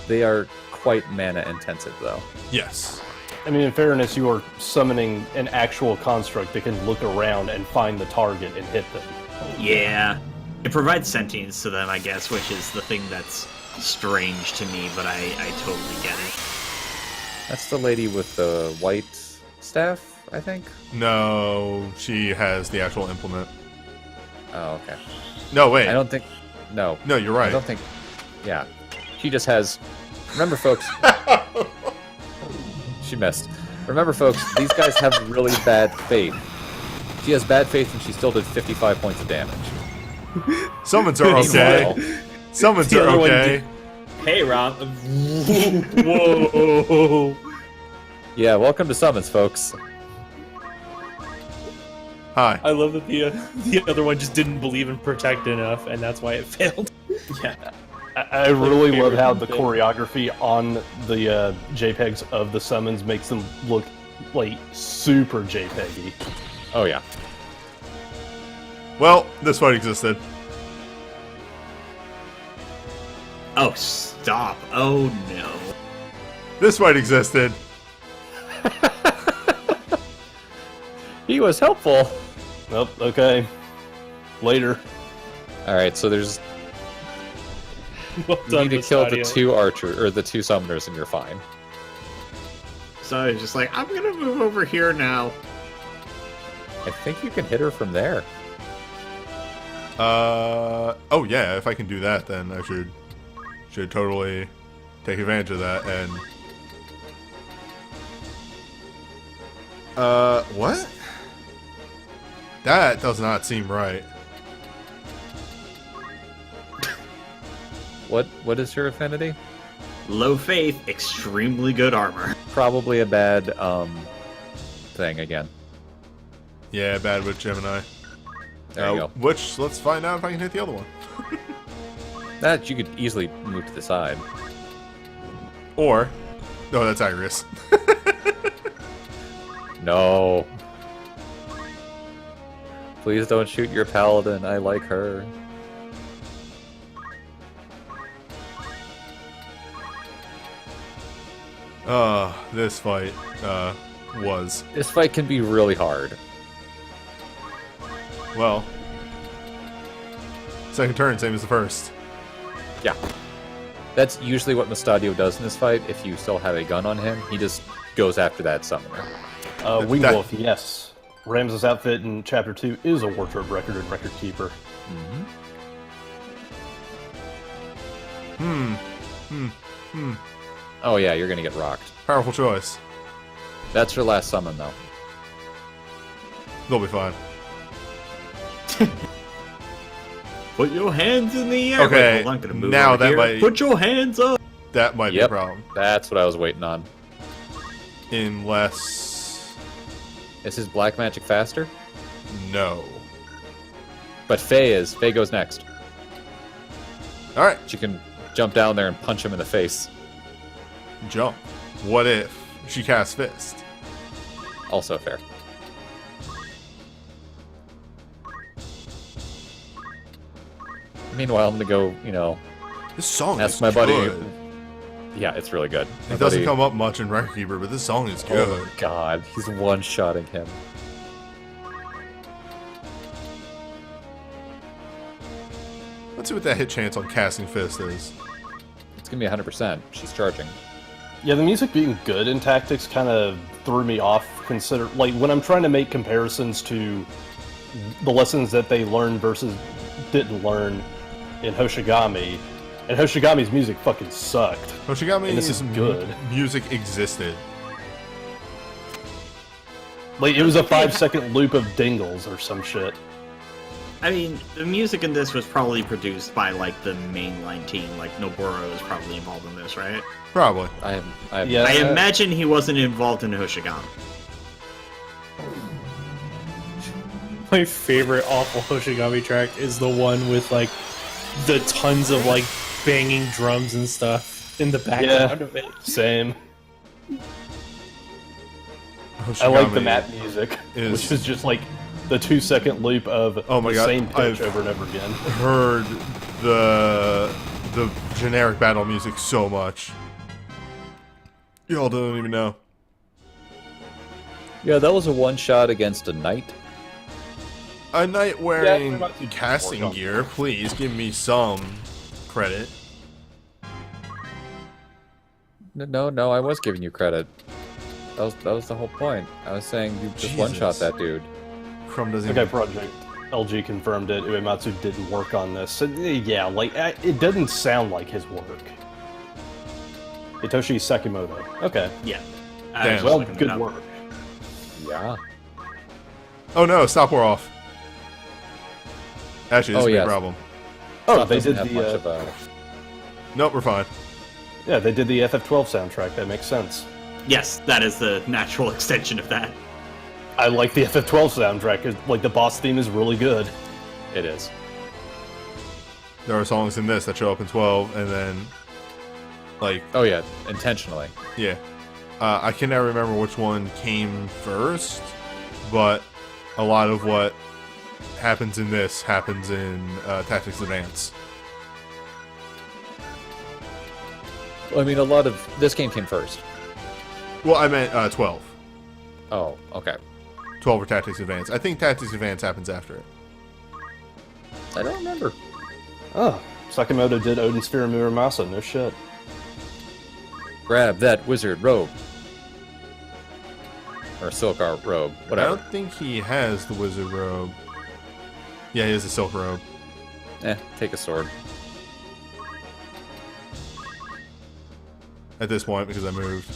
They are quite mana intensive, though. Yes. I mean, in fairness, you are summoning an actual construct that can look around and find the target and hit them. Yeah. It provides sentience to them, I guess, which is the thing that's strange to me, but I totally get it. That's the lady with the white staff, I think? No, she has the actual implement. Oh, okay. No, wait. I don't think... No. No, you're I right. don't think... Yeah. She just has... Remember, folks... She missed. Remember, folks, these guys have really bad faith. She has bad faith and she still did 55 points of damage. Summons are okay. Meanwhile, Summons The are other one okay. Hey, Rob. Whoa! yeah, welcome to Summons, folks. Hi. I love that the other one just didn't believe in Protect enough, and that's why it failed. Yeah. I really Like, love how the favorite choreography on the JPEGs of the summons makes them look like super JPEG-y. Oh, yeah. Well, this fight existed. Oh, stop. Oh, no. This fight existed. He was helpful. Nope, okay. Later. Alright, so there's... Well You done, need to kill the Mustadio. two archer, or the two summoners and you're fine. So I was just like, I'm gonna move over here now. I think you can hit her from there. Oh yeah, if I can do that, then I should totally take advantage of that, and... what? That does not seem right. What is your affinity? Low faith, extremely good armor. Probably a bad, thing again. Yeah, bad with Gemini. There you go. Which, let's find out if I can hit the other one. That you could easily move to the side. Or... No, that's Iris. No. Please don't shoot your paladin. I like her. This fight, was... This fight can be really hard. Well... Second turn, same as the first. Yeah. That's usually what Mustadio does in this fight. If you still have a gun on him, he just goes after that summoner. Wing Wolf, yes. Ramses' outfit in Chapter 2 is a wardrobe record and record keeper. Oh yeah, you're gonna get rocked. Powerful choice. That's your last summon, though. They'll be fine. Put your hands in the air. Okay, Wait, hold on, gonna move now over that here. might- Put your hands up. That might be a Yep, problem. that's what I was waiting on. Unless... Is his black magic faster? No. But Faye is. Faye goes next. Alright, She can jump down there and punch him in the face. jump. What if she casts Fist? Also fair. Meanwhile, I'm gonna go, This song ask is my buddy. good. Yeah, it's really good. It doesn't come up much in Record Keeper, but this song is good. Oh god, he's one-shotting him. Let's see what that hit chance on casting Fist is. It's gonna be 100%. She's charging. Yeah, the music being good in Tactics kind of threw me off. Like, when I'm trying to make comparisons to the lessons that they learned versus didn't learn in Hoshigami, and Hoshigami's music fucking sucked. Hoshigami's And this is good. music existed. Like, it was a 5-second loop of Dingles or some shit. I mean, the music in this was probably produced by like the mainline team. Like Noburo is probably involved in this, right? Probably. Yeah. I imagine he wasn't involved in Hoshigami. My favorite awful Hoshigami track is the one with like the tons of like banging drums and stuff in the background of it. Same. Hoshigami I like the map music, is- which is just like the 2-second loop of Oh my the God, same pitch I've- over and over again. Heard the generic battle music so much. Y'all don't even know. Yeah, that was a one-shot against a knight. A knight wearing not too casting more gear, please give me some credit. No, I was giving you credit. That was the whole point. I was saying you just Jesus. one-shot that dude. Crumb doesn't Okay, even... Project LG confirmed it. Uematsu didn't work on this. So, yeah, like, it doesn't sound like his work. Hitoshi Sekimoto. Okay. Yeah. Damn. Well, good work. Yeah. Oh no, stop war off. Actually, this is a big yes. problem. Oh, Stop they doesn't did have much of the a... Nope, we're fine. yeah, they did the FF12 soundtrack. That makes sense. Yes, that is the natural extension of that. I like the FF12 soundtrack. Like, the boss theme is really good. It is. There are songs in this that show up in 12, and then, like, Oh yeah, intentionally. yeah. I can never remember which one came first, but a lot of what happens in this happens in Tactics Advance. Well, I mean, a lot of this game came first. Well, I meant 12. Oh, okay. 12 or Tactics Advance. I think Tactics Advance happens after it. I don't remember. Oh, Sekimoto did Odin Sphere and Muramasa. No shit. Grab that wizard robe. Or silk art robe, I whatever. don't think he has the wizard robe. Yeah, he has the silk robe. Take a sword. At this point, because I moved.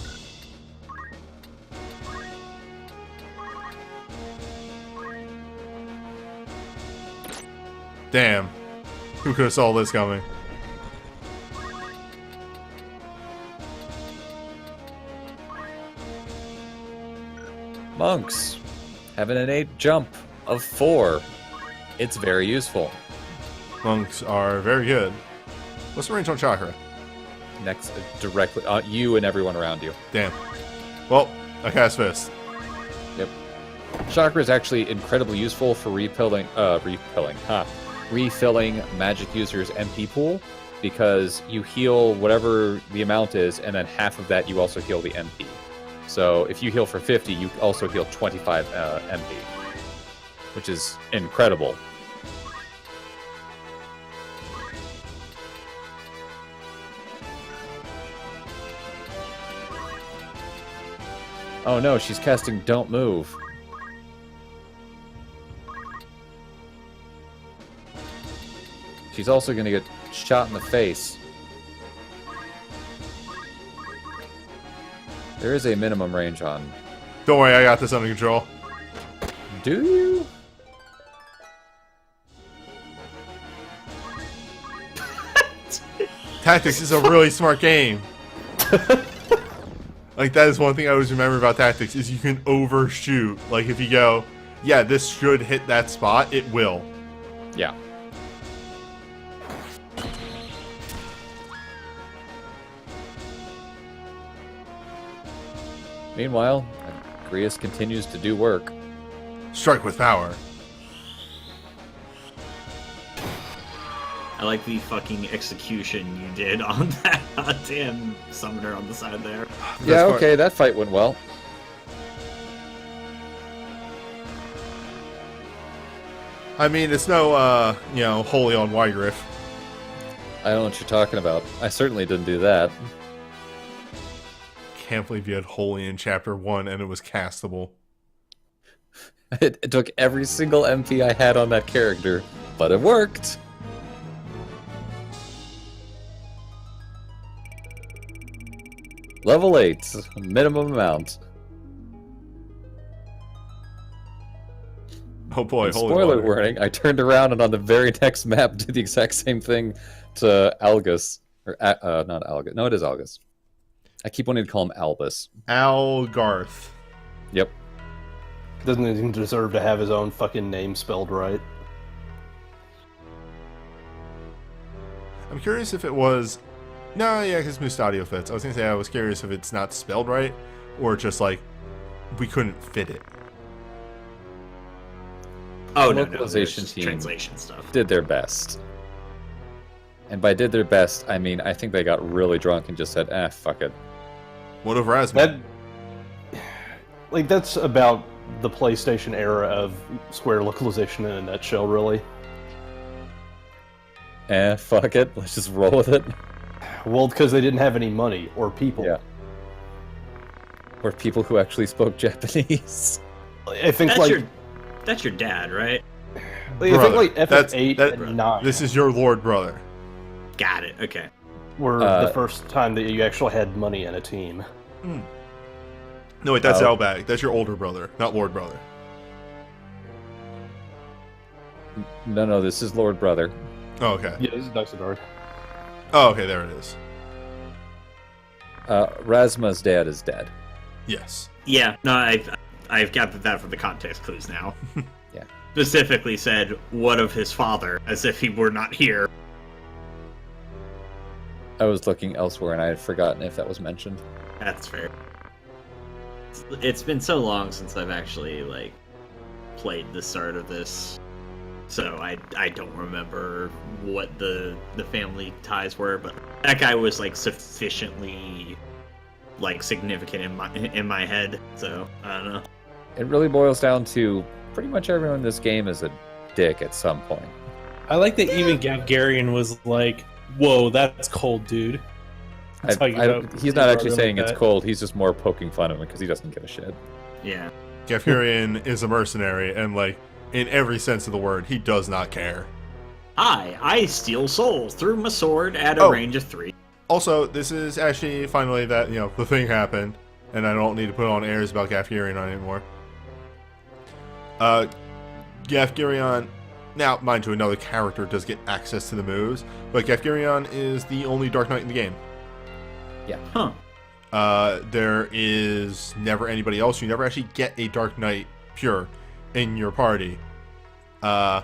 Damn. Who could have saw this coming? Monks have an innate jump of 4. It's very useful. Monks are very good. What's the range on Chakra? Next, directly, you and everyone around you. Damn. Well, I cast Fist. Yep. Chakra is actually incredibly useful for refilling magic users' MP pool, because you heal whatever the amount is, and then half of that you also heal the MP. So if you heal for 50, you also heal 25 MP, which is incredible. Oh no, she's casting Don't Move. She's also gonna get shot in the face. There is a minimum range on. Don't worry, I got this under control. Do you? Tactics is a really smart game. Like, that is one thing I always remember about Tactics, is you can overshoot. Like, if you go, yeah, this should hit that spot, it will. Yeah. Meanwhile, Grius continues to do work. Strike with power. I like the fucking execution you did on that goddamn summoner on the side there. Yeah, okay, that fight went well. I mean, it's no, you know, holy on Wygriff. I don't know what you're talking about. I certainly didn't do that. Can't believe you had holy in chapter 1 and it was castable. It took every single MP I had on that character, but it worked. Level 8, minimum amount. Oh boy, holy Spoiler water. warning, I turned around and on the very next map did the exact same thing to Algus. Or, not Algus. No, it is Algus. I keep wanting to call him Albus. Algarth. Yep. Doesn't even deserve to have his own fucking name spelled right. I'm curious if it was... No, yeah, because Mustadio fits. I was going to say I was curious if it's not spelled right, or just like, we couldn't fit it. Oh, no, Localization there's team translation stuff. did their best. And by did their best, I mean, I think they got really drunk and just said, fuck it. What of Razma? That, like, that's about the PlayStation era of Square localization in a nutshell, really. Fuck it, let's just roll with it. Well, because they didn't have any money or people. Yeah. Or people who actually spoke Japanese. I think, That's your dad, right? I think, Brother. FF8 That- and 9 This is your lord brother. Got it. Okay. were the first time that you actually had money in a team. No, wait, that's Oh. Albag. That's your older brother, not lord brother. No, this is Lord Brother. Oh, okay. Yeah, this is Dysadard. Oh, okay, there it is. Razma's dad is dead. Yes. Yeah. No, I've gathered that from the context clues now. Yeah. Specifically said, "What of his father?" as if he were not here. I was looking elsewhere and I had forgotten if that was mentioned. That's fair. It's been so long since I've actually played the start of this, so I don't remember what the family ties were. But that guy was sufficiently significant in my head. So I don't know. It really boils down to pretty much everyone in this game is a dick at some point. I like that even Gavgarian was like, "Whoa, that's cold, dude." That's how you know He's not actually like saying that. it's cold. He's just more poking fun of him because he doesn't give a shit. Yeah. Gafurian is a mercenary, and in every sense of the word, he does not care. I steal souls through my sword at a Oh. range of 3. Also, this is actually finally that, the thing happened, and I don't need to put on airs about Gafurian anymore. Gafgarion, now, mind you, another character does get access to the moves, but Gafgarion is the only Dark Knight in the game. Huh. There is never anybody else. You never actually get a Dark Knight pure in your party. A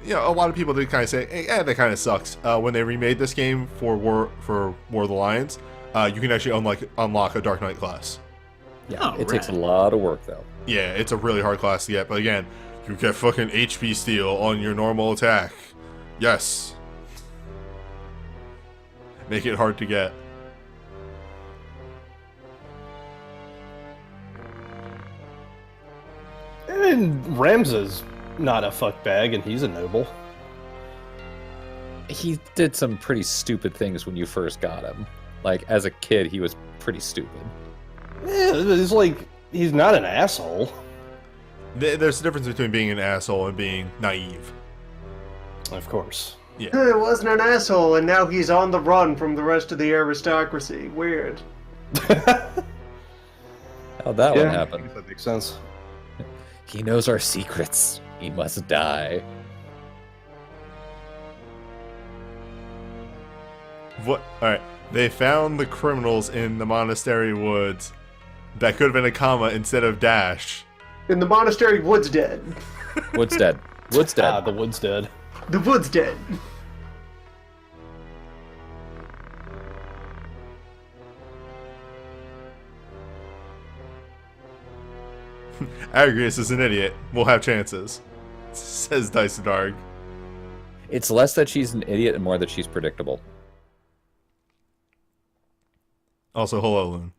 lot of people did kind of say, hey, that kind of sucks. When they remade this game for War of the Lions, you can actually unlock a Dark Knight class. Yeah, Oh, it takes a rad. lot of work though. Yeah, it's a really hard class to get, but again, you get fucking HP steal on your normal attack. Yes. Make it hard to get. And Ramza's not a fuckbag, and he's a noble. He did some pretty stupid things when you first got him. As a kid, he was pretty stupid. Yeah, It's like he's not an asshole. There's a difference between being an asshole and being naive. Of course. Yeah. It wasn't an asshole, and now he's on the run from the rest of the aristocracy. Weird. How'd that one I happen? guess that makes sense. He knows our secrets. He must die. What? Alright. They found the criminals in the monastery woods. That could have been a comma instead of dash. In the monastery, Wood's dead. Wood's dead. Wood's dead. The wood's dead. The Wood's dead. Agrius is an idiot. We'll have chances. Says Dysodarg. It's less that she's an idiot and more that she's predictable. Also, hello, Loon.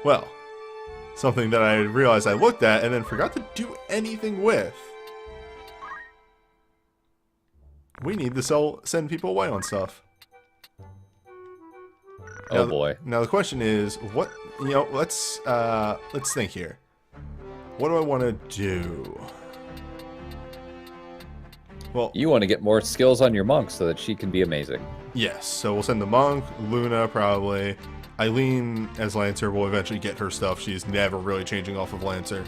Well, something that I realized I looked at and then forgot to do anything with. We need to send people away on stuff. Oh boy. Now the question is, what? Let's think here. What do I want to do? Well, You want to get more skills on your monk so that she can be amazing. yes. So we'll send the monk, Luna probably. Eileen as Lancer will eventually get her stuff. She's never really changing off of Lancer.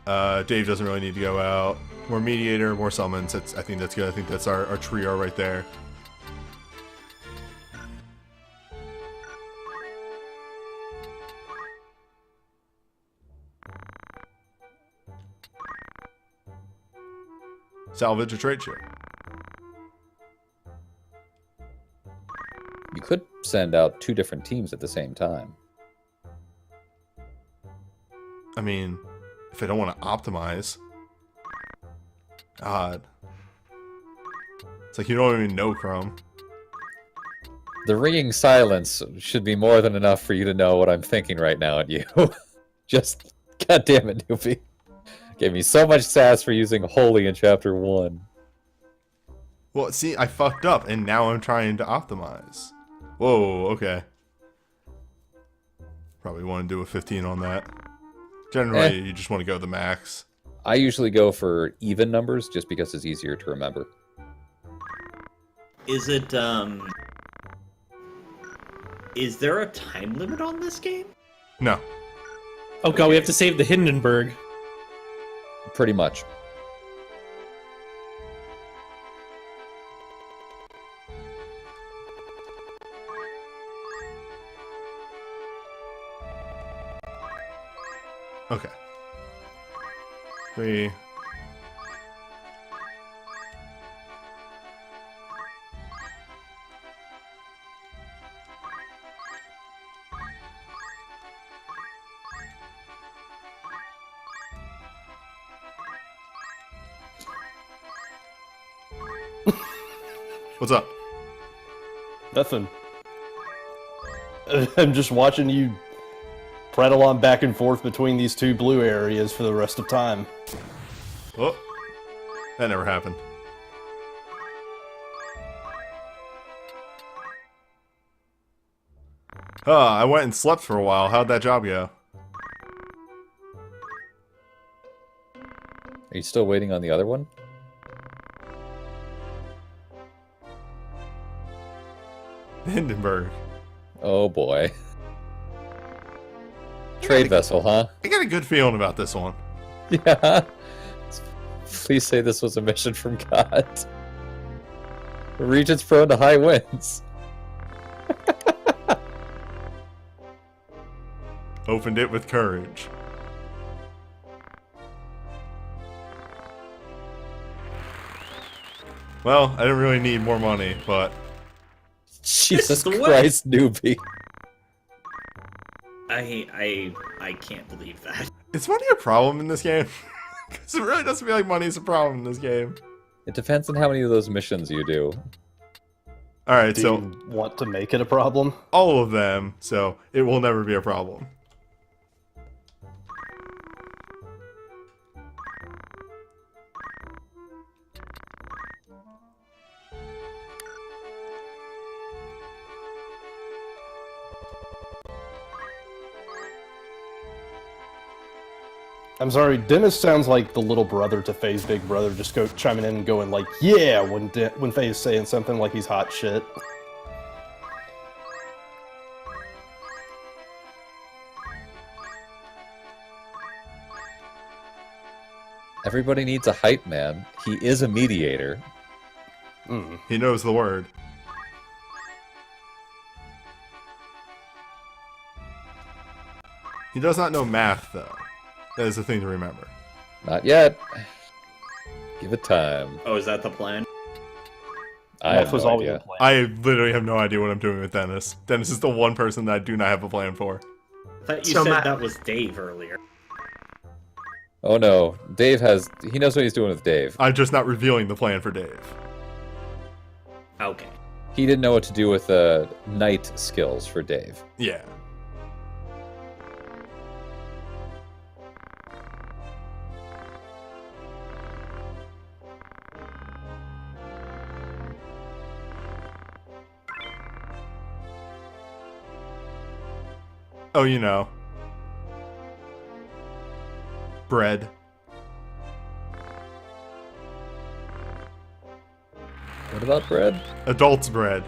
Dave doesn't really need to go out. More mediator, more summons. I think that's good. I think that's our trio right there. Salvage a trade ship. You could send out 2 different teams at the same time. I mean, if I don't want to optimize. God. It's like you don't even know Chrome. The ringing silence should be more than enough for you to know what I'm thinking right now at you. Just, goddamn it, Newbie. Gave me so much sass for using Holy in Chapter 1. Well, see, I fucked up, and now I'm trying to optimize. Whoa, okay. Probably want to do a 15 on that. Generally, you just want to go the max. I usually go for even numbers just because it's easier to remember. Is it, is there a time limit on this game? No. Oh god, we have to save the Hindenburg. Pretty much. Okay. 3. What's up? Nothing. I'm just watching you prattle on back and forth between these 2 blue areas for the rest of time. Oh, that never happened. I went and slept for a while. How'd that job go? Are you still waiting on the other one? Hindenburg. Oh boy. Trade vessel, huh? I got a good feeling about this one. Yeah. Please say this was a mission from God. The region's prone to high winds. Opened it with courage. Well, I didn't really need more money, but Jesus the way. Christ, Newbie. I can't believe that. is money a problem in this game? Because it really doesn't feel like money is a problem in this game. It depends on how many of those missions you do. Alright, Do so you want to make it a problem? all of them, so it will never be a problem. I'm sorry, Dennis sounds like the little brother to Faye's big brother, just go chiming in and going like, yeah, when Faye's saying something like he's hot shit. Everybody needs a hype man. He is a mediator. He knows the word. He does not know math, though. That is the thing to remember. Not yet. Give it time. Oh, is that the plan? I have was no always idea. the plan. I literally have no idea what I'm doing with Dennis. Dennis is the one person that I do not have a plan for. I thought you So said Matt- that was Dave earlier. Oh no, Dave he knows what he's doing with Dave. I'm just not revealing the plan for Dave. Okay. He didn't know what to do with knight skills for Dave. Yeah. Oh, you know. Bread. What about bread? Adults bread.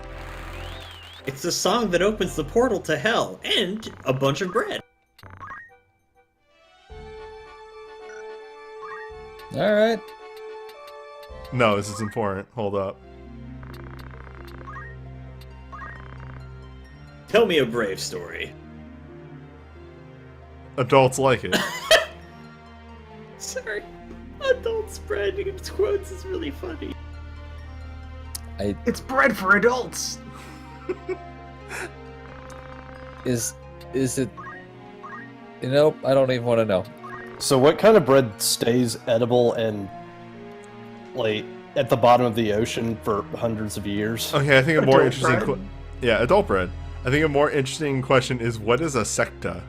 It's the song that opens the portal to hell, and a bunch of bread. Alright. No, this is important. Hold up. Tell me a brave story. Adults like it. Sorry. Adult spread in quotes is really funny. It's bread for adults. Is it... You know, I don't even want to know. So what kind of bread stays edible and, like, at the bottom of the ocean for hundreds of years? Okay, I think a more Adult interesting... bread? Yeah, adult bread. I think a more interesting question is, what is a secta?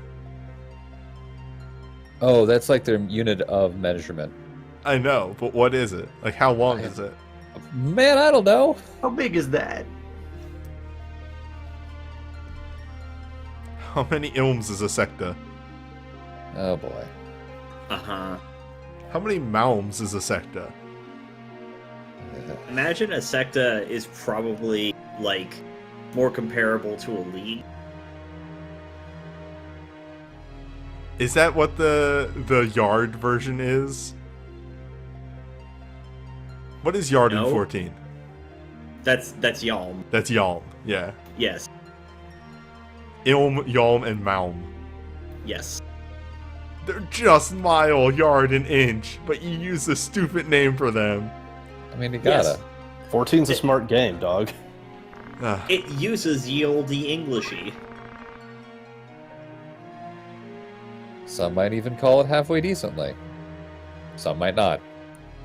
Oh, that's like their unit of measurement. I know, but what is it? Like, how long is it? Man, I don't know. How big is that? How many ilms is a secta? Oh boy. Uh-huh. How many malms is a secta? Imagine a secta is probably, like, more comparable to a league. Is that what the yard version is? What is yard in No. 14? That's Yalm. That's yalm, yeah. Yes. Ilm, yalm, and malm. Yes. They're just mile, yard, and inch, but you use a stupid name for them. I mean, you gotta. Yes. 14's a smart game, dog. Ugh. It uses ye olde Englishy. Some might even call it halfway decently. Some might not.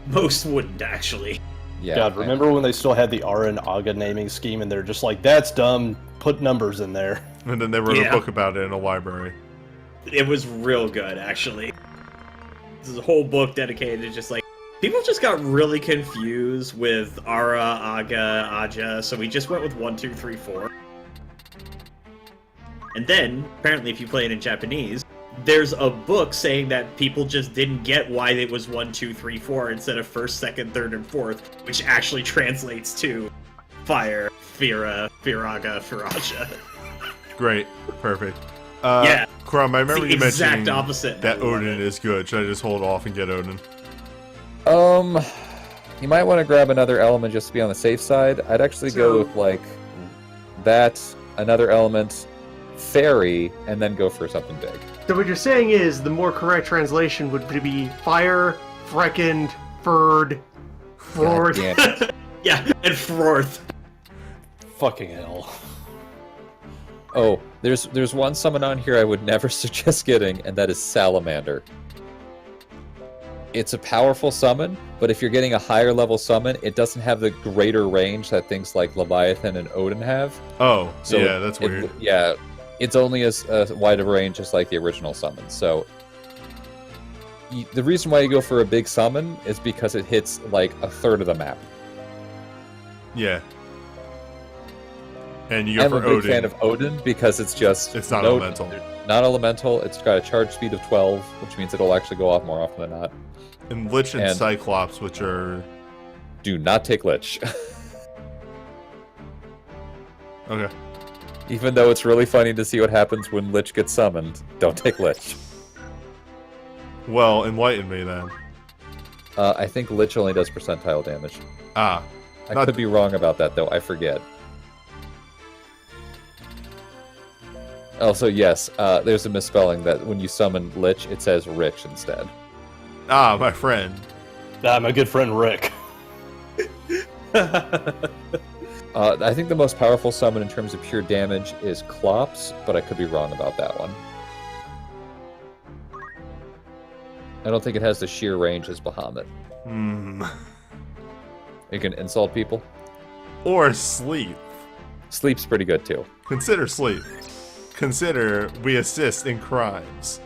Most wouldn't, actually. Yeah. God, remember when they still had the Aran Aga naming scheme and they're just like, that's dumb, put numbers in there. And then they wrote Yeah. a book about it in a library. It was real good, actually. This is a whole book dedicated to just like... People just got really confused with Ara, Aga, Aja, so we just went with 1, 2, 3, 4. And then, apparently if you play it in Japanese, there's a book saying that people just didn't get why it was 1, 2, 3, 4 instead of 1st, 2nd, 3rd, and 4th, which actually translates to Fire, Fira, Firaga, Firaja. Great. Perfect. Yeah. Crumb, I It's remember the you exact mentioning opposite. that I love Odin it. is good. Should I just hold off and get Odin? You might want to grab another element just to be on the safe side. I'd actually go So- with, like, that, another element, fairy, and then go for something big. So what you're saying is the more correct translation would be fire, freckened, furred, God frored. damn it. Yeah, and Frorth. Fucking hell. Oh, there's one summon on here I would never suggest getting, and that is Salamander. It's a powerful summon, but if you're getting a higher level summon, it doesn't have the greater range that things like Leviathan and Odin have. Oh, So yeah, that's weird. Yeah, it's only as wide of a range as like the original summon. So the reason why you go for a big summon is because it hits like a third of the map. Yeah. And you go I'm for a big Odin. fan of Odin because it's just It's not elemental. Not elemental. It's got a charge speed of 12, which means it'll actually go off more often than not. And Lich and And- Cyclops, which are... Do not take Lich. Okay. Even though it's really funny to see what happens when Lich gets summoned, don't take Lich. Well, enlighten me then. I think Lich only does percentile damage. Ah. I Not- could be wrong about that, though. I forget. Also, yes, there's a misspelling that when you summon Lich, it says Rich instead. Ah, my friend. My good friend Rick. I think the most powerful summon in terms of pure damage is Klops, but I could be wrong about that one. I don't think it has the sheer range as Bahamut. Hmm. You can insult people. Or sleep. Sleep's pretty good, too. Consider sleep. Consider we assist in crimes.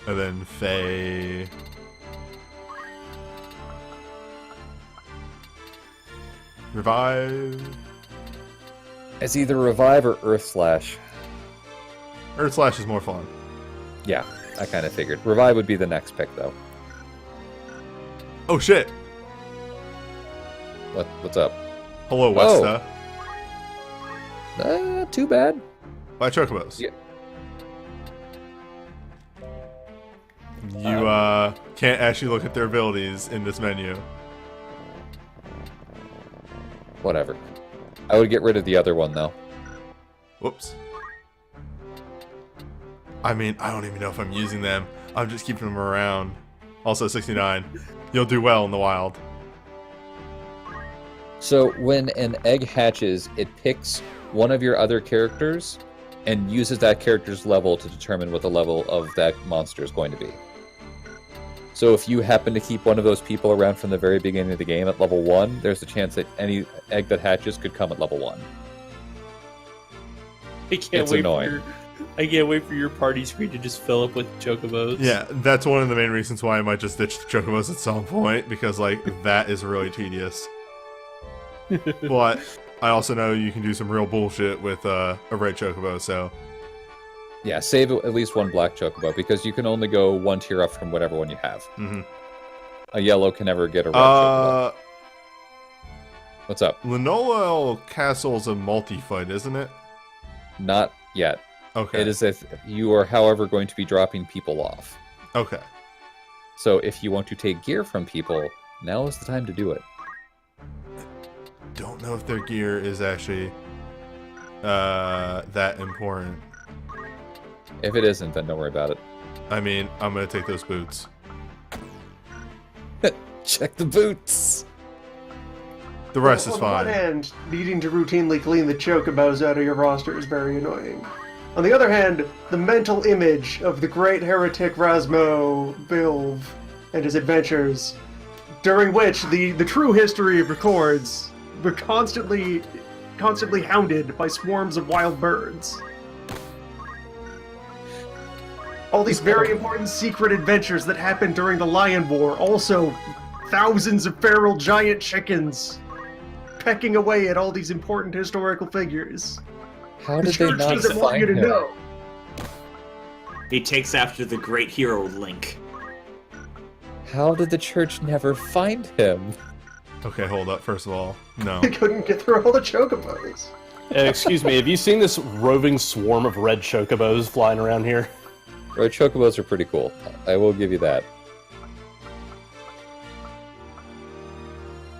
And then Faye. Revive. It's either Revive or Earth Slash. Earth Slash is more fun. Yeah, I kind of figured. Revive would be the next pick, though. Oh shit! What's up? Hello, Oh. Westa. Too bad. By Chocobos. Yeah. You can't actually look at their abilities in this menu. Whatever. I would get rid of the other one, though. Whoops. I mean, I don't even know if I'm using them. I'm just keeping them around. Also, 69. You'll do well in the wild. So when an egg hatches, it picks one of your other characters and uses that character's level to determine what the level of that monster is going to be. So if you happen to keep one of those people around from the very beginning of the game at level 1, there's a chance that any egg that hatches could come at level 1. It's annoying. I can't wait for your party screen to just fill up with chocobos. Yeah, that's one of the main reasons why I might just ditch the Chocobos at some point, because, like, that is really tedious. But I also know you can do some real bullshit with a red Chocobo, so... Yeah, save at least one black chocobo, because you can only go one tier up from whatever one you have. Mm-hmm. A yellow can never get a red chocobo. What's up? Linoleal Castle's a multi-fight, isn't it? Not yet. Okay. It is if you are, however, going to be dropping people off. Okay. So if you want to take gear from people, now is the time to do it. Don't know if their gear is actually that important. If it isn't, then don't worry about it. I mean, I'm gonna take those boots. Check the boots! The rest is On the one fine. hand, needing to routinely clean the chocobos out of your roster is very annoying. On the other hand, the mental image of the great heretic Razmo Bilv and his adventures, during which the true history records, were constantly hounded by swarms of wild birds. All these very important secret adventures that happened during the Lion War, also thousands of feral giant chickens pecking away at all these important historical figures. How The did they church not doesn't want you find to him? know. He takes after the great hero Link. How did the church never find him? Okay, hold up. First of all, no. They couldn't get through all the chocobos. Excuse me, have you seen this roving swarm of red chocobos flying around here? Red chocobos are pretty cool. I will give you that.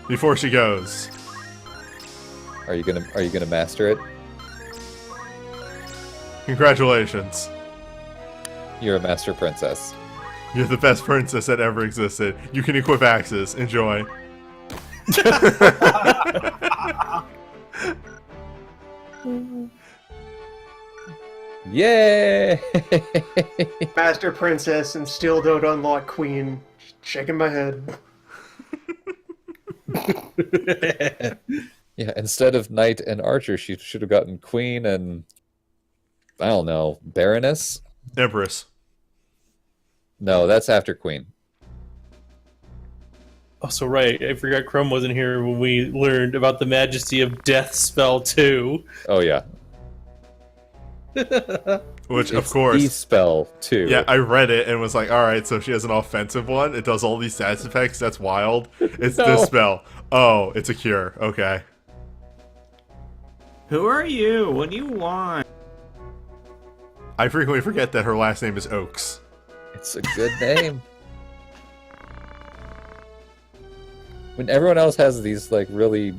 Before she goes, Are you gonna master it? congratulations. You're a master princess. You're the best princess that ever existed. You can equip axes. Enjoy. Yay! Master Princess and still don't unlock Queen. Shaking my head. Yeah, instead of knight and archer, she should have gotten queen and I don't know, baroness? Empress. No, that's after queen. Also, right, I forgot Crumb wasn't here when we learned about the Majesty of Death spell too. Oh yeah. Which, of It's course, the spell too. yeah, I read it and was like, all right, so she has an offensive one. It does all these stats effects. That's wild. It's No. this spell. Oh, it's a cure. Okay. Who are you? What do you want? I frequently forget that her last name is Oaks. It's a good name. When everyone else has these like really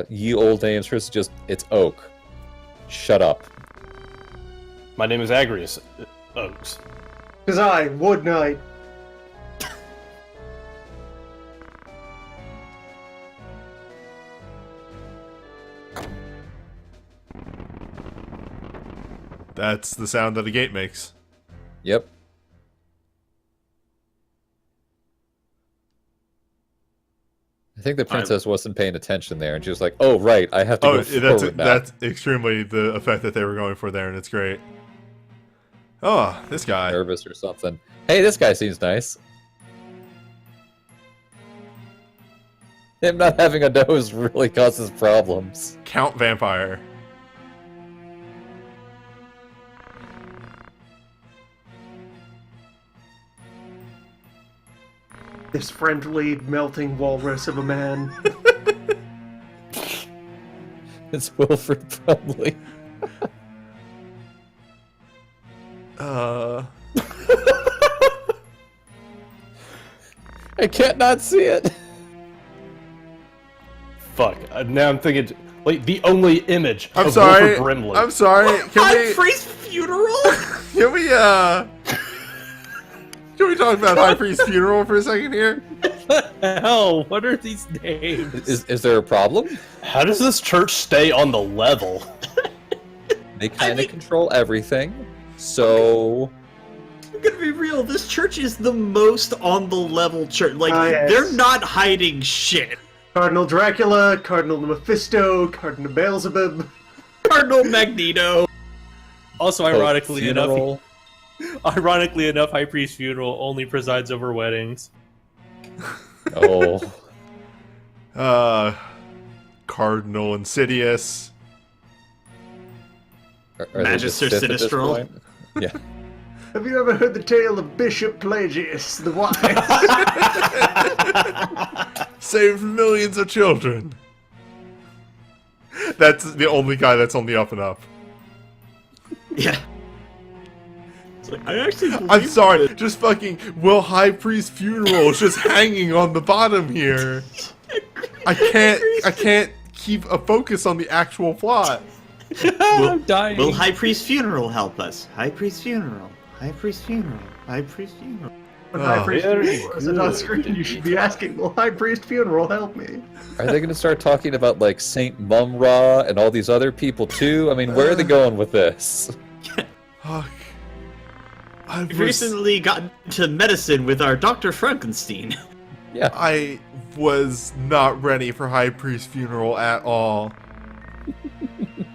ye old names, hers is just it's Oak. Shut up. My name is Agrius Oaks. 'Cause I, Wood Knight. That's the sound that a gate makes. Yep. I think the princess wasn't paying attention there, and she was like, "Oh right, I have to go forward now." That's extremely the effect that they were going for there, and it's great. Oh, this guy. Nervous or something. Hey, this guy seems nice. Him not having a nose really causes problems. Count Vampire. This friendly, melting walrus of a man. It's Wilfred Brumley. I can't not see it. Fuck. Now I'm thinking, like, the only image I'm of sorry. Wilfred Brimley. I'm sorry. High Priest Funeral? Can we talk about High Priest Funeral for a second here? Hell, what are these names? Is there a problem? How does this church stay on the level? They kind of control everything, so I'm gonna be real, this church is the most on the level church. Like, Yes. they're not hiding shit. Cardinal Dracula, Cardinal Mephisto, Cardinal Beelzebub. Cardinal Magneto. Also, ironically funeral. enough, High Priest Funeral only presides over weddings. Oh, Cardinal Insidious. Are they just Magister Sith at this Sinistral. point? Yeah. Have you ever heard the tale of Bishop Pelagius, the wise? Saved millions of children. That's the only guy that's on the up and up. Yeah. It's like, I actually believe I'm sorry, just fucking Will High Priest Funeral is just hanging on the bottom here. I can't keep a focus on the actual plot. I'm dying. Will High Priest Funeral help us? High Priest Funeral. High Priest Funeral. High Priest Funeral. When High Priest very Funeral isn't on screen, you should be asking, will High Priest Funeral help me? Are they going to start talking about like Saint Mum-Ra and all these other people too? I mean, where are they going with this? Fuck. We've recently gotten to medicine with our Dr. Frankenstein. Yeah. I was not ready for High Priest Funeral at all.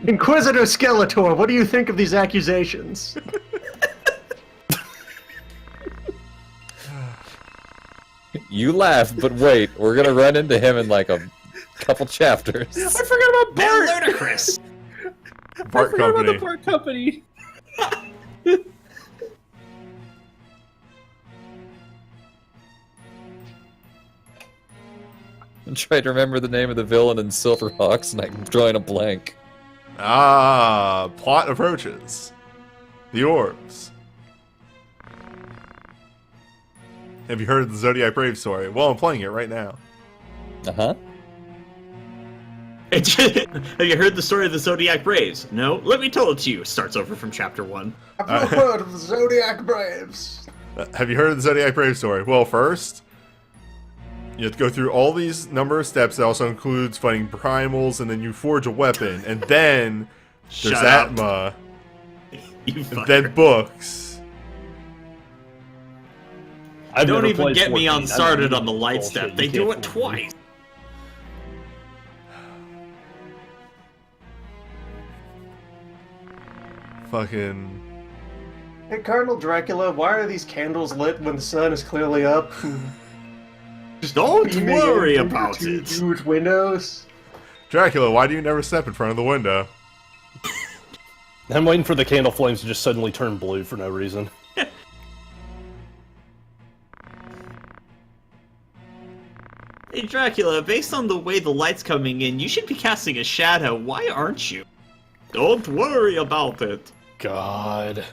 Inquisitor Skeletor, what do you think of these accusations? You laugh, but wait, we're going to run into him in like a couple chapters. I forgot about They're Bart. ludicrous. Bart I forgot about Company. the Bart Company. I'm trying to remember the name of the villain in Silverhawks, and I'm drawing a blank. Ah, plot approaches. The orbs. Have you heard of the Zodiac Brave story? Well, I'm playing it right now. Uh-huh. Have you heard the story of the Zodiac Braves? No? Let me tell it to you. Starts over from chapter 1. I've not heard of the Zodiac Braves. Have you heard of the Zodiac Brave story? Well, first, you have to go through all these number of steps. That also includes fighting primals, and then you forge a weapon, and then there's Shut up. Atma, You and fucker. then books. I've Don't never even played get me 14. on started on the light Bullshit, step. you They do can't it fool me. twice. Fucking. Hey, Cardinal Dracula, why are these candles lit when the sun is clearly up? Don't beaming worry in through about two it. huge windows. Dracula, why do you never step in front of the window? I'm waiting for the candle flames to just suddenly turn blue for no reason. Hey Dracula, based on the way the light's coming in, you should be casting a shadow. Why aren't you? Don't worry about it. God.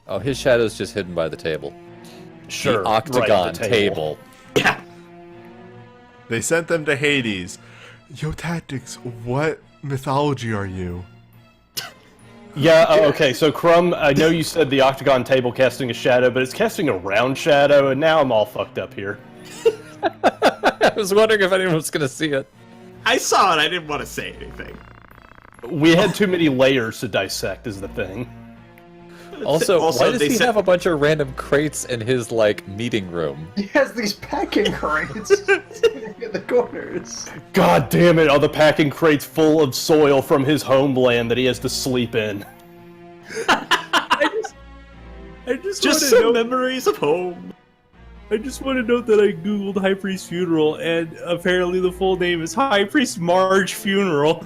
Oh, his shadow's just hidden by the table. Sure. The octagon right, the table. Yeah. They sent them to Hades. Yo, Tactics, what mythology are you? Yeah, okay, so Crumb, I know you said the octagon table casting a shadow, but it's casting a round shadow, and now I'm all fucked up here. I was wondering if anyone was going to see it. I saw it, I didn't want to say anything. We had too many layers to dissect, is the thing. Also, why does they he said- have a bunch of random crates in his, like, meeting room? He has these packing crates in the corners. God damn it, all the packing crates full of soil from his homeland that he has to sleep in. I just Just want to some note, memories of home. I just want to note that I googled High Priest funeral, and apparently the full name is High Priest Marge Funeral.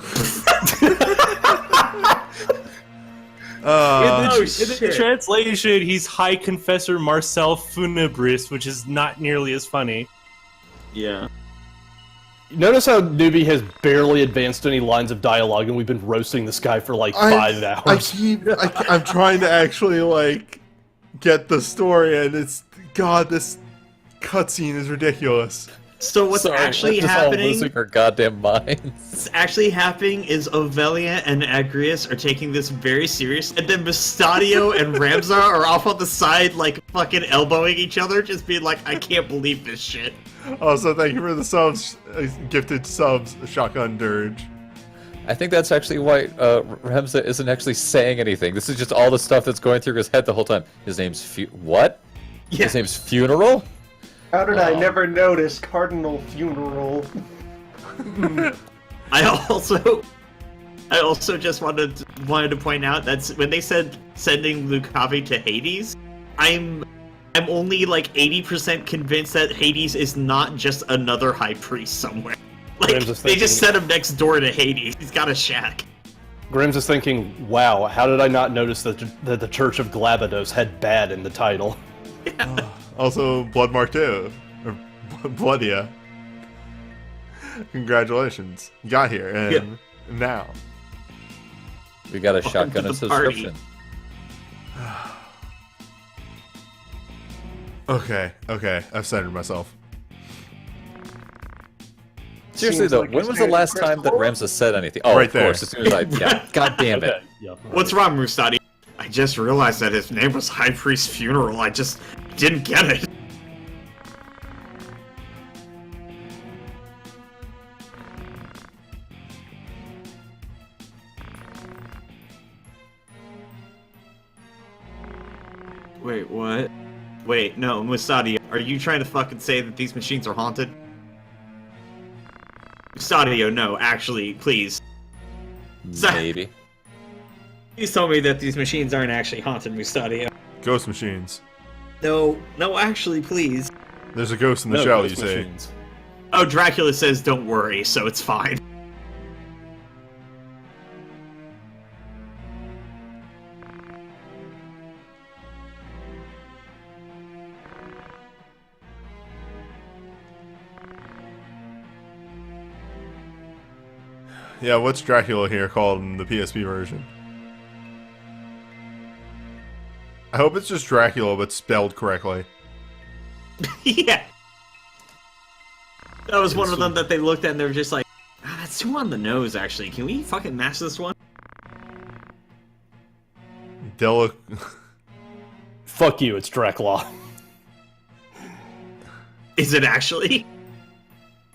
In the translation, he's High Confessor Marcel Funebris, which is not nearly as funny. Yeah. Notice how Newbie has barely advanced any lines of dialogue, and we've been roasting this guy for like 5 hours. I'm trying to actually, like, get the story, and it's, God, this cutscene is ridiculous. So what's Sorry, actually we're just all happening? losing our goddamn minds. What's actually happening is Ovelia and Agrius are taking this very serious, and then Mustadio and Ramza are off on the side, like fucking elbowing each other, just being like, "I can't believe this shit." Also, thank you for the subs, gifted subs, Shotgun Dirge. I think that's actually why Remza isn't actually saying anything. This is just all the stuff that's going through his head the whole time. His name's what? Yeah. His name's Funeral? How did I never notice Cardinal Funeral? I also just wanted to point out that's when they said sending Lucavi to Hades. I'm only like 80% convinced that Hades is not just another high priest somewhere. Like I'm just they just thinking- sent him next door to Hades. He's got a shack. Grimm's is thinking, wow, how did I not notice that the Church of Glabados had bad in the title? Also, Bloodmark 2. Or Bloodia. Congratulations. You got here, and now. We got a Welcome shotgun to and the party. subscription. Okay, I've centered myself. Seriously Seems though, like when you're was the standing last press time that forward. Ramza said anything? Oh, Right of there. course, as soon as I... Yeah, god damn it. Okay, yeah. What's wrong, Mustadi? I just realized that his name was High Priest Funeral. I just didn't get it. Wait, what? Wait, no, Mustadi, are you trying to fucking say that these machines are haunted? Mustadio, no, actually, please. Maybe. Please tell me that these machines aren't actually haunted, Mustadio. Ghost machines. No, actually, please. There's a ghost in the No, shell, ghost you say. machines. Oh, Dracula says don't worry, so it's fine. Yeah, what's Dracula here called in the PSP version? I hope it's just Dracula, but spelled correctly. Yeah. That was one of them that they looked at and they were just like, ah, that's too on the nose, actually. Can we fucking match this one? Fuck you, it's Dracula. Is it actually?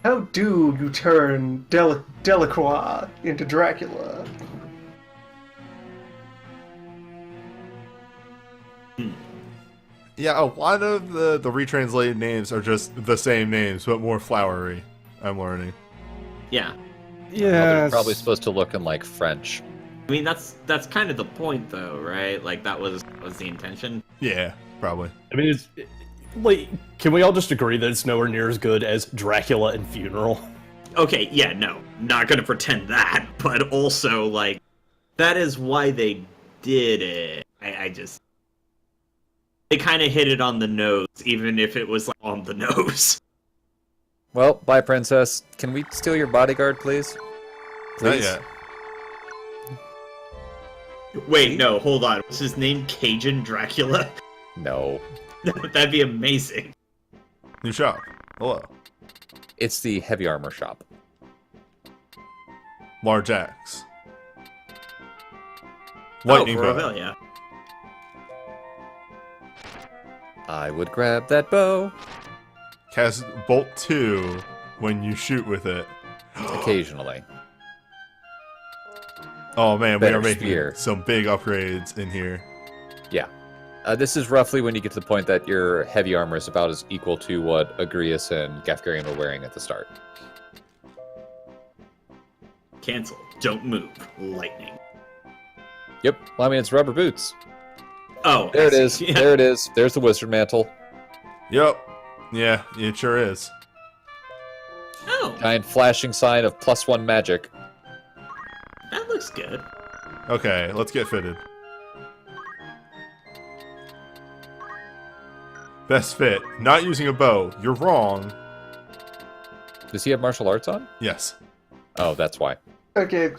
How do you turn Delacroix into Dracula? Yeah, a lot of the retranslated names are just the same names, but more flowery, I'm learning. Yeah. Yeah. Probably supposed to look in, like, French. I mean, that's kind of the point, though, right? Like, that was the intention. Yeah, probably. I mean, Like, can we all just agree that it's nowhere near as good as Dracula and Funeral? Okay, yeah, no, not gonna pretend that, but also, like, that is why they did it. I just... They kind of hit it on the nose, even if it was, like, on the nose. Well, bye, princess. Can we steal your bodyguard, please? Not yet. Wait, no, hold on. Was his name Cajun Dracula? No. That'd be amazing. New shop. Hello. It's the heavy armor shop. Large axe. Lightning for bow. Revel, yeah. I would grab that bow. Cast Bolt 2 when you shoot with it. Occasionally. Oh man, we Better are making spear. some big upgrades in here. Yeah. This is roughly when you get to the point that your heavy armor is about as equal to what Agrius and Gafgarian were wearing at the start. Cancel. Don't move. Lightning. Yep. Well, I mean, it's rubber boots. Oh, There I it see. is. Yeah. There it is. There's the wizard mantle. Yep. Yeah, it sure is. Oh, Giant flashing sign of +1 magic. that looks good. Okay, let's get fitted. Best fit. Not using a bow. You're wrong. Does he have martial arts on? Yes. Oh, that's why. Okay,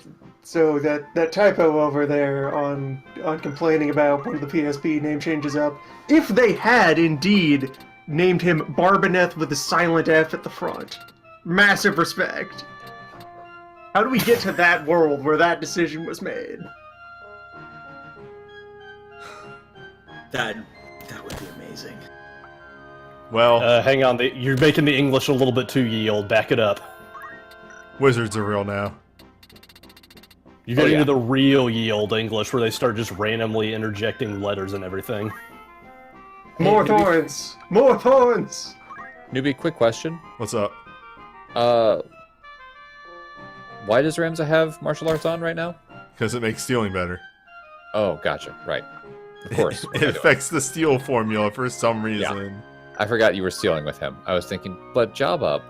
so that typo over there on complaining about one of the PSP name changes up. If they had indeed named him Barbaneth with a silent F at the front, massive respect. How do we get to that world where that decision was made? That would be amazing. Well, Hang on, you're making the English a little bit too ye old. Back it up. wizards are real now. You're getting yeah. to the real ye old English where they start just randomly interjecting letters and everything. More thorns! More thorns! Newbie, quick question. What's up? Why does Ramza have martial arts on right now? Because it makes stealing better. Oh, gotcha. Right. Of course. It affects the steal formula for some reason. I forgot you were stealing with him. I was thinking, but job up.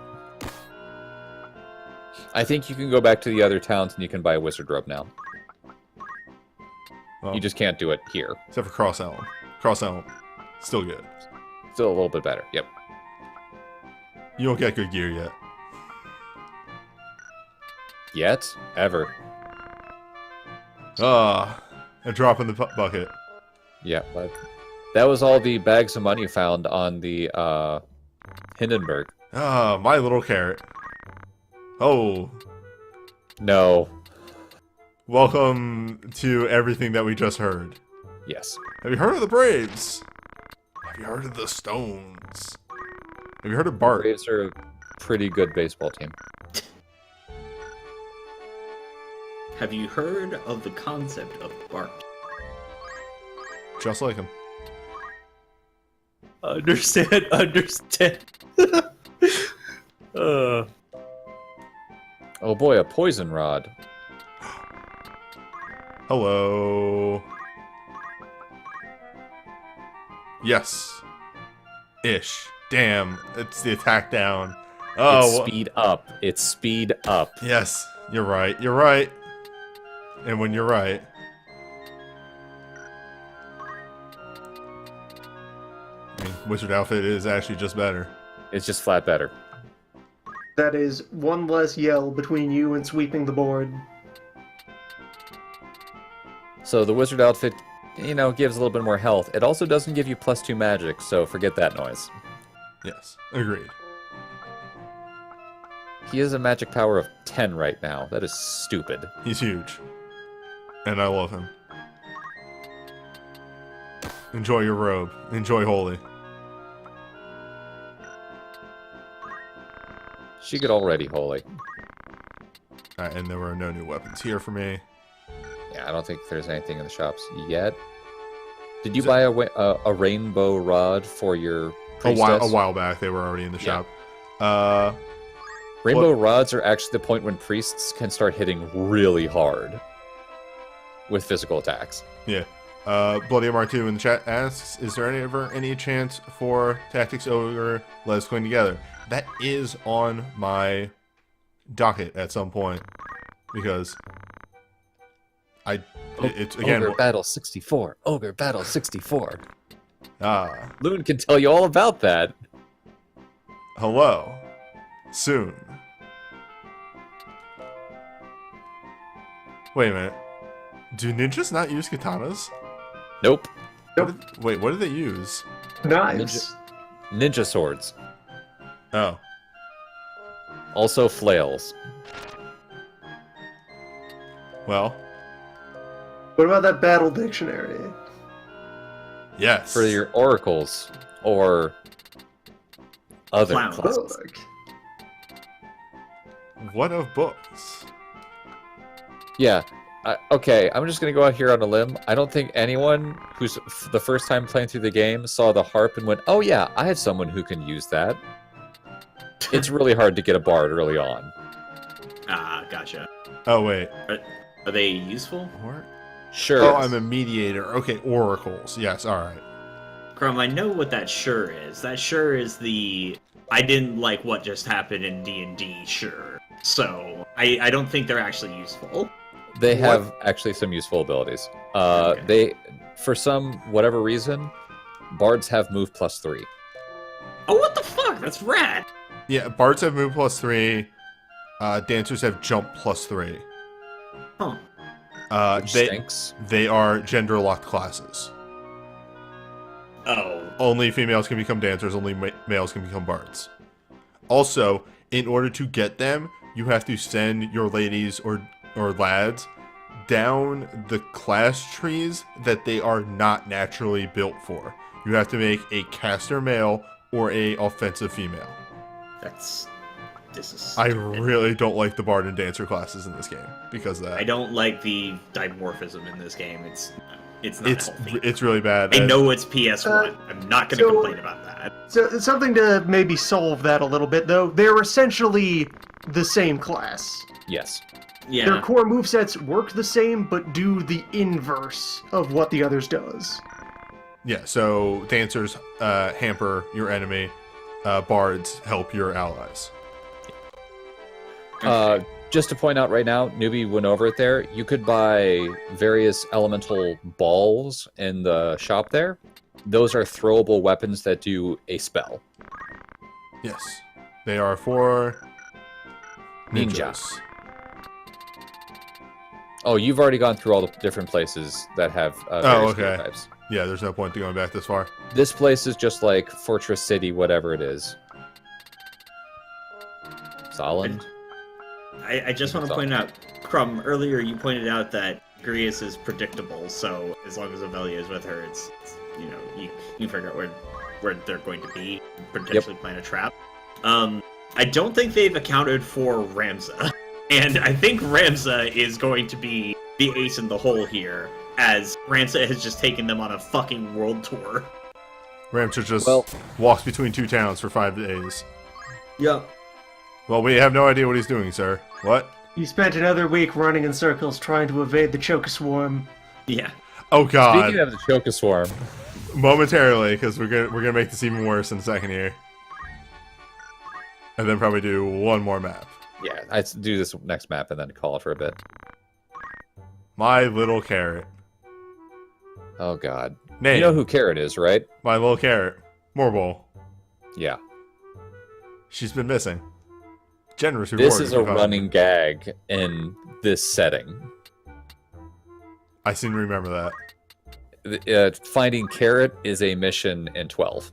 I think you can go back to the other towns and you can buy a wizard robe now. Well, You just can't do it here. except for Cross Elm. Cross Elm, still good. Still a little bit better. Yep. You don't get good gear yet. Yet? Ever. Ah, a drop in the bucket. Yeah, but that was all the bags of money found on the Hindenburg. Ah, my little carrot. Oh, No. welcome to everything that we just heard. Yes. Have you heard of the Braves? Have you heard of the Stones? Have you heard of Bart? Braves are a pretty good baseball team. Have you heard of the concept of Bart? Just like him. Understand. Oh boy, a poison rod. Hello. Yes. Ish. Damn, it's the attack down. Oh, It's speed up. It's speed up. yes, you're right. You're right. And when you're right, I mean, wizard outfit is actually just better. It's just flat better. That is one less yell between you and sweeping the board. So the wizard outfit, you know, gives a little bit more health. It also doesn't give you +2 magic, so forget that noise. Yes, agreed. He has a magic power of 10 right now. That is stupid. He's huge. And I love him. Enjoy your robe. Enjoy Holy. She could already holy. Alright, and there were no new weapons here for me. Yeah, I don't think there's anything in the shops yet. Did you buy a rainbow rod for your priestess? A while back, they were already in the Yeah. shop. Rainbow rods are actually the point when priests can start hitting really hard with physical attacks. Yeah. Bloody Martu in the chat asks, is there ever any chance for Tactics Ogre Let's Clean Together? That is on my docket at some point, because it's again Ogre Battle 64. Ogre Battle 64. ah Loon can tell you all about that. hello soon. Wait a minute. Do ninjas not use katanas? Nope. Wait, what do they use? Knives. Ninja swords. Oh, Also flails. well, What about that battle dictionary? yes. For your oracles or other Clowns. classes. Book. What of books? Yeah. Okay, I'm just gonna go out here on a limb. I don't think anyone who's the first time playing through the game saw the harp and went, "Oh yeah, I have someone who can use that." It's really hard to get a bard early on. Ah, gotcha. Oh wait. Are they useful? Or- Sure. Oh, I'm a mediator. Okay, oracles. Yes, all right. Crumb, I know what that sure is. That sure is the I didn't like what just happened in D&D sure. So, I don't think they're actually useful. They have actually some useful abilities. Okay. They, for some whatever reason, bards have move +3. Oh, what the fuck? That's rad! Yeah, bards have move +3. Dancers have jump +3. Huh. Which They stinks. they are gender locked classes. Oh. Only females can become dancers. Only males can become bards. Also, in order to get them, you have to send your ladies or lads down the class trees that they are not naturally built for. You have to make a caster male or a offensive female. This is I stupid. really don't like the bard and dancer classes in this game because of that. I don't like the dimorphism in this game. It's not healthy. It's really bad. I and- know it's PS1. I'm not going to so- complain about that. So it's something to maybe solve that a little bit, though. They're essentially the same class. Yes. Yeah. Their core movesets work the same, but do the inverse of what the others does. Yeah, so dancers hamper your enemy, bards help your allies. Just to point out right now, Newbie went over it there. You could buy various elemental balls in the shop there. Those are throwable weapons that do a spell. Yes, they are for Ninja. ninjas. Oh, you've already gone through all the different places that have various okay. types. Yeah, there's no point to going back this far. This place is just like Fortress City, whatever it is. Solid. I just want to point out, Crumb, earlier you pointed out that Grius is predictable, so as long as Avelia is with her, it's you can figure out where they're going to be, potentially plan a trap. I don't think they've accounted for Ramza, and I think Ramza is going to be the ace in the hole here, as Ramza has just taken them on a fucking world tour. Ramsha just Well- walks between two towns for 5 days. Yep. Well, we have no idea what he's doing, sir. What? You spent another week running in circles trying to evade the Choka Swarm. Yeah. Oh God! Speaking of the Chokaswarm, Momentarily, because we're gonna make this even worse in a second here, and then probably do one more map. yeah, I'd do this next map and then call it for a bit. My little carrot. Oh God. Name. You know who Carrot is, right? My little carrot. Morbowl. Yeah. She's been missing. Generous reward. This is if a you find running her. gag in this setting. I seem to remember that. Finding Carrot is a mission in 12.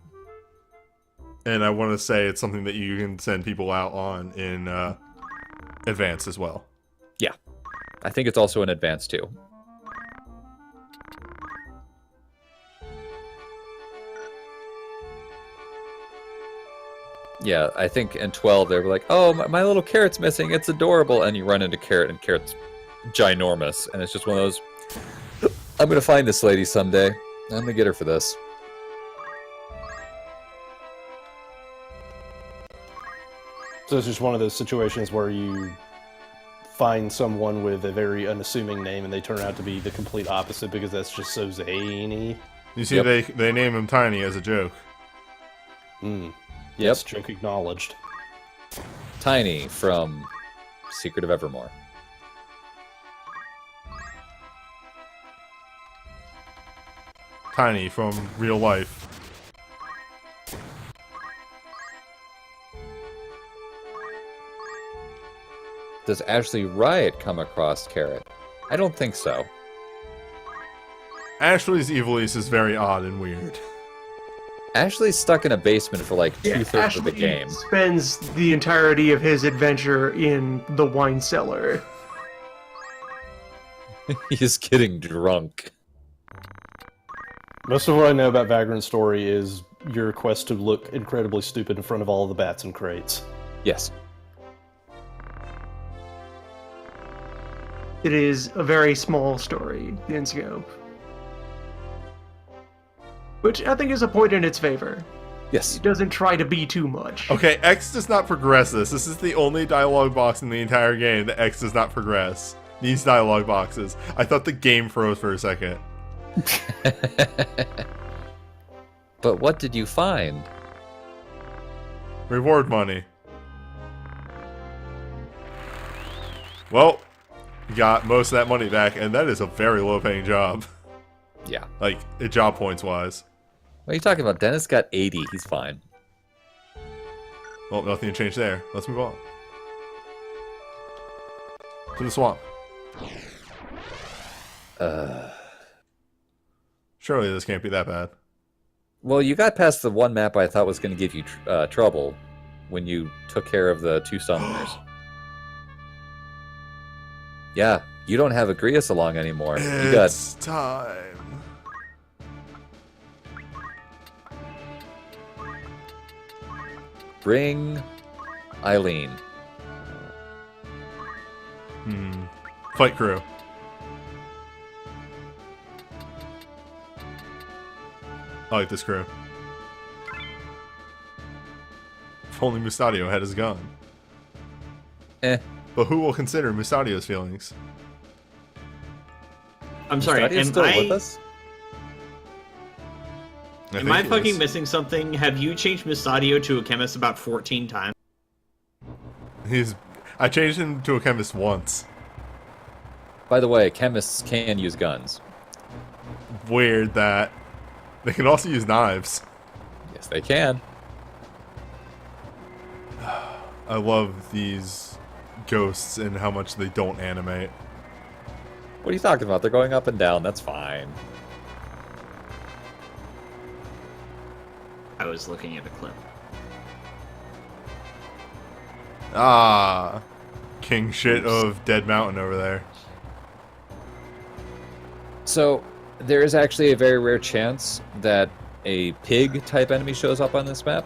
And I want to say it's something that you can send people out on in advance as well. Yeah. I think it's also in advance too. Yeah, I think in 12 they were like, oh, my little Carrot's missing, it's adorable. And you run into Carrot and Carrot's ginormous. And it's just one of those, I'm going to find this lady someday. I'm going to get her for this. So it's just one of those situations where you find someone with a very unassuming name and they turn out to be the complete opposite because that's just so zany. You see, they name him Tiny as a joke. Yes, joke acknowledged. Tiny from Secret of Evermore. Tiny from real life. Does Ashley Riot come across Carrot? I don't think so. Ashley's Evilise is very odd and weird. Ashley's stuck in a basement for like two-thirds of the Ashley game. spends the entirety of his adventure in the wine cellar. He's getting drunk. Most of what I know about Vagrant's story is your quest to look incredibly stupid in front of all the bats and crates. Yes. It is a very small story in scope. Which I think is a point in its favor. Yes. It doesn't try to be too much. Okay, X does not progress this. This is the only dialogue box in the entire game that X does not progress. These dialogue boxes. I thought the game froze for a second. But what did you find? Reward money. Well, you got most of that money back, and that is a very low-paying job. Yeah. Like, job points-wise. What are you talking about? Dennis got 80. He's fine. Well, nothing to change there. Let's move on. To the swamp. Surely this can't be that bad. Well, you got past the one map I thought was going to give you trouble when you took care of the 2 summoners. Yeah, you don't have Agrias along anymore. You got It's time. Bring Eileen. Fight crew. I like this crew. If only Mustadio had his gun. Eh. But who will consider Mustadio's feelings? I'm sorry, Mustadio's am still I, with us? am I think he fucking is. missing something? Have you changed Mustadio to a chemist about 14 times? I changed him to a chemist once. By the way, chemists can use guns. Weird that they can also use knives. Yes, they can. I love these ghosts and how much they don't animate. What are you talking about? They're going up and down. That's fine. I was looking at a clip. Ah, king shit of Dead Mountain over there. So, there is actually a very rare chance that a pig-type enemy shows up on this map.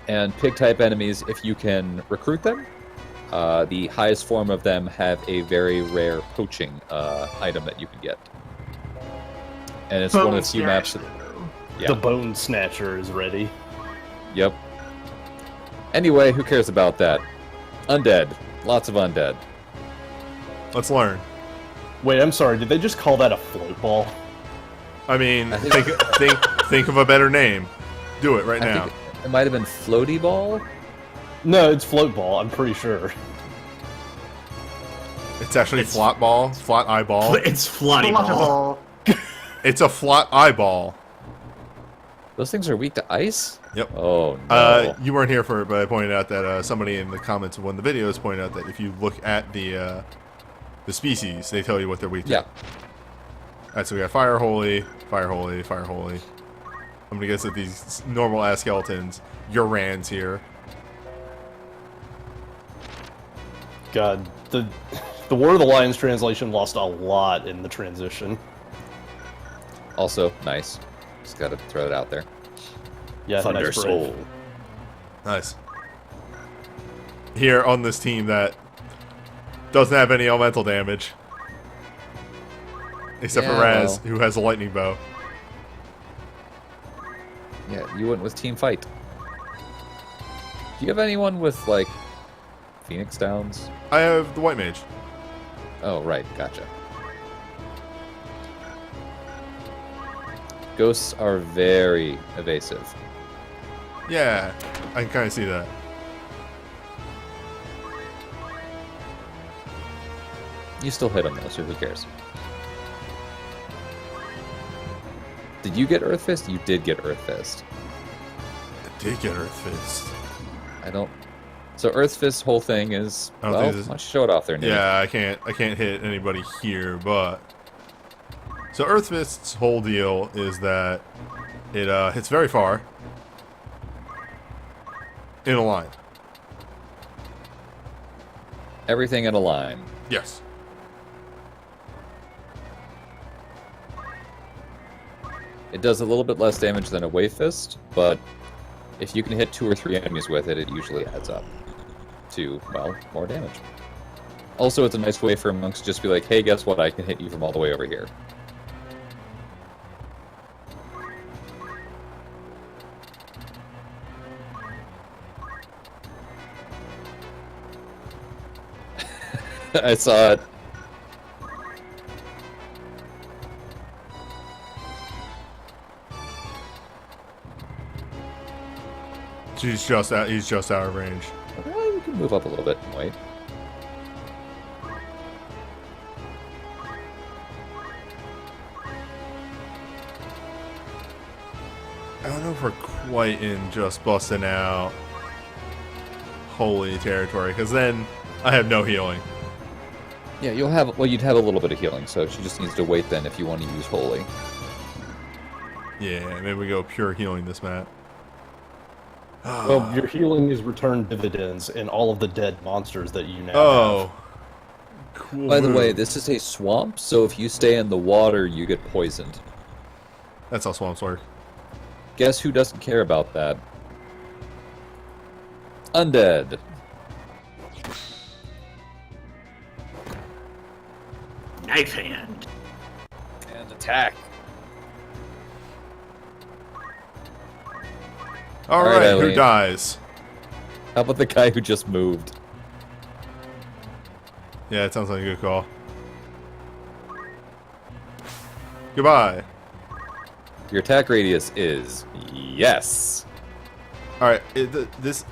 And pig-type enemies, if you can recruit them, the highest form of them have a very rare poaching item that you can get. And it's one of the few maps that... Yeah. The Bone Snatcher is ready. Yep. Anyway, who cares about that? Undead. Lots of undead. Let's learn. Wait, I'm sorry, did they just call that a float ball? I mean, think of a better name. Do it right I now. think it might have been Floaty Ball? No, it's float ball, I'm pretty sure. It's actually flat ball, flat eyeball. It's Flotty Ball. It's a flat eyeball. Those things are weak to ice? Yep. Oh, no. You weren't here for it, but I pointed out that somebody in the comments of one of the videos pointed out that if you look at the species, they tell you what they're weak to. Yeah. Alright, so we got Fire Holy, Fire Holy, Fire Holy. I'm gonna guess that these normal ass skeletons, Urans here. God, the War of the Lions translation lost a lot in the transition. Also, nice. Just gotta throw it out there. Yeah, Thunder nice Soul. brave. Nice. Here on this team that doesn't have any elemental damage. Except for Yeah, Raz, well. who has a lightning bow. Yeah, you went with Team Fight. Do you have anyone with, like, Phoenix Downs? I have the white mage. Oh, right, gotcha. Ghosts are very evasive. Yeah, I can kind of see that. You still hit them though, so who cares? Did you get Earth Fist? You did get Earth Fist. I did get Earth Fist. I don't. So Earth Fist's whole thing is, I don't well, think why this- don't you show it off there, Nate? Yeah, I can't hit anybody here, but so Earth Fist's whole deal is that it hits very far in a line. Everything in a line. Yes. It does a little bit less damage than a Wave Fist, but if you can hit 2 or 3 enemies with it, it usually adds up to, well, more damage. Also, it's a nice way for monks to just be like, hey, guess what? I can hit you from all the way over here. I saw it. He's just out of range. Well, you can move up a little bit and wait. I don't know if we're quite in just busting out holy territory, because then I have no healing. Yeah, you'll have, well, you'd have a little bit of healing, so she just needs to wait then if you want to use Holy. Yeah, maybe we go pure healing this map. Well, your healing is returned dividends in all of the dead monsters that you now have. Oh. Cool. By the way, move. this is a swamp, so if you stay in the water, you get poisoned. That's how swamps work. Guess who doesn't care about that? Undead. Knife hand. And attack. All right, right, who Eileen. dies? How about the guy who just moved? Yeah, it sounds like a good call. Goodbye. Your attack radius is yes. All right, this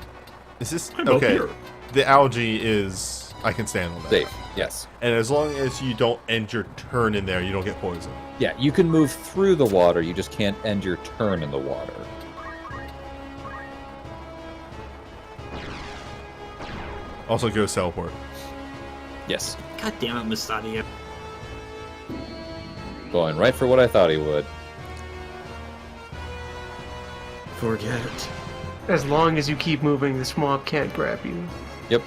is this I'm up okay? here. The algae is I can stand on that. Safe. Yes. And as long as you don't end your turn in there, you don't get poisoned. Yeah, you can move through the water. You just can't end your turn in the water. Also, ghost teleport. Yes. God damn it, Mustadia. Going right for what I thought he would. Forget it. As long as you keep moving, the swamp can't grab you. Yep.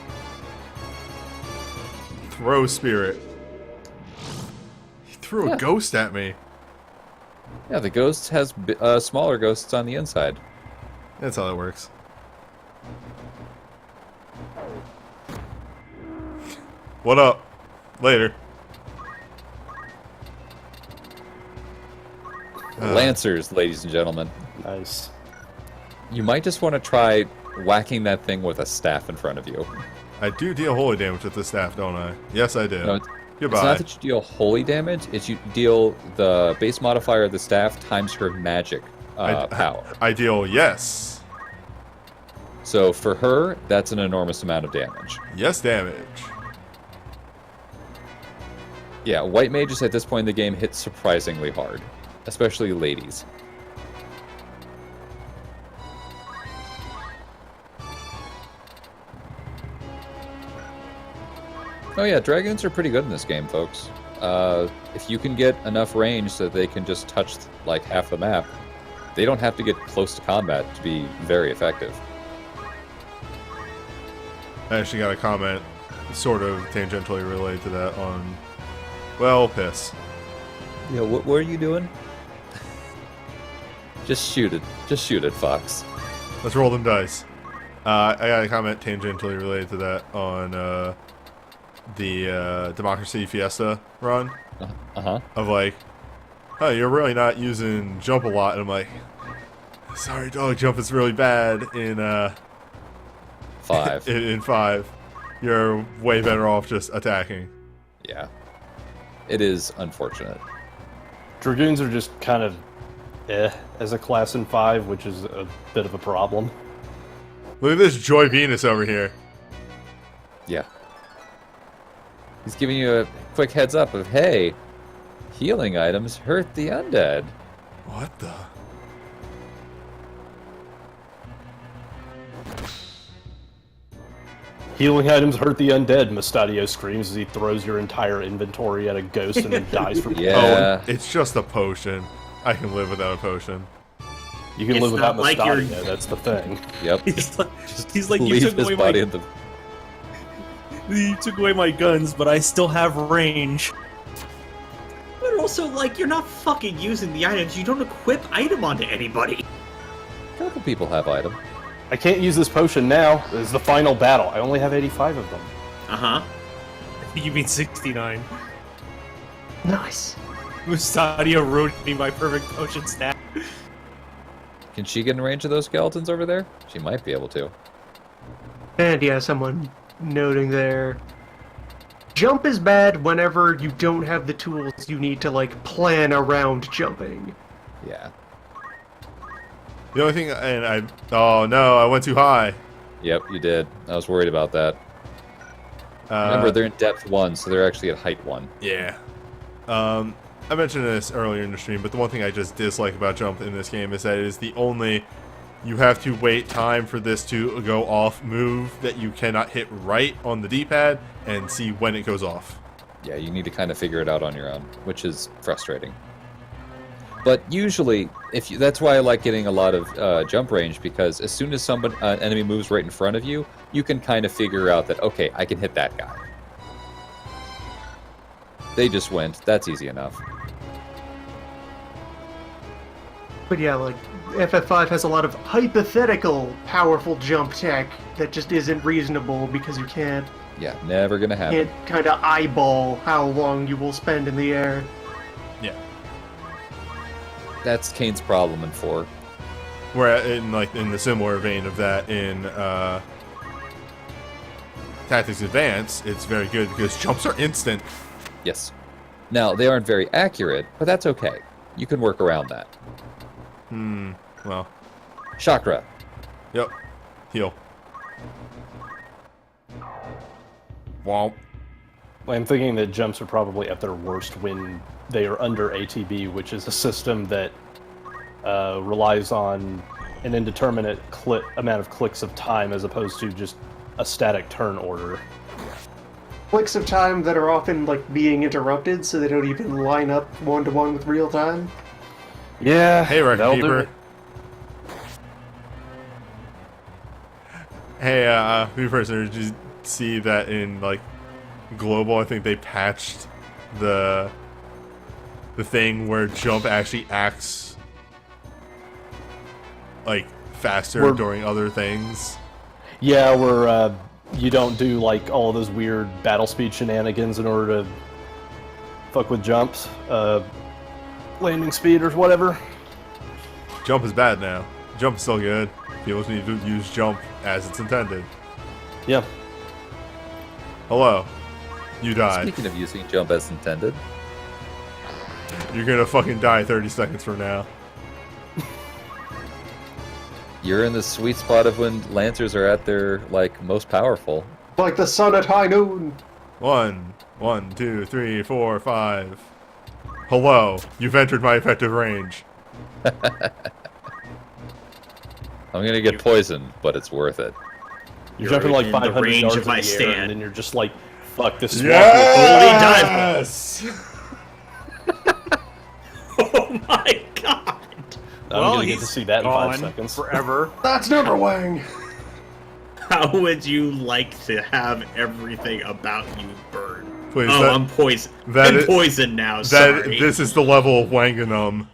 Throw spirit. He threw Yeah. a ghost at me. Yeah, the ghost has smaller ghosts on the inside. That's how that works. What up? Later. Lancers, ladies and gentlemen. Nice. You might just want to try whacking that thing with a staff in front of you. I do deal holy damage with this staff, don't I? Yes, I do. No, it's Goodbye. not that you deal holy damage, it's you deal the base modifier of the staff times her magic power. I deal yes. So for her, that's an enormous amount of damage. Yes damage. Yeah, white mages at this point in the game hit surprisingly hard, especially ladies. Oh yeah, dragons are pretty good in this game, folks. If you can get enough range so they can just touch like half the map, they don't have to get close to combat to be very effective. I actually got a comment sort of tangentially related to that on, well, piss. Yeah, what are you doing? Just shoot it. Just shoot it, Fox. Let's roll them dice. I got a comment tangentially related to that on the Democracy Fiesta run Uh-huh. of like, oh, you're really not using jump a lot. And I'm like, sorry, dog, jump is really bad in 5. in 5. you're way better off just attacking. Yeah. It is unfortunate. Dragoons are just kind of as a class in 5, which is a bit of a problem. Look at this Joy Venus over here. Yeah. He's giving you a quick heads up of, hey, healing items hurt the undead. What the? Healing items hurt the undead, Mustadio screams as he throws your entire inventory at a ghost and then dies from Yeah. Oh, it's just a potion. I can live without a potion. You can It's live without not like you're- Mustadio, that's the thing. Yep. He's like, you Leave took his away body my in the... you took away my guns, but I still have range. But also, like, you're not fucking using the items. You don't equip item onto anybody. A couple people have item. I can't use this potion now. This is the final battle. I only have 85 of them. Uh-huh. I think you mean 69. Nice. Mustadio ruining my perfect potion stat. Can she get in range of those skeletons over there? She might be able to. And yeah, someone noting there. Jump is bad whenever you don't have the tools you need to, like, plan around jumping. Yeah. The only thing, oh no, I went too high. Yep, you did. I was worried about that. Remember, they're in depth 1, so they're actually at height 1. Yeah. I mentioned this earlier in the stream, but the one thing I just dislike about jump in this game is that it is the only you have to wait time for this to go off move that you cannot hit right on the D-pad and see when it goes off. Yeah, you need to kind of figure it out on your own, which is frustrating. But usually, that's why I like getting a lot of jump range, because as soon as an enemy moves right in front of you, you can kind of figure out that, okay, I can hit that guy. They just went. That's easy enough. But yeah, like, FF5 has a lot of hypothetical powerful jump tech that just isn't reasonable because you can't Yeah, never gonna happen. kind of eyeball how long you will spend in the air. Yeah. That's Kane's problem in 4. Where in the similar vein of that in Tactics Advance, it's very good because jumps are instant. Yes. Now, they aren't very accurate, but that's okay. You can work around that. Well, Chakra. yep. Heal. Womp. I'm thinking that jumps are probably at their worst when they are under ATB, which is a system that relies on an indeterminate amount of clicks of time as opposed to just a static turn order. Clicks of time that are often, like, being interrupted so they don't even line up one-to-one with real time. Yeah, Hey, Record that'll do Keeper. it. Hey, new person, did you see that in, like, Global, I think they patched the thing where jump actually acts, like, faster during other things? Yeah, where you don't do like all those weird battle speed shenanigans in order to fuck with jumps, landing speed or whatever. Jump is bad now. Jump is still good. People just need to use jump as it's intended. Yeah. Hello. You died. Speaking of using jump as intended, You're gonna fucking die 30 seconds from now. you're in the sweet spot of when Lancers are at their, like, most powerful. Like the sun at high noon. 1, 2, 3, 4, 5. Hello. You've entered my effective range. I'm gonna get poisoned, but it's worth it. You're jumping like in the 500 range yards of in my the air, stand. and then you're just like, fuck this swamp. Yes! Oh my god! I'm gonna get to see that in 5 seconds. Forever. That's Neverwang! How would you like to have everything about you burn? Please, Oh, that- I'm poisoned. that I'm is- poisoned now. That Sorry. this is the level of Wanganum.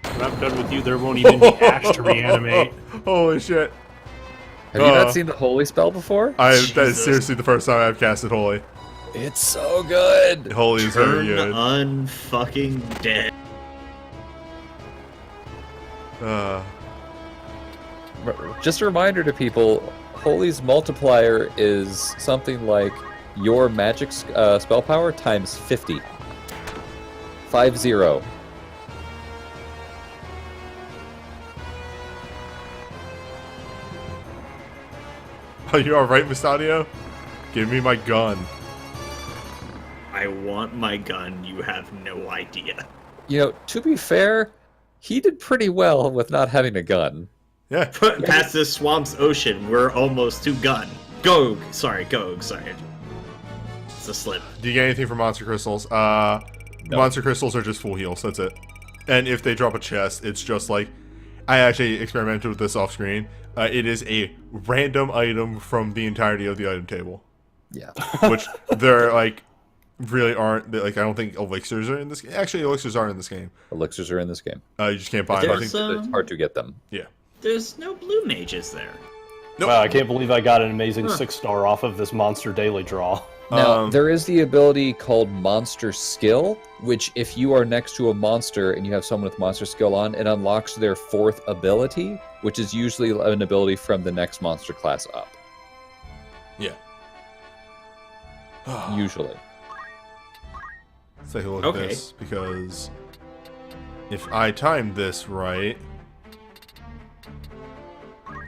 When I'm done with you, there won't even be ash to reanimate. Holy shit. Have you not seen the Holy spell before? That is Jesus. seriously the first time I've casted Holy. It's so good. Holy is very Turn good. unfucking dead. just a reminder to people, Holy's multiplier is something like your magic spell power times 50. 50. Are you alright, Mustadio? Give me my gun. I want my gun. You have no idea. You know, to be fair, he did pretty well with not having a gun. Yeah. Past this swamp's ocean, we're almost to gun. Gog. Sorry. It's a slip. Do you get anything from monster crystals? No. Monster crystals are just full heals, that's it. And if they drop a chest, it's just like... I actually experimented with this off screen. It is a random item from the entirety of the item table. Yeah. Which there like really aren't like I don't think elixirs are in this game. Actually, elixirs are in this game. Elixirs are in this game. You just can't buy them. I think It's hard to get them. yeah. There's no blue mages there. Nope. Wow, I can't believe I got an amazing 6-star off of this monster daily draw. Now, there is the ability called Monster Skill, which if you are next to a monster and you have someone with Monster Skill on, it unlocks their 4th ability, which is usually an ability from the next monster class up. Yeah. Usually. Let's take a look Okay. at this because if I timed this right,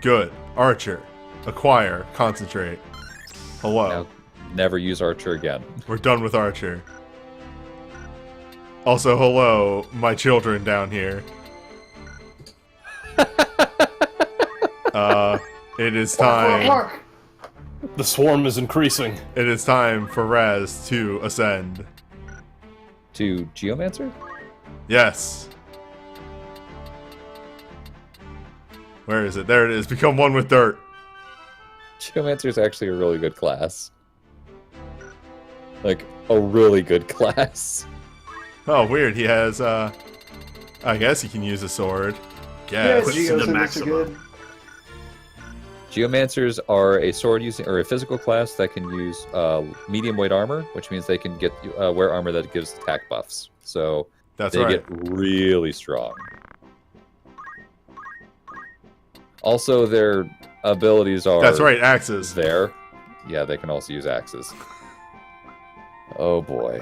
good. Archer, acquire, concentrate. Hello. Now, never use Archer again. We're done with Archer. Also, hello, my children down here. It is time. The swarm is increasing. It is time for Raz to ascend. To Geomancer? Yes. Where is it? There it is. Become one with dirt. Geomancer is actually a really good class. Like, a really good class. Oh, weird. He has, I guess he can use a sword. Yeah, Guess. Puts Geos the in this are maximum. good. Geomancers are a sword using or a physical class that can use medium weight armor, which means they can get wear armor that gives attack buffs. So That's they right. get really strong. Also, their abilities are That's right, axes. there. Yeah, they can also use axes. Oh boy.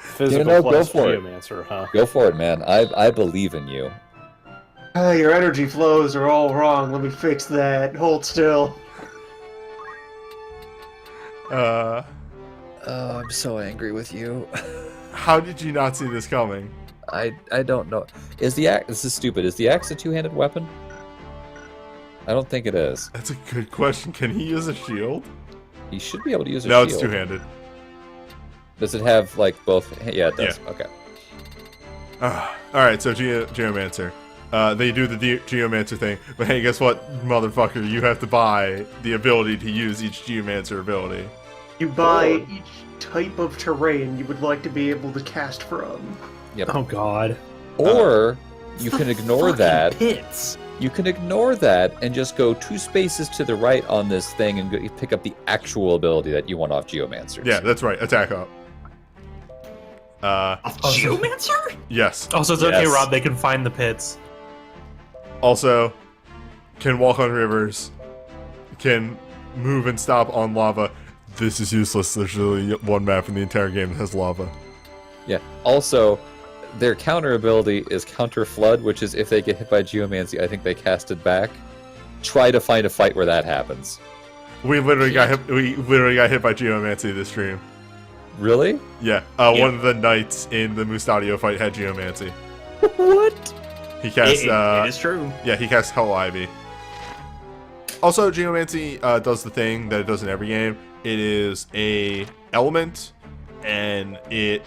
Physical go class for it. Geomancer, huh? Go for it, man. I believe in you. Your energy flows are all wrong. Let me fix that. Hold still. Oh, I'm so angry with you. How did you not see this coming? I don't know. Is the axe? This is stupid. Is the axe a two-handed weapon? I don't think it is. That's a good question. Can he use a shield? He should be able to use a No, shield. it's two-handed. Does it have like both? Yeah, it does. Yeah. Okay. Alright, so Geomancer. They do the Geomancer thing, but hey, guess what, motherfucker? You have to buy the ability to use each Geomancer ability. You buy each type of terrain you would like to be able to cast from. Oh God. Or you The can ignore fucking that. Pits. You can ignore that and just go 2 spaces to the right on this thing and pick up the actual ability that you want off Geomancers. Yeah, that's right. Attack up. A Geomancer? Yes. Also, it's okay, Yes. Rob. They can find the pits. Also, can walk on rivers, can move and stop on lava. This is useless. There's really one map in the entire game that has lava. Yeah. Also, their counter ability is Counter Flood, which is if they get hit by Geomancy, I think they cast it back. Try to find a fight where that happens. We literally got hit. We literally got hit by Geomancy this stream. Really? Yeah. Yeah. One of the knights in the Mustadio fight had Geomancy. What? He cast. It is true. Yeah, he casts Hell Ivy. Also, Geomancy does the thing that it does in every game. It is a element, and it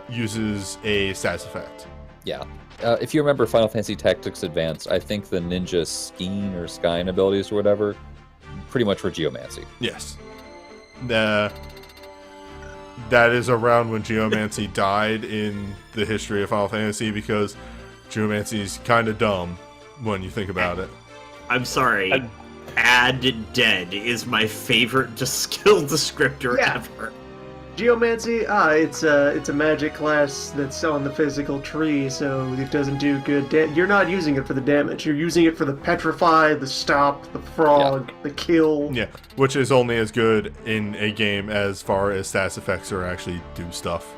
uses a status effect. Yeah. If you remember Final Fantasy Tactics Advance, I think the Ninja Skeen or Skine abilities or whatever, pretty much were Geomancy. Yes. That is around when Geomancy died in the history of Final Fantasy because Geomancy's kind of dumb when you think about it. I'm sorry. Add dead is my favorite skill descriptor Yeah. ever. Geomancy? It's a magic class that's on the physical tree, so it doesn't do good. You're not using it for the damage. You're using it for the petrify, the stop, the frog, the kill. Yeah, which is only as good in a game as far as stats effects or actually do stuff.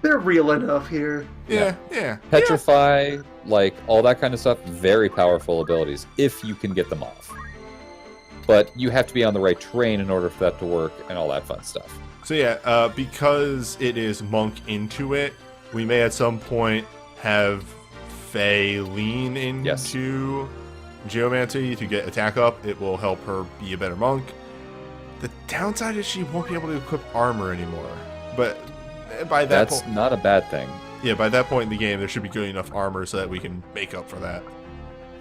They're real enough here. Yeah. Petrify, like all that kind of stuff, very powerful abilities if you can get them off. But you have to be on the right terrain in order for that to work and all that fun stuff. So yeah, because it is monk into it, we may at some point have Faye lean into Geomancy to get attack up. It will help her be a better monk. The downside is she won't be able to equip armor anymore. But by that That's point, not a bad thing. yeah, by that point in the game, there should be good enough armor so that we can make up for that.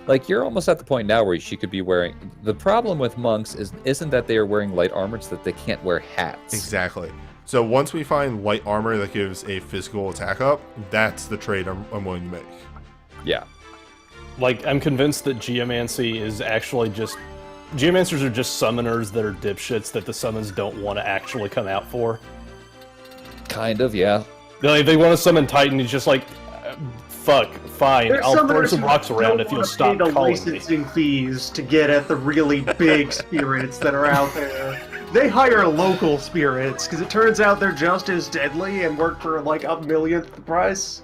Like, you're almost at the point now where she could be wearing... The problem with monks isn't that they are wearing light armor, it's that they can't wear hats. Exactly. So once we find light armor that gives a physical attack up, that's the trade I'm willing to make. Yeah. Like, I'm convinced that Geomancy is actually just... Geomancers are just summoners that are dipshits that the summons don't want to actually come out for. Kind of, yeah. They want to summon Titan, he's just like, fuck, fine, There's I'll some throw that some rocks around if you'll stop pay the calling me. licensing fees to get at the really big spirits that are out there. They hire local spirits because it turns out they're just as deadly and work for like a millionth the price.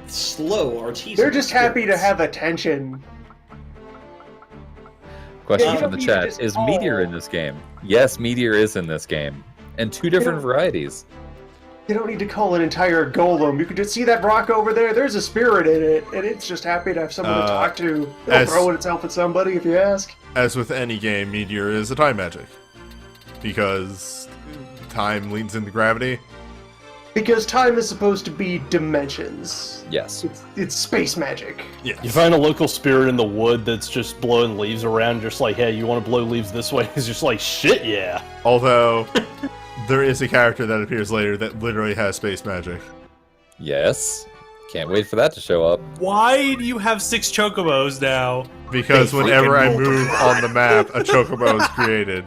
Slow artisanal. They're just happy to spirits. have attention. Question you from don't the need to chat. just Is call- Meteor in this game? Yes, Meteor is in this game. And two different varieties. You don't need to call an entire golem. You can just see that rock over there. There's a spirit in it, and it's just happy to have someone to talk to. It'll as- throw itself at somebody if you ask. As with any game, Meteor is a time magic. Because time leans into gravity. Because time is supposed to be dimensions. Yes. It's space magic. Yes. You find a local spirit in the wood that's just blowing leaves around, just like, hey, you want to blow leaves this way? He's just like, shit, yeah. Although, there is a character that appears later that literally has space magic. Yes. Can't wait for that to show up. Why do you have 6 chocobos now? Because They whenever freaking I multiply. move on the map, a chocobo is created.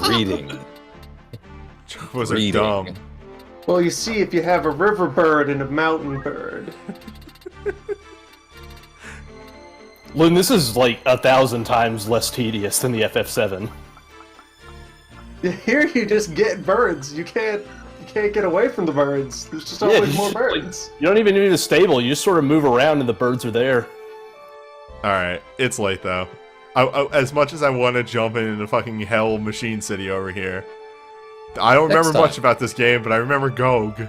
Reading. Chocobos are Reading. dumb. Well, you see, if you have a river bird and a mountain bird. Lynn, this is like 1,000 times less tedious than the FF7. Here you just get birds. You can't get away from the birds. There's just always more birds. You don't even need a stable, you just sort of move around and the birds are there. Alright, it's late though. As much as I want to jump into fucking Hell Machine City over here, I don't Next remember much time. about this game, but I remember Gog.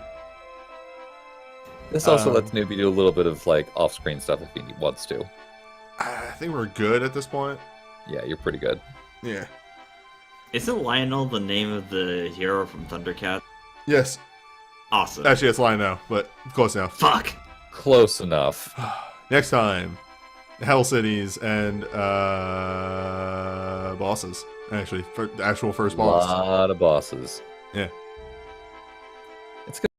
This also lets Newbie do a little bit of, like, off-screen stuff if he wants to. I think we're good at this point. Yeah, you're pretty good. Yeah. Isn't Lionel the name of the hero from Thundercat? Yes. Awesome. Actually, it's Lionel, but close enough. Fuck. Close enough. Next time, Hell Cities and bosses. Actually, for the actual first A boss. lot of bosses. Yeah. It's good.